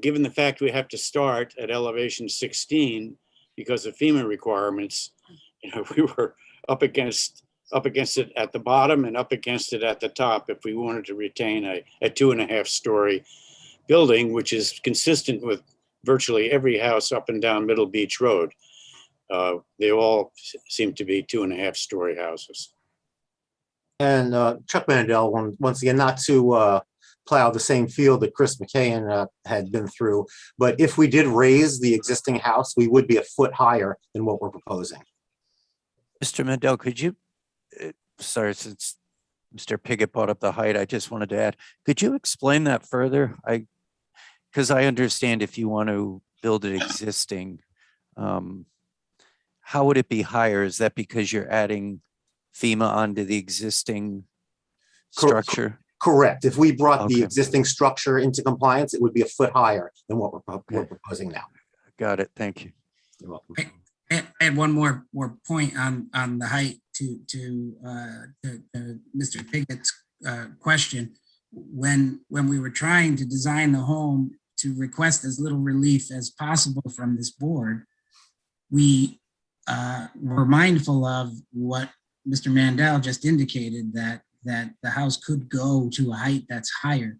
given the fact we have to start at elevation 16 because of FEMA requirements, we were up against it at the bottom and up against it at the top if we wanted to retain a 2.5-story building, which is consistent with virtually every house up and down Middle Beach Road. They all seem to be 2.5-story houses. And Chuck Mandel, once again, not to plow the same field that Chris McKayen had been through, but if we did raise the existing house, we would be a foot higher than what we're proposing. Mr. Mandel, could you, sorry, since Mr. Piggott brought up the height, I just wanted to add, could you explain that further? Because I understand if you want to build it existing, how would it be higher? Is that because you're adding FEMA onto the existing structure? Correct. If we brought the Okay. existing structure into compliance, it would be a foot higher than what we're proposing now. Got it. Thank you. You're welcome. I had one more point on the height to Mr. Pigot's question. When we were trying to design the home to request as little relief as possible from this board, we were mindful of what Mr. Mandel just indicated, that the house could go to a height that's higher.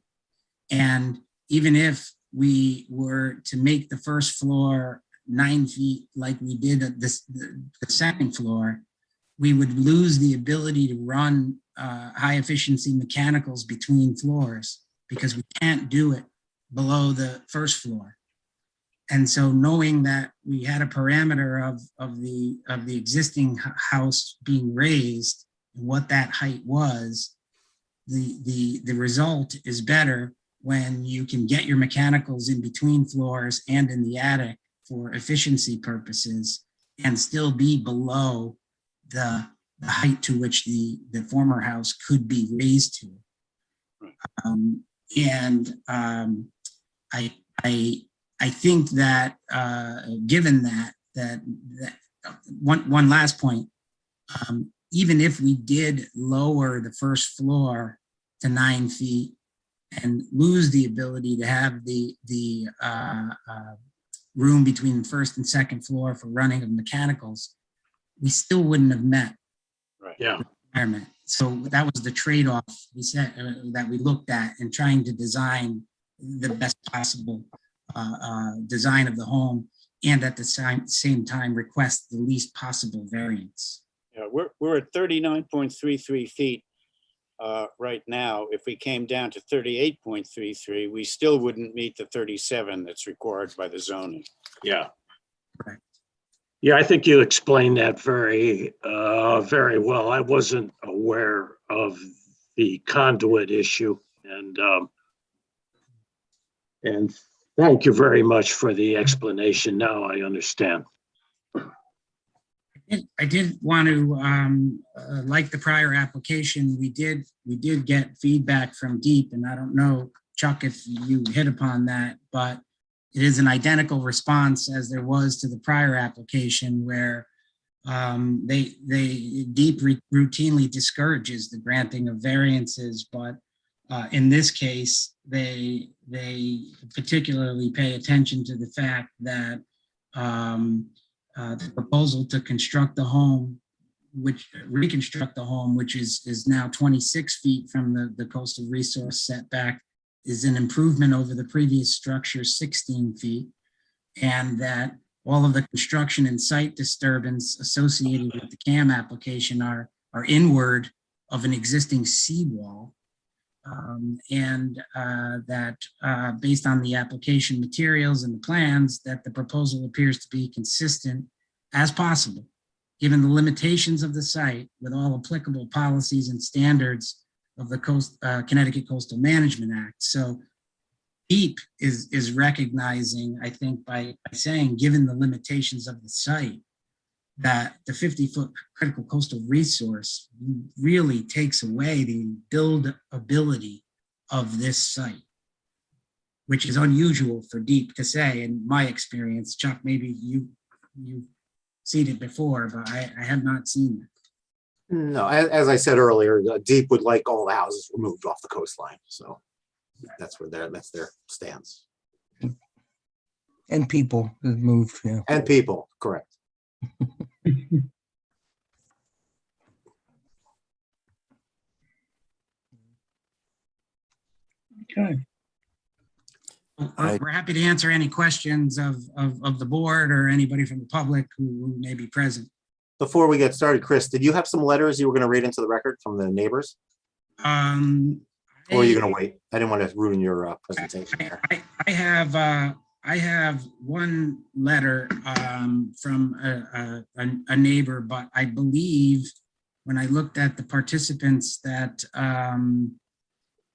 And even if we were to make the first floor 9 feet like we did at the second floor, we would lose the ability to run high efficiency mechanicals between floors because we can't do it below the first floor. And so knowing that we had a parameter of the existing house being raised and what that height was, the result is better when you can get your mechanicals in between floors and in the attic for efficiency purposes and still be below the height to which the former house could be raised to. I think that given that one last point, even if we did lower the first floor to 9 feet and lose the ability to have the room between the first and second floor for running of mechanicals, we still wouldn't have met the requirement. So that was the trade-off we said that we looked at in trying to design the best possible design of the home, and at the same time request the least possible variance. Yeah, we're at 39.33 feet right now. If we came down to 38.33, we still wouldn't meet the 37 that's required by the zoning. Yeah. Correct. Yeah, I think you explained that very well. I wasn't aware of the conduit issue, and thank you very much for the explanation. Now I understand. I did want to, like the prior application, we did get feedback from Deep, and I don't know, Chuck, if you hit upon that, but it is an identical response as there was to the prior application, where Deep routinely discourages the granting of variances, but in this case, they particularly pay attention to the fact that the proposal to reconstruct the home, which is now 26 feet from the coastal resource setback, is an improvement over the previous structure, 16 feet, and that all of the construction and site disturbance associated with the CAM application are inward of an existing seawall. That based on the application materials and the plans, that the proposal appears to be consistent as possible, given the limitations of the site with all applicable policies and standards of the Connecticut Coastal Management Act. So Deep is recognizing, I think, by saying, given the limitations of the site, that the 50-foot critical coastal resource really takes away the buildability of this site, which is unusual for Deep to say, in my experience. Chuck, maybe you've seen it before, but I have not seen it. No, as I said earlier, Deep would like all the houses removed off the coastline. So that's their stance. And people have moved, yeah. And people, correct. Okay. We're happy to answer any questions of the board or anybody from the public who may be present. Before we get started, Chris, did you have some letters you were going to read into the record from the neighbors? Or are you going to wait? I didn't want to ruin your presentation here. I have one letter from a neighbor, but I believe when I looked at the participants that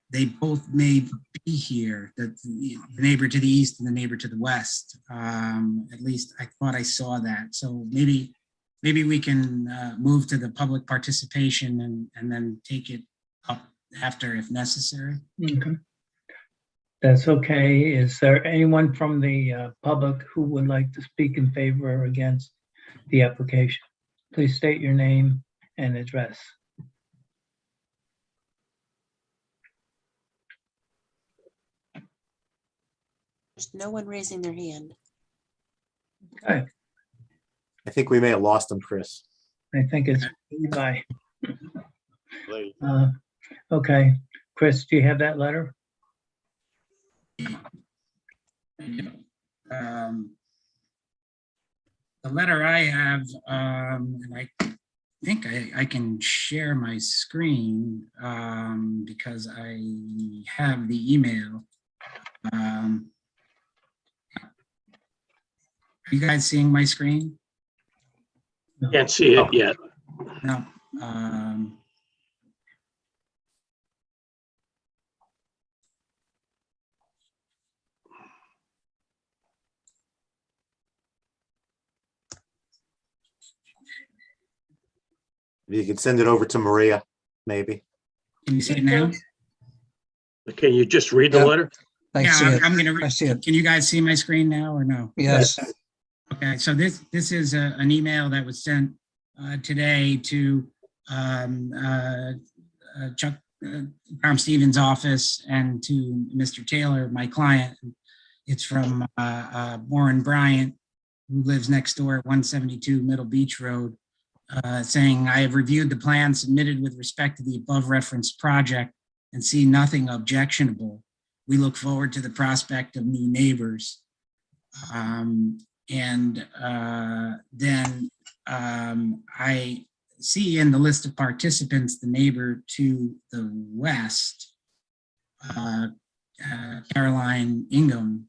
they both may be here, that the neighbor to the east and the neighbor to the west. At least I thought I saw that. So maybe we can move to the public participation and then take it up after if necessary. Okay. That's okay. Is there anyone from the public who would like to speak in favor or against the application? Please state your name and address. There's no one raising their hand. Okay, I think we may have lost him, Chris. I think it's Levi. Okay, Chris, do you have that letter? The letter I have, and I think I can share my screen because I have the email. Are you guys seeing my screen? Can't see it yet. No. You could send it over to Maria, maybe. Can you see it now? Can you just read the letter? Yeah, I'm gonna. I see it. Can you guys see my screen now or no? Yes. Okay, so this is an email that was sent today to Chuck Tom Stevens' office and to Mr. Taylor, my client. It's from Warren Bryant, who lives next door at 172 Middle Beach Road, saying, I have reviewed the plan submitted with respect to the above referenced project and see nothing objectionable. We look forward to the prospect of new neighbors. Then I see in the list of participants the neighbor to the west, Caroline Ingham,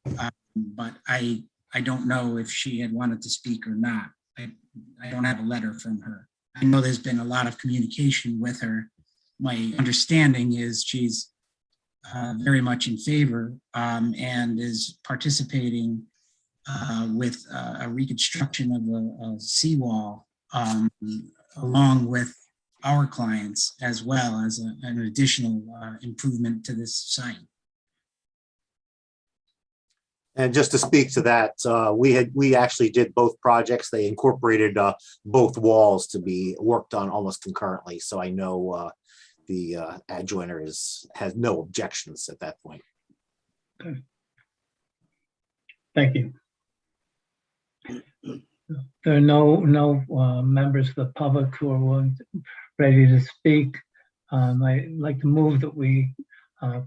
but I don't know if she had wanted to speak or not. I don't have a letter from her. I know there's been a lot of communication with her. My understanding is she's very much in favor and is participating with a reconstruction of a seawall along with our clients as well as an additional improvement to this site. And just to speak to that, we actually did both projects. They incorporated both walls to be worked on almost concurrently. So I know the adjoiner has no objections at that point. Okay. Thank you. There are no members of the public who are ready to speak. I'd like to move that we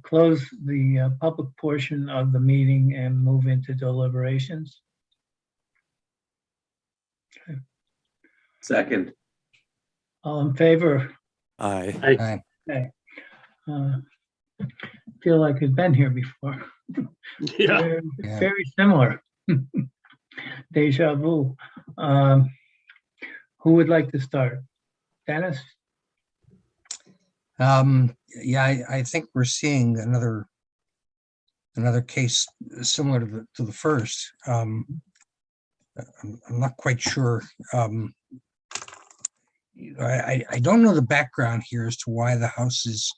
close the public portion of the meeting and move into deliberations. Okay. Second. All in favor? Aye. Aye. Okay. Feel like I've been here before. Yeah. Very similar. Deja vu. Who would like to start? Dennis? Yeah, I think we're seeing another case similar to the first. I'm not quite sure. I don't know the background here as to why the house is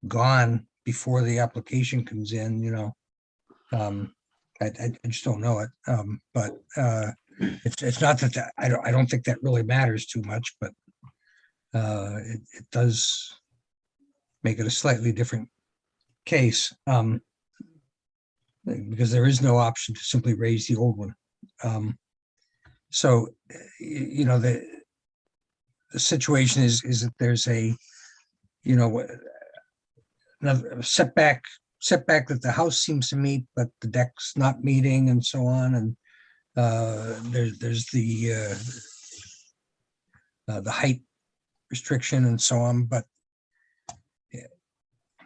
gone before the application comes in, you know. I just don't know it. But it's not that I don't think that really matters too much, but it does make it a slightly different case because there is no option to simply raise the old one. So, you know, the situation is that there's a, you know, another setback that the house seems to meet, but the deck's not meeting and so on. And there's the height restriction and so on, but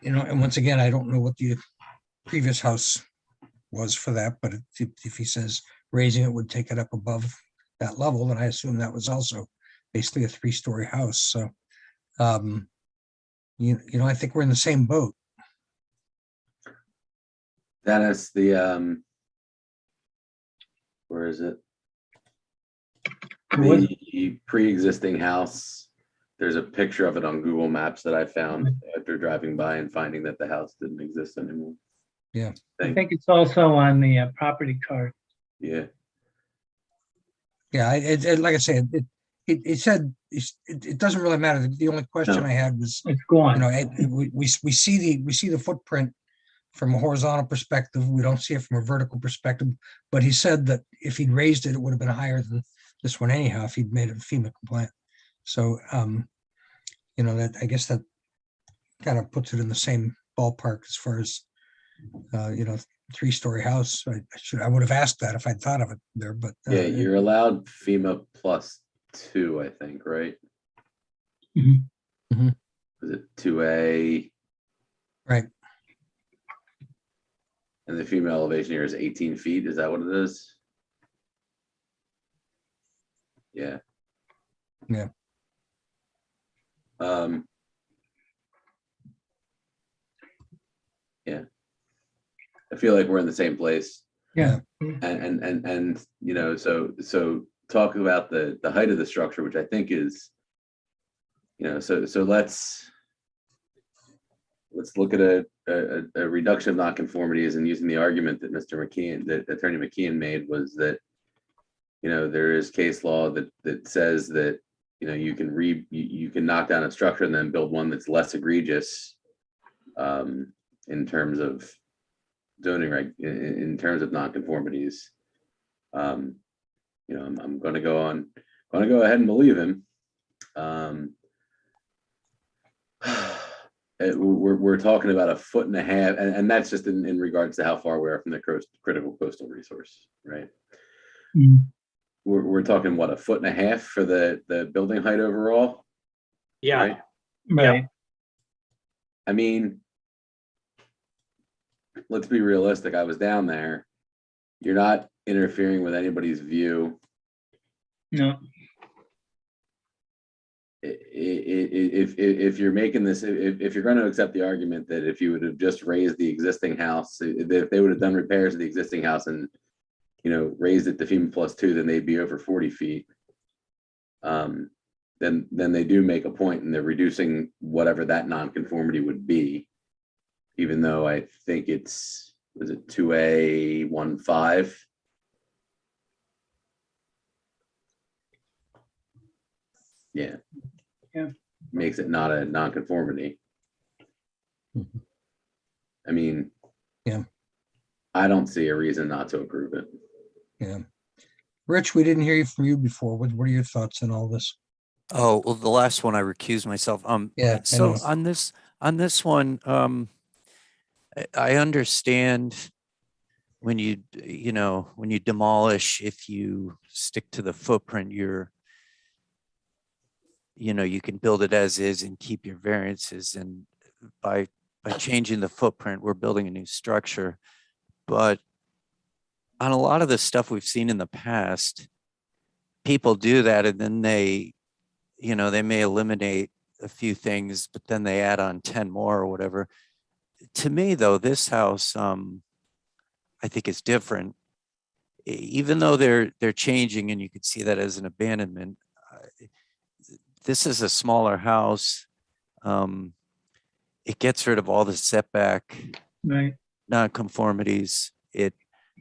you know, and once again, I don't know what the previous house was for that, but if he says raising it would take it up above that level, then I assume that was also basically a 3-story house. So, you know, I think we're in the same boat. Dennis, the where is it? The pre-existing house there's a picture of it on Google Maps that I found after driving by and finding that the house didn't exist anymore. Yeah. I think it's also on the property card. Yeah. Yeah, like I said, it said it doesn't really matter. The only question I had was, It's gone. we see the footprint from a horizontal perspective. We don't see it from a vertical perspective. But he said that if he'd raised it, it would have been higher than this one anyhow if he'd made it FEMA compliant. So, that I guess that kind of puts it in the same ballpark as far as 3-story house. I would have asked that if I'd thought of it there, but Yeah, you're allowed FEMA +2, I think, right? Mhm. Was it 2A? Right. And the FEMA elevation here is 18 feet. Is that what it is? Yeah. Yeah. Yeah. I feel like we're in the same place. Yeah. And so talk about the height of the structure, which I think is, so let's look at a reduction of nonconformities, and using the argument that that Attorney McKeon made was that, there is case law that says that, you can knock down a structure and then build one that's less egregious in terms of zoning in terms of nonconformities. I'm going to go ahead and believe him. We're talking about 1.5 feet, and that's just in regards to how far we are from the critical coastal resource, right? We're talking what, 1.5 feet for the building height overall? Yeah. Right. I mean, let's be realistic. I was down there. You're not interfering with anybody's view. No. If you're making this, if you're going to accept the argument that if you would have just raised the existing house, if they would have done repairs to the existing house and raised it to FEMA +2, then they'd be over 40 feet. Then they do make a point, and they're reducing whatever that nonconformity would be, even though I think was it 2A15? Yeah. Yeah. Makes it not a nonconformity. I mean, yeah, I don't see a reason not to approve it. Yeah. Rich, we didn't hear from you before. What are your thoughts on all this? Oh, well, the last one I recused myself. Yeah. So on this one, I understand when you demolish, if you stick to the footprint, you can build it as is and keep your variances. And by changing the footprint, we're building a new structure. But on a lot of the stuff we've seen in the past, people do that, and then they may eliminate a few things, but then they add on 10 more or whatever. To me, though, this house, I think is different. Even though they're changing, and you could see that as an abandonment, this is a smaller house. It gets rid of all the setback nonconformities. It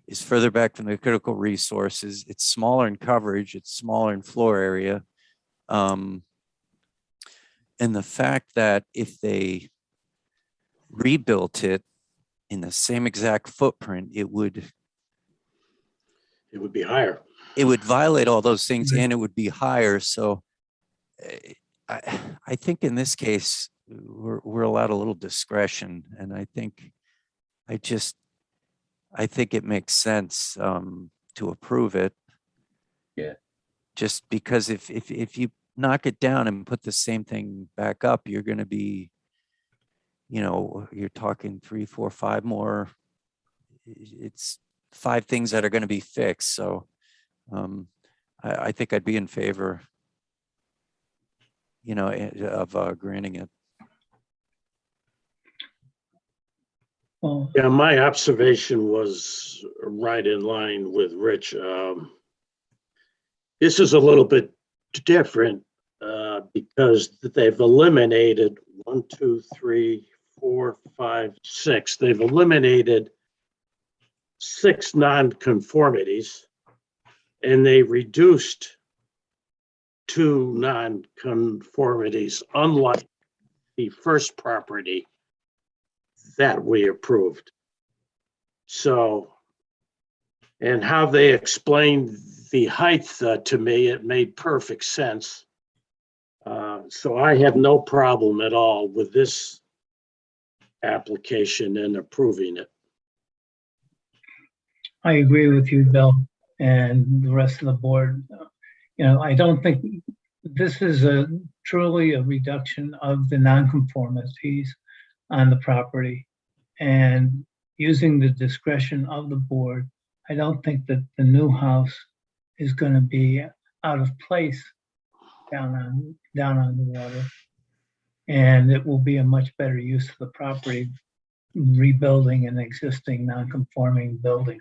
is further back from the critical resources. It's smaller in coverage. It's smaller in floor area. And the fact that if they rebuilt it in the same exact footprint, it would be higher. It would violate all those things, and it would be higher. So I think in this case, we're allowed a little discretion. And I think it makes sense to approve it. Yeah. Just because if you knock it down and put the same thing back up, you're going to be, you're talking 3, 4, 5 more. It's 5 things that are going to be fixed. So I think I'd be in favor, of granting it. Yeah, my observation was right in line with Rich. This is a little bit different because they've eliminated 1, 2, 3, 4, 5, 6. They've eliminated 6 nonconformities, and they reduced 2 nonconformities, unlike the first property that we approved. So, and how they explained the height to me, it made perfect sense. So I have no problem at all with this application and approving it. I agree with you, Bill, and the rest of the board. You know, I don't think this is truly a reduction of the nonconformities on the property. And using the discretion of the board, I don't think that the new house is going to be out of place down on the water. And it will be a much better use of the property, rebuilding an existing non-conforming building.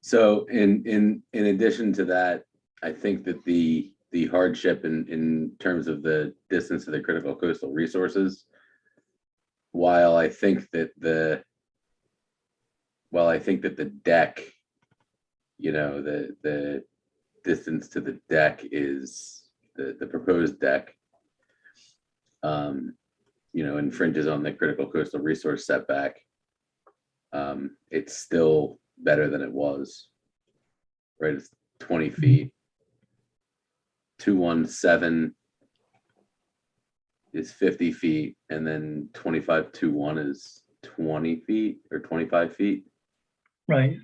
So in addition to that, I think that the hardship in terms of the distance to the critical coastal resources, while I think that the deck, you know, the distance to the deck is the proposed deck, you know, infringes on the critical coastal resource setback. It's still better than it was, right? It's 20 feet. 217 is 50 feet, and then 2521 is 20 feet or 25 feet. Right.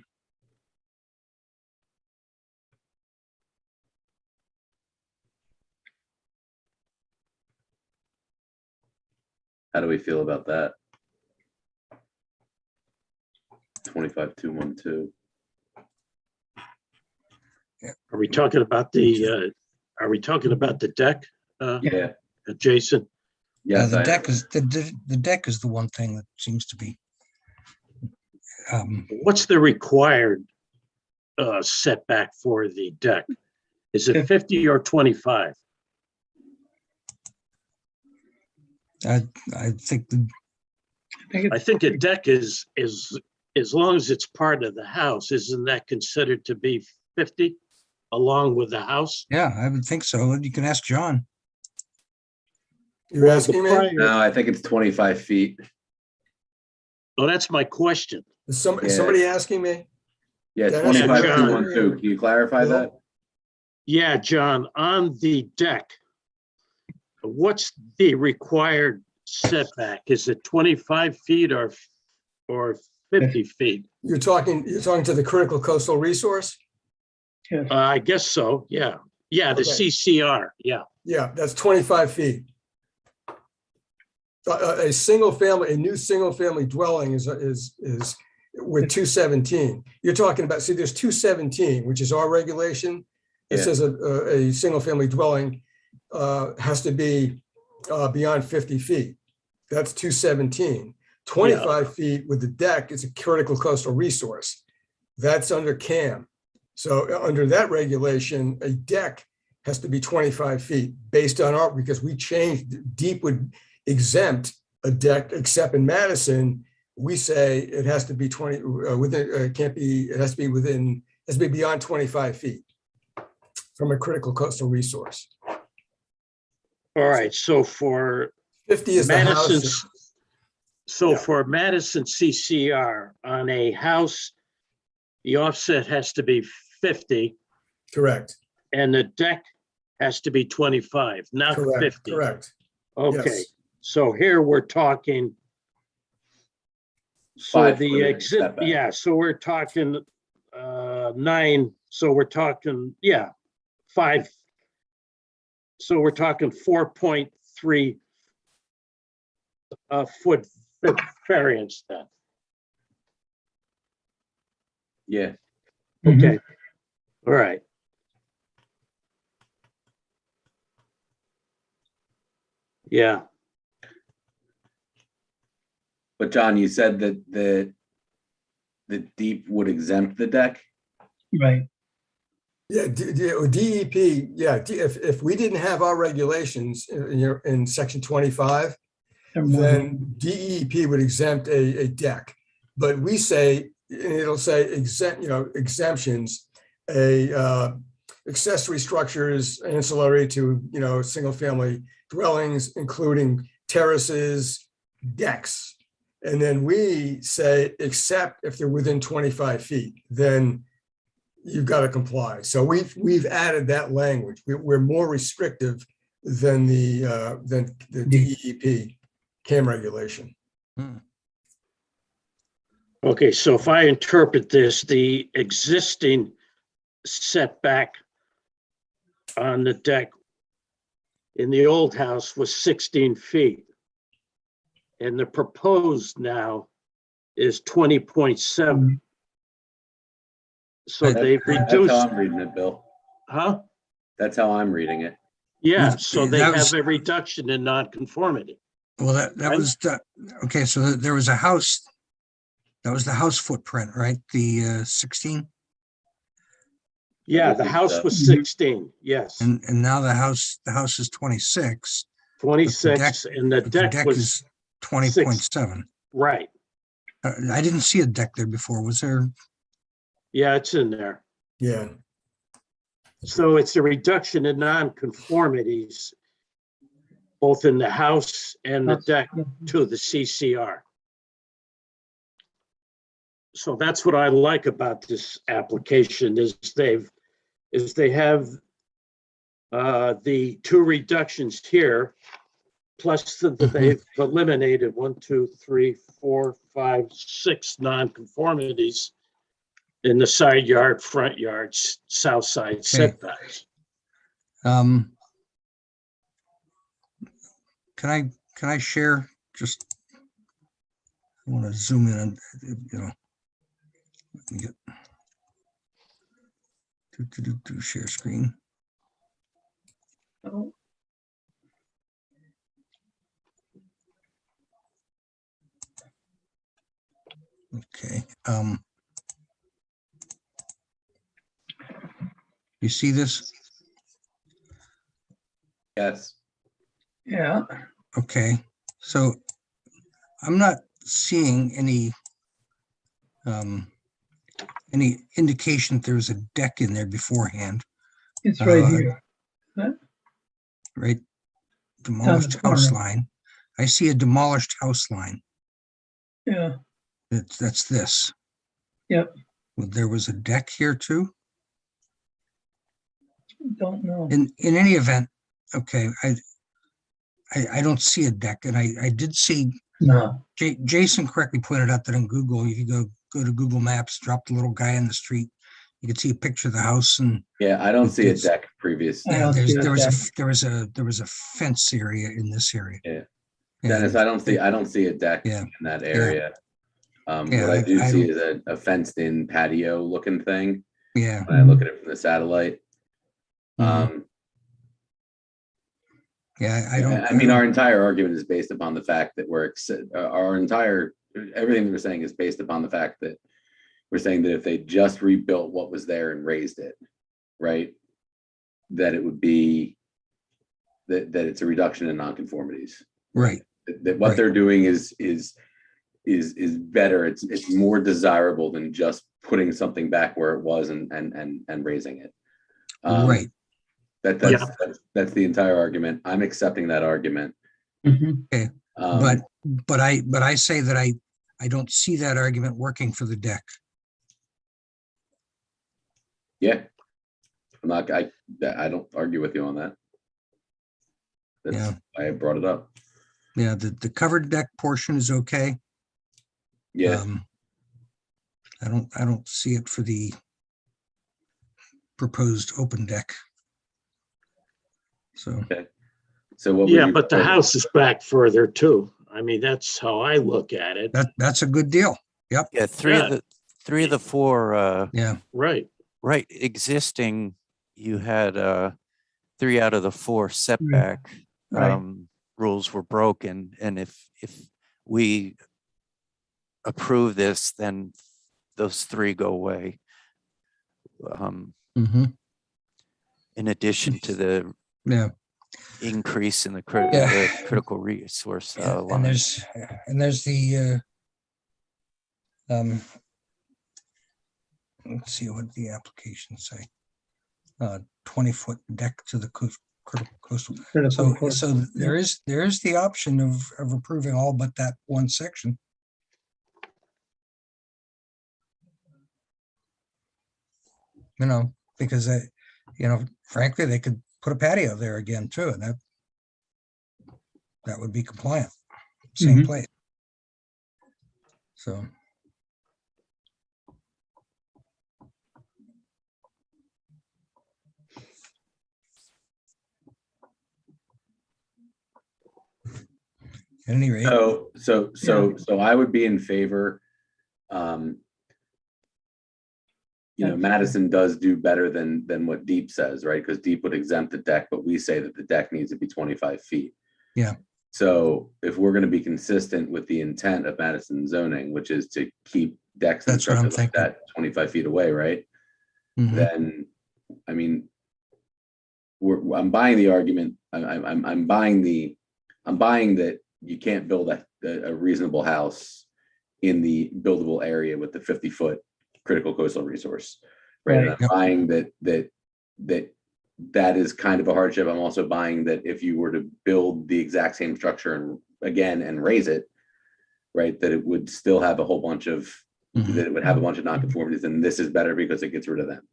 How do we feel about that? 25212. Are we talking about the deck? Yeah. Jason? Yeah, the deck is the deck is the one thing that seems to be. What's the required setback for the deck? Is it 50 or 25? I think I think a deck is as long as it's part of the house, isn't that considered to be 50 along with the house? Yeah, I would think so. You can ask John. You're asking me? No, I think it's 25 feet. Oh, that's my question. Is somebody asking me? Yeah, Dennis, 25212. Can you clarify that? Yeah, John, on the deck, what's the required setback? Is it 25 feet or 50 feet? You're talking to the critical coastal resource? I guess so, yeah. Yeah, the Okay. CCR, yeah. Yeah, that's 25 feet. A new single family dwelling is with 217. You're talking about, see, there's 217, which is our regulation. It says a single family dwelling has to be beyond 50 feet. That's 217. 25 feet with the deck is a critical coastal resource. That's under CAM. So under that regulation, a deck has to be 25 feet based on because we changed, deep would exempt a deck, except in Madison, we say it has to be 20, it has to be beyond 25 feet from a critical coastal resource. All right, so for 50 is the house. So for Madison CCR, on a house, the offset has to be 50. Correct. And the deck has to be 25, not 50. Correct. Okay, Yes. so here we're talking. So 5 the foot exit, setback. yeah, so we're talking 9, so we're talking, 5. So we're talking 4.3 foot variance then. Yeah. Okay, all right. Yeah, But John, you said that the deep would exempt the deck? Right. Yeah, DEP, yeah, if we didn't have our regulations in section 25, then DEP would exempt a deck. But we say, and it'll say exemptions, accessory structures ancillary to, single family dwellings, including terraces, decks. And then we say, except if they're within 25 feet, then you've got to comply. So we've added that language. We're more restrictive than the DEP CAM regulation. Okay, so if I interpret this, the existing setback on the deck in the old house was 16 feet. And the proposed now is 20.7. So they've reduced. That's how I'm reading it, Bill. Huh? That's how I'm reading it. Yeah, so they That was- have a reduction in nonconformity. Well, that was, okay, so there was a house, that was the house footprint, right? The 16? Yeah, the house was 16, yes. And now the house is 26. 26, and the but deck was is 20.7. Right. I didn't see a deck there before. Was there? Yeah, it's in there. Yeah. So it's a reduction in nonconformities, both in the house and the deck to the CCR. So that's what I like about this application is they have the two reductions here, plus that they've eliminated 1, 2, 3, 4, 5, 6 nonconformities in the side yard, front yards, south side setbacks. Can I share just, I want to zoom in and, let me get to share screen. Oh. Okay. You see this? Yes. Yeah. Okay. So I'm not seeing any indication that there's a deck in there beforehand. It's right here. Huh? Right. Demolished house corner. line. I see a demolished house line. Yeah. That's this. Yep. Well, there was a deck here too. Don't know. In any event, okay, I don't see a deck, and I did see. No. Jason correctly pointed out that on Google, if you go to Google Maps, drop the little guy in the street, you can see a picture of the house, and Yeah, I don't see a deck previous. yeah, there was a fence area in this area. Yeah, Dennis, I don't see a deck in that area. What I do see is a fenced in patio looking thing. Yeah. When I look at it from the satellite. Yeah, I mean, our entire argument is based upon the fact that everything that we're saying is based upon the fact that we're saying that if they just rebuilt what was there and raised it, right, that it would be that it's a reduction in nonconformities. Right. That what they're doing is better. It's more desirable than just putting something back where it was and raising it. Right. That's the entire argument. I'm accepting that argument. Okay. But I say that I don't see that argument working for the deck. Yeah. I don't argue with you on that. That's why I brought it up. Yeah, the covered deck portion is okay. Yeah. I don't see it for the proposed open deck. So okay. So what? Yeah, but the house is back further too. I mean, that's how I look at it. That's a good deal. Yep. Yeah, three of the four. Yeah. Right. Right. Existing, you had 3 out of the 4 setback rules were broken, and if we approve this, then those 3 go away. Mhm. in addition to the Yeah. increase in the Yeah. critical resource Yeah, line. and there's the let's see what the applications say. 20-foot deck to the critical coastal. So there is the option of approving all but that one section. You know, because frankly, they could put a patio there again too, and that would be compliant. Same place. So. At any rate. So I would be in favor. Madison does do better than what Deep says, right? Because Deep would exempt the deck, but we say that the deck needs to be 25 feet. Yeah. So if we're going to be consistent with the intent of Madison zoning, which is to keep decks and structures like that 25 feet away, right? Then, I mean, I'm buying the argument. I'm buying that you can't build a reasonable house in the buildable area with the 50-foot critical coastal resource, right? And I'm buying that is kind of a hardship. I'm also buying that if you were to build the exact same structure and raise it, right, that it would still have a whole bunch of that it would have a bunch of nonconformities, and this is better because it gets rid of them.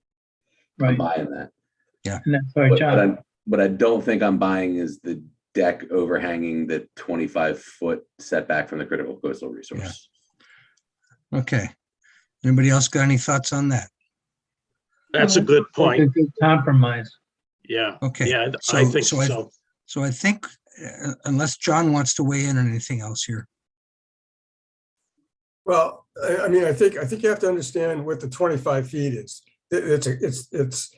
Right. I'm buying that. Yeah. And that's our job. But I don't think I'm buying is the deck overhanging the 25-foot setback from the critical coastal resource. Yeah. Okay. Anybody else got any thoughts on that? That's a good point. It's a good compromise. Yeah. Okay. Yeah, I think so. So I think, unless John wants to weigh in on anything else here. Well, I mean, I think you have to understand what the 25 feet is. It's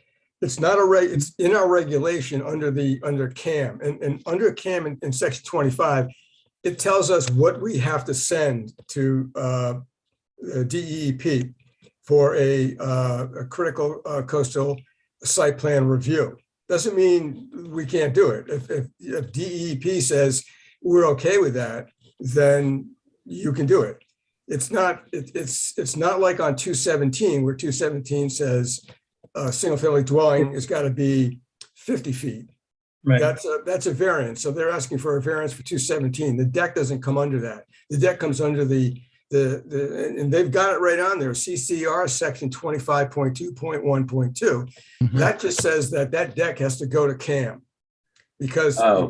not it's in our regulation under CAM, and under CAM in section 25, it tells us what we have to send to DEEP for a critical coastal site plan review. Doesn't mean we can't do it. If DEEP says we're okay with that, then you can do it. It's not like on 217 where 217 says a single family dwelling has got to be 50 feet. Right. That's a variance. So they're asking for a variance for 217. The deck doesn't come under that. The deck comes under and they've got it right on there, CCR section 25.2.1.2. That just says that deck has to go to CAM because So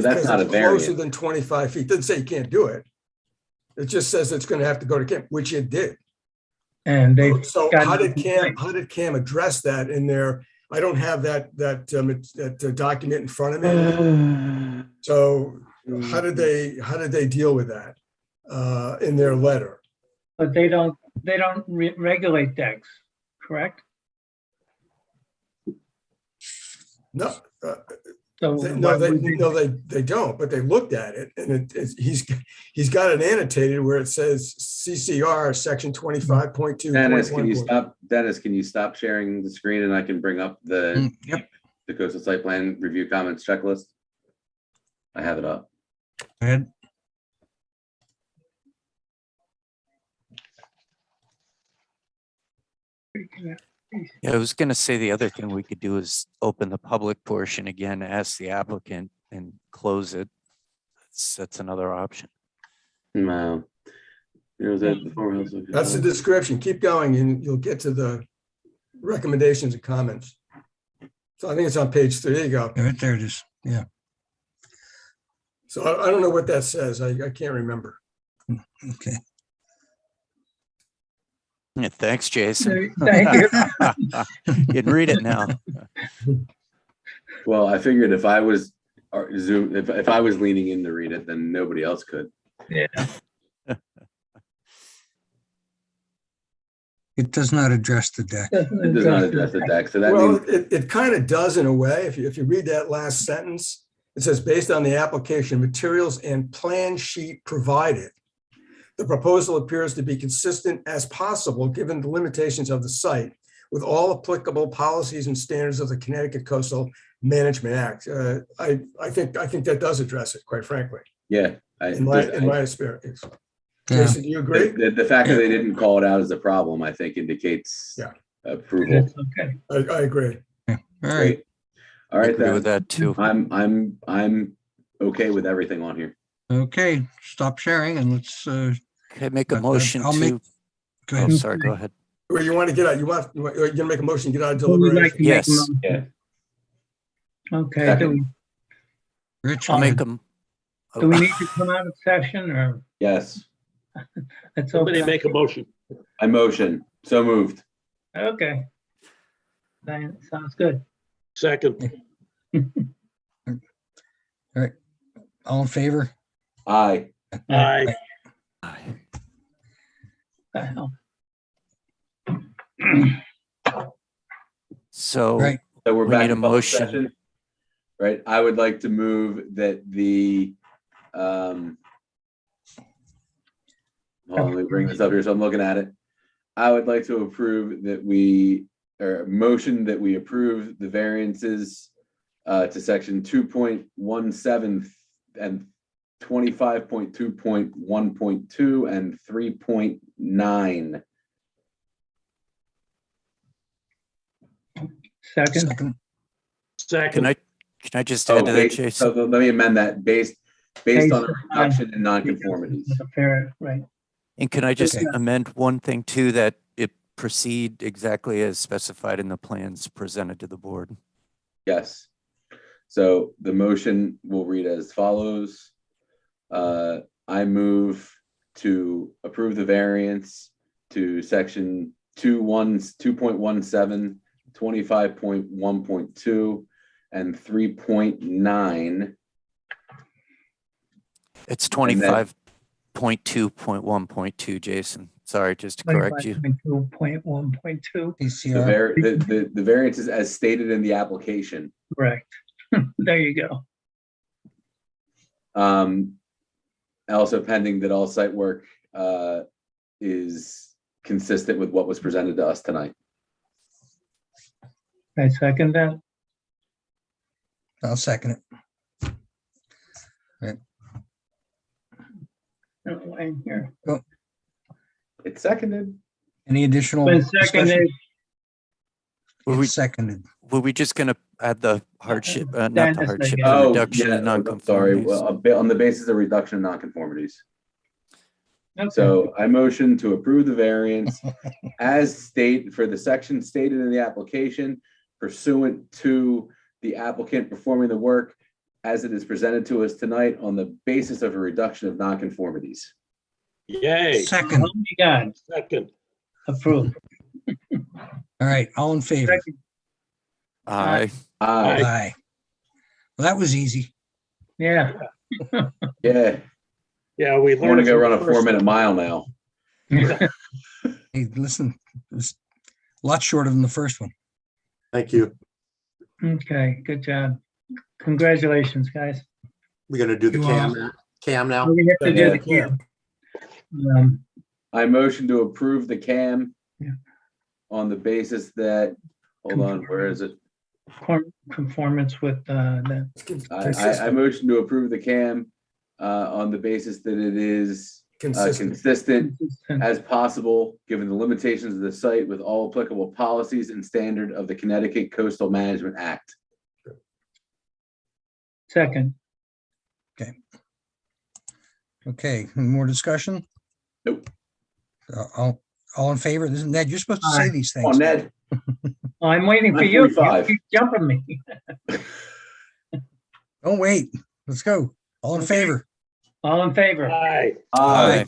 that's not a variance. Closer than 25 feet. It doesn't say you can't do it. It just says it's going to have to go to CAM, which it did. And so how did CAM address that in there? I don't have that document in front of me. So how did they deal with that in their letter? But they don't regulate decks, correct? No. They don't, but they looked at it, and he's got it annotated where it says CCR section 25.2. Dennis, can you stop sharing the screen and I can bring up the coastal site plan review comments checklist? I have it up. Go ahead. Yeah, I was going to say the other thing we could do is open the public portion again, ask the applicant and close it. That's another option. No. That's the description. Keep going and you'll get to the recommendations and comments. So I think it's on page 3. There you go. Right there it is. Yeah. So I don't know what that says. I can't remember. Okay. Yeah, thanks, Jason. Thank you. You can read it now. Well, I figured if I was if I was leaning in to read it, then nobody else could. Yeah. It does not address the deck. It does not address the deck. So that Well, means it kind of does in a way. If you read that last sentence, it says based on the application materials and plan sheet provided, The proposal appears to be consistent as possible, given the limitations of the site, with all applicable policies and standards of the Connecticut Coastal Management Act. I think that does address it, quite frankly, Yeah. in my experience. Yeah. Jason, do you agree? The fact that they didn't call it out as a problem, I think indicates Yeah. approval. Okay. I agree. All right. Great. All right, agree with then. that too. I'm okay with everything on here. Okay, stop sharing and let's, Okay, make a I- motion I'll make- to, go oh, ahead. sorry, go ahead. Well, you want to get out, you're gonna make a motion, get out of Who would like deliberation. to make a Yes. motion? Yeah. Okay, Second. Rich, I'll go make ahead. them. do we need to come out of session or Yes. it's Somebody okay? make a motion. I motion. So moved. Okay. Sounds good. Second. All right, all in favor? Aye. Aye. The hell? So Right. So we're We back need in a public motion. session. Right. I would like to move that the, hold on, let me bring this up here. So I'm looking at it. I would like to approve that motion that we approve the variances to section 2.17 and 25.2.1.2 and 3.9. Second, can I just Oh, add to that, so Jason? let me amend that based Based on a on- reduction in nonconformities. fair, right? And can I just Okay. amend one thing too, that it proceed exactly as specified in the plans presented to the board? Yes. So the motion will read as follows. I move to approve the variance to section 2.17, 25.1.2, and 3.9. It's And then- 25.2.1.2, Jason. Sorry, just to correct you. 25.2.1.2, PCR. The variances as stated in the application. correct. There you go. Also pending that all site work is consistent with what was presented to us tonight. I second that. I'll second it. Oh, I'm here. It's seconded. Any additional Been discussion? seconded. Were we, It's seconded. were we just gonna add the hardship, not Dennis, the I hardship, guess. the Oh, reduction yeah, in sorry. nonconformities? Well, a bit on the basis of reduction in nonconformities. Okay. So I motion to approve the variance as state for the section stated in the application pursuant to the applicant performing the work as it is presented to us tonight on the basis of a reduction of nonconformities. Yay. Second. Oh my God, Second. approved. All right, all in favor? Second. Aye. Aye. Aye. Well, that was easy. Yeah. Yeah. Yeah, we I want to learned. go from run the a first 4-minute one. mile now. Hey, listen, it was a lot shorter than the first one. Thank you. Okay, good job. Congratulations, guys. We're gonna do the You cam now. We have to do the Yeah. cam. I motion to approve the CAM Yeah. on the basis that, hold on, where is it? Conformance with the, I motion to approve the CAM on the basis that it is consistent consistent. as possible, given the limitations of the site with all applicable policies and standard of the Connecticut Coastal Management Act. Second, Okay, any more discussion? Nope. All in favor? This is Ned, you're supposed to say Aye. these Come on, things. Ned. I'm waiting for you. You 9:45. keep jumping me. Don't wait. Let's go. All in favor? All in favor? Aye. Aye.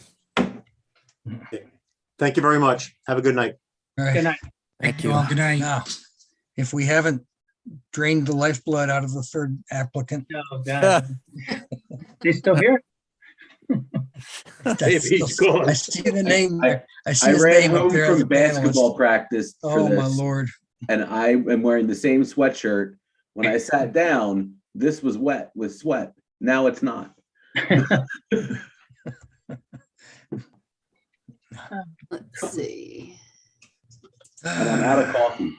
Thank you very much. Have a good night. All right. Good night. Thank you. Well, good night. Now, if we haven't drained the lifeblood out of the third applicant. Oh, God. They still here? Maybe he's gone. I see the name. I see I his ran name up home there as a from basketball panelist. practice for Oh, my this, Lord. and I am wearing the same sweatshirt. When I sat down, this was wet with sweat. Now it's not. see. And I'm out of coffee.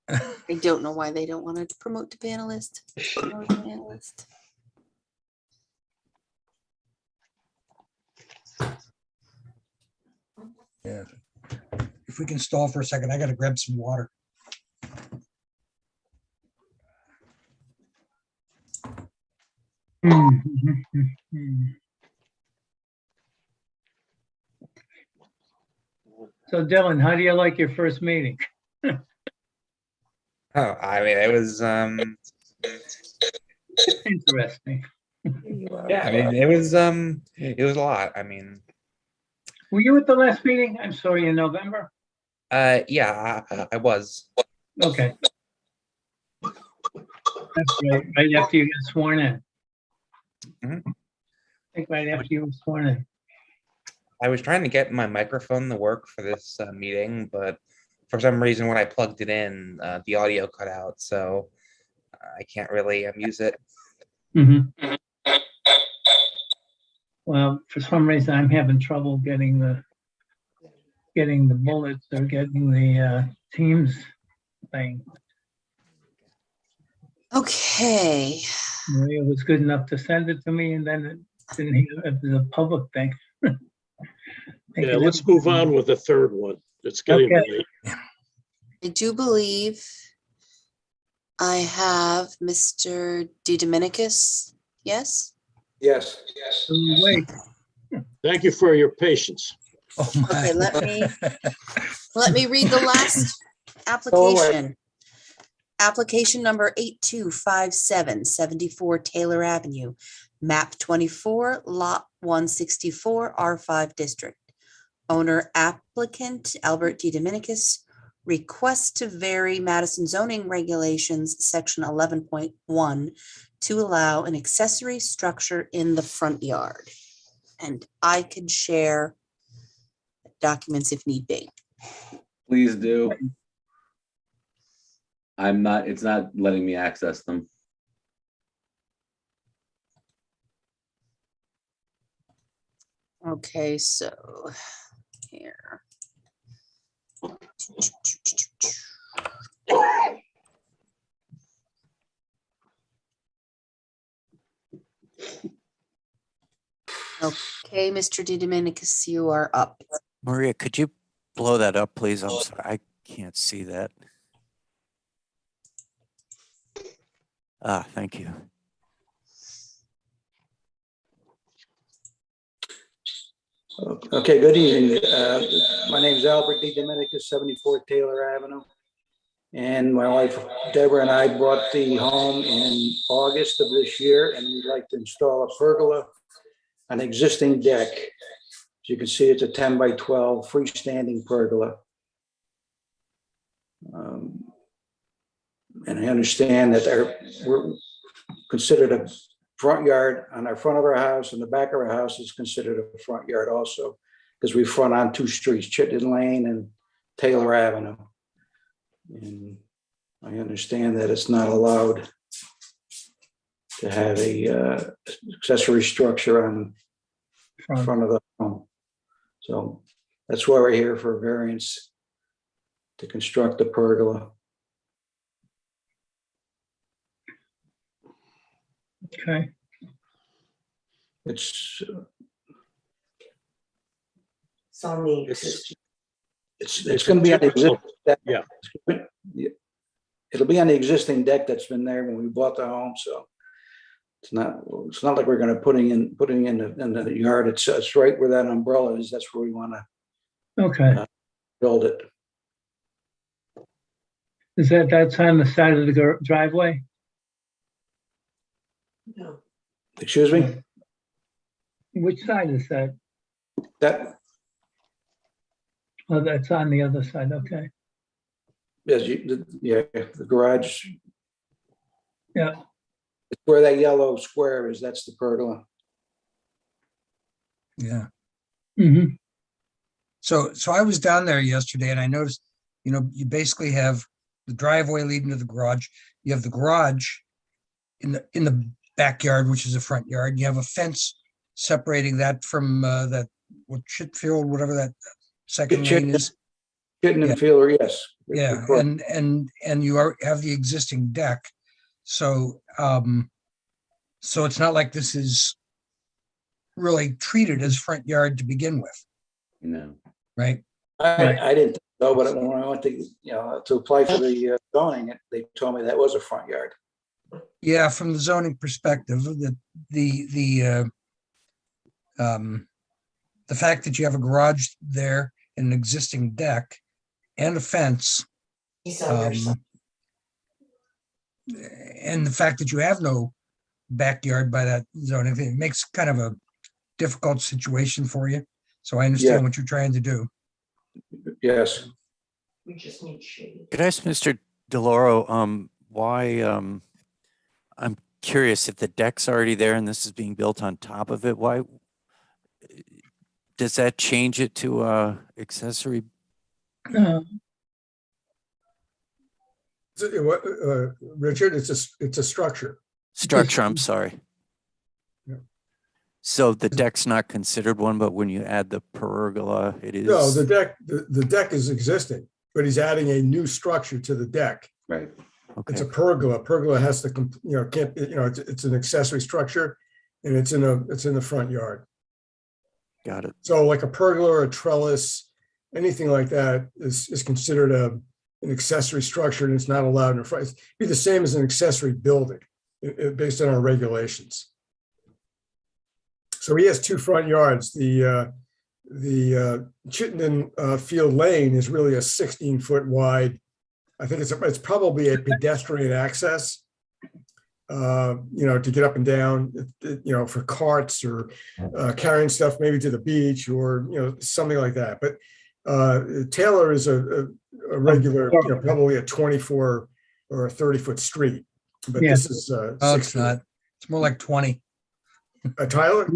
I don't know why they don't want to promote to panelist. Promote to panelist. Yeah. If we can stall for a second, I gotta grab some water. So Dylan, how do you like your first meeting? Oh, I mean, it was, Interesting. yeah, I mean, it was a lot. I mean, Were you at the last meeting? I'm sorry, in November? yeah, I was. Okay. That's right after you get sworn in. Mhm. I think right after you were sworn in. I was trying to get my microphone to work for this meeting, but for some reason, when I plugged it in, the audio cut out, so I can't really use it. Mm-hmm. Well, for some reason, I'm having trouble getting the bullets or getting the Teams thing. Okay. Maria was good enough to send it to me, and then it didn't have the public thing. Yeah, let's move on with the third one. It's getting Okay. late. I do believe I have Mr. DeDominicus. Yes? Yes. Wait. Thank you for your patience. Oh Okay, let me read the last away. application. Application number 8257, 74 Taylor Avenue, map 24, lot 164, R5 district. Owner applicant Albert D. Dominicus requests to vary Madison zoning regulations, section 11.1, to allow an accessory structure in the front yard. And I could share documents if need be. Please do. It's not letting me access them. Okay, so here. Okay, Mr. DeDominicus, you are up. Maria, could you blow that up, please? I'm sorry, I can't see that. Ah, thank you. Okay, good evening. My name is Albert D. Dominicus, 74 Taylor Avenue. And my wife Deborah and I bought the home in August of this year, and we'd like to install a pergola, an existing deck. As you can see, it's a 10 by 12 freestanding pergola. And I understand that we're considered a front yard on our front of our house, and the back of our house is considered a front yard also, because we front on two streets, Chittenden Lane and Taylor Avenue. And I understand that it's not allowed to have a accessory structure on front of the home. So that's why we're here for variance to construct a pergola. Okay. It's on the it's going to be on the existing deck. Yeah. It'll be on the existing deck that's been there when we bought the home. So it's not like we're going to putting in the yard. It's right where that umbrella is. That's where we want to Okay. build it. Is that's on the side of the driveway? No. Excuse me? Which side is that? That Oh, that's on the other side. Okay. yes, the garage. Yeah. It's where that yellow square is. That's the pergola. Yeah. Mm-hmm. So I was down there yesterday and I noticed, you basically have the driveway leading to the garage. You have the garage in the backyard, which is a front yard. You have a fence separating that from that Chitfield, whatever that second lane is. Chittenden Field, yes. Yeah, and you have the existing deck. So, so it's not like this is really treated as front yard to begin with, No. right? I didn't know, but when I went to, to apply for the zoning, they told me that was a front yard. Yeah, from the zoning perspective, the fact that you have a garage there and an existing deck and a fence, and the fact that you have no backyard by that zoning, it makes kind of a difficult situation for you. So I understand what you're trying to do. Yes. We just need shade. Could I ask Mr. DeLauro, why, I'm curious if the deck's already there and this is being built on top of it, why does that change it to accessory? Richard, it's a structure. Structure, I'm sorry. Yeah. So the deck's not considered one, but when you add the pergola, it is? No, the deck is existing, but he's adding a new structure to the deck. Right. Okay. It's a pergola. Pergola has to, can't, it's an accessory structure, and it's in the front yard. Got it. So like a pergola or a trellis, anything like that is considered an accessory structure, and it's not allowed in the front. It'd be the same as an accessory building based on our regulations. So he has two front yards. The Chittenden Field Lane is really a 16-foot wide. I think it's probably a pedestrian access, to get up and down, for carts or carrying stuff maybe to the beach or, something like that. But Taylor is a regular, probably a 24 or a 30-foot street. But this is it's not. It's more like 20. Taylor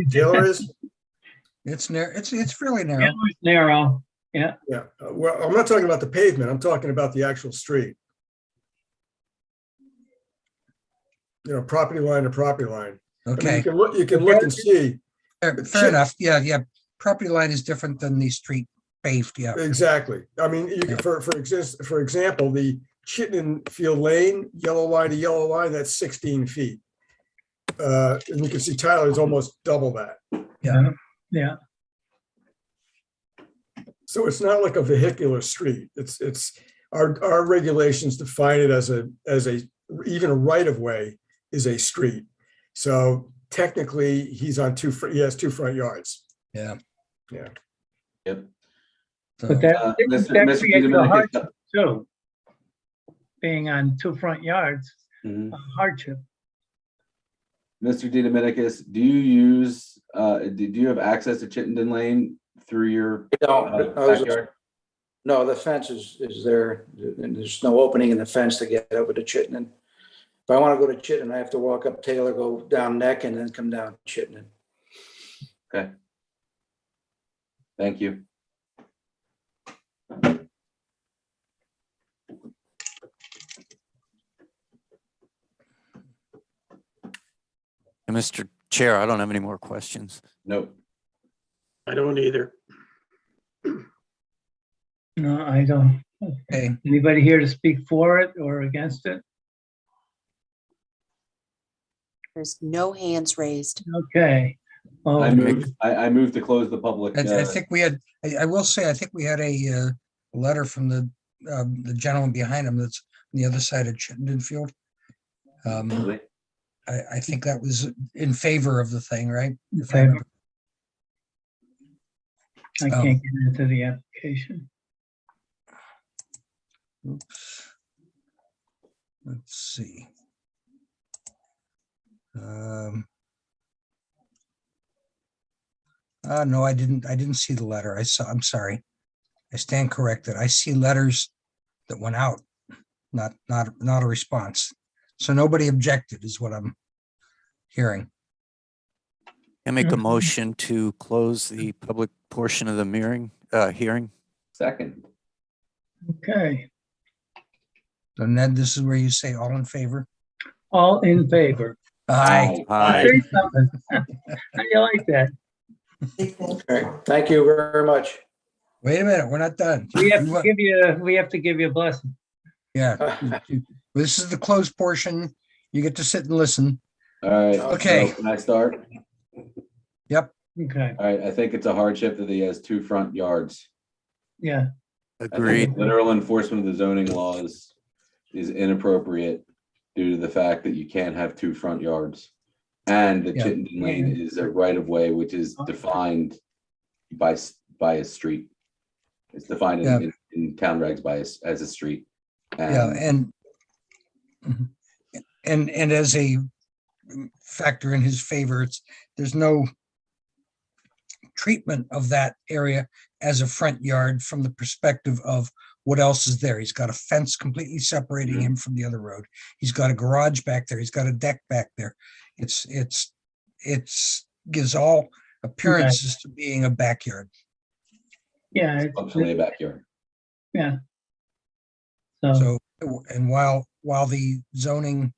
is? It's narrow. It's fairly narrow. It's narrow. Yeah. Yeah. Well, I'm not talking about the pavement. I'm talking about the actual street. Property line to property line. Okay. I mean, you can look and see. Fair enough. Yeah. Property line is different than the street paved. Yeah. Exactly. I mean, you can, for example, the Chittenden Field Lane, yellow line to yellow line, that's 16 feet. And you can see Tyler is almost double that. Yeah. Yeah. So it's not like a vehicular street. It's our regulations define it as even a right of way is a street. So technically he has two front yards. Yeah. Yeah. Yep. But that creates a hardship too. Being on two front yards, a hardship. Mr. DeDominicus, do you have access to Chittenden Lane through your backyard? No, the fence is there, and there's no opening in the fence to get over to Chittenden. If I want to go to Chittenden, I have to walk up Taylor, go down Neck, and then come down Chittenden. Okay. Thank you. And Mr. Chair, I don't have any more questions. Nope. I don't either. No, I don't. Okay. Anybody here to speak for it or against it? There's no hands raised. Okay. Well, I move to close the public. I think we had. I will say I think we had a letter from the gentleman behind him that's on the other side of Chittenden Field. Really? I think that was in favor of the thing, right? in favor. I can't get into the application. Oops. Let's see. No, I didn't see the letter. I'm sorry. I stand corrected. I see letters that went out, not a response. So nobody objected is what I'm hearing. I make a motion to close the public portion of the hearing. Second. Okay. So Ned, this is where you say all in favor? All in favor. Aye. Aye. Say something. How do you like that? Okay, thank you very much. Wait a minute, we're not done. We have You to want- give you a blessing. Yeah, this is the closed portion. You get to sit and listen. All right. Okay. so Can I start? Yep. Okay, All right. I think it's a hardship that he has 2 front yards. yeah, I think Agreed. literal enforcement of the zoning laws is inappropriate due to the fact that you can't have 2 front yards. And the Yeah. Chittenden Lane is a right of way, which is defined by a street. It's defined Yeah. in town regs as a street. Yeah, and as a factor in his favor, there's no treatment of that area as a front yard from the perspective of what else is there. He's got a fence completely separating him from the other road. He's got a garage back there. He's got a deck back there. It's gives all appearances to being a backyard. yeah, functionally a backyard. yeah. So, and while the zoning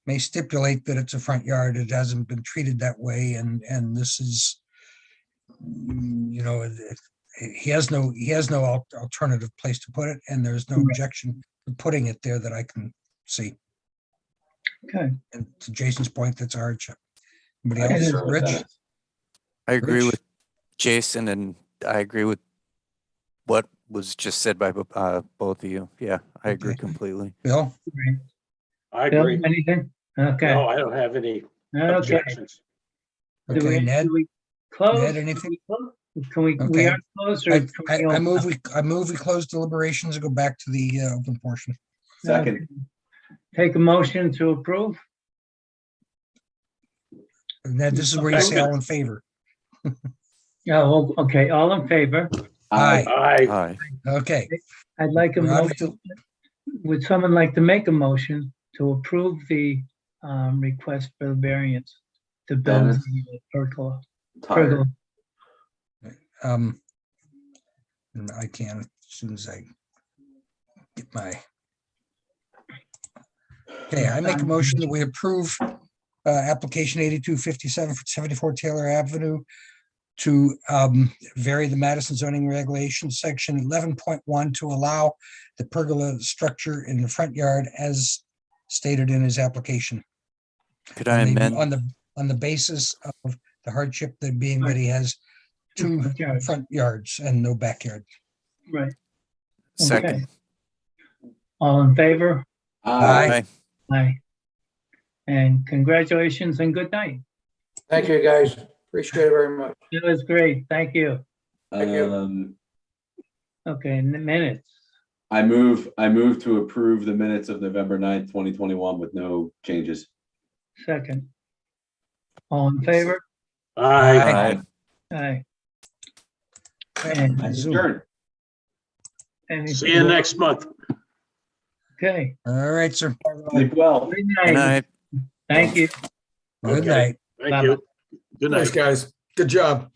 may stipulate that it's a front yard, it hasn't been treated that way, and this is, he has no alternative place to put it, and there's no objection to putting it there that I can see. Okay. And to Jason's point, that's a hardship. I Anybody else? concur with Rich? Dennis. I agree Rich? with Jason, and I agree with what was just said by both of you. Yeah, I agree completely. Bill? I Bill, agree. anything? Okay, No, I don't have any okay. objections. Do Okay, we- Ned? do we Close? Ned, anything? Can we Okay. are closed or? I can we open up? move we close deliberations and go back to the open portion. Second. Take a motion to approve? Ned, this is where you say all in favor. Oh, okay, all in favor? Aye. Aye. Okay. I'd like a We're out of motion. Would someone like to make a motion to approve the request for the variance to build Dennis. the pergola? Tired. And I can, as soon as I get my. Okay, I make a motion that we approve application 8257 for 74 Taylor Avenue to vary the Madison zoning regulations, section 11.1, to allow the pergola structure in the front yard as stated in his application. Could I amend? On the basis of the hardship that being that he has 2 front yards and no backyard. Right. Second. Okay. All in favor? Aye. Aye. And congratulations and good night. Thank you, guys. Appreciate it very much. It was great. Thank you. Thank you. Okay, in the minutes. I move to approve the minutes of November 9th, 2021 with no changes. Second. All in favor? Aye. Aye. And Adjourn. anything- See you next month. Okay, All right, sir. Sleep well. good Good night. night. Thank you. Good Okay. night. Thank you. Good night. Thanks, guys. Good job.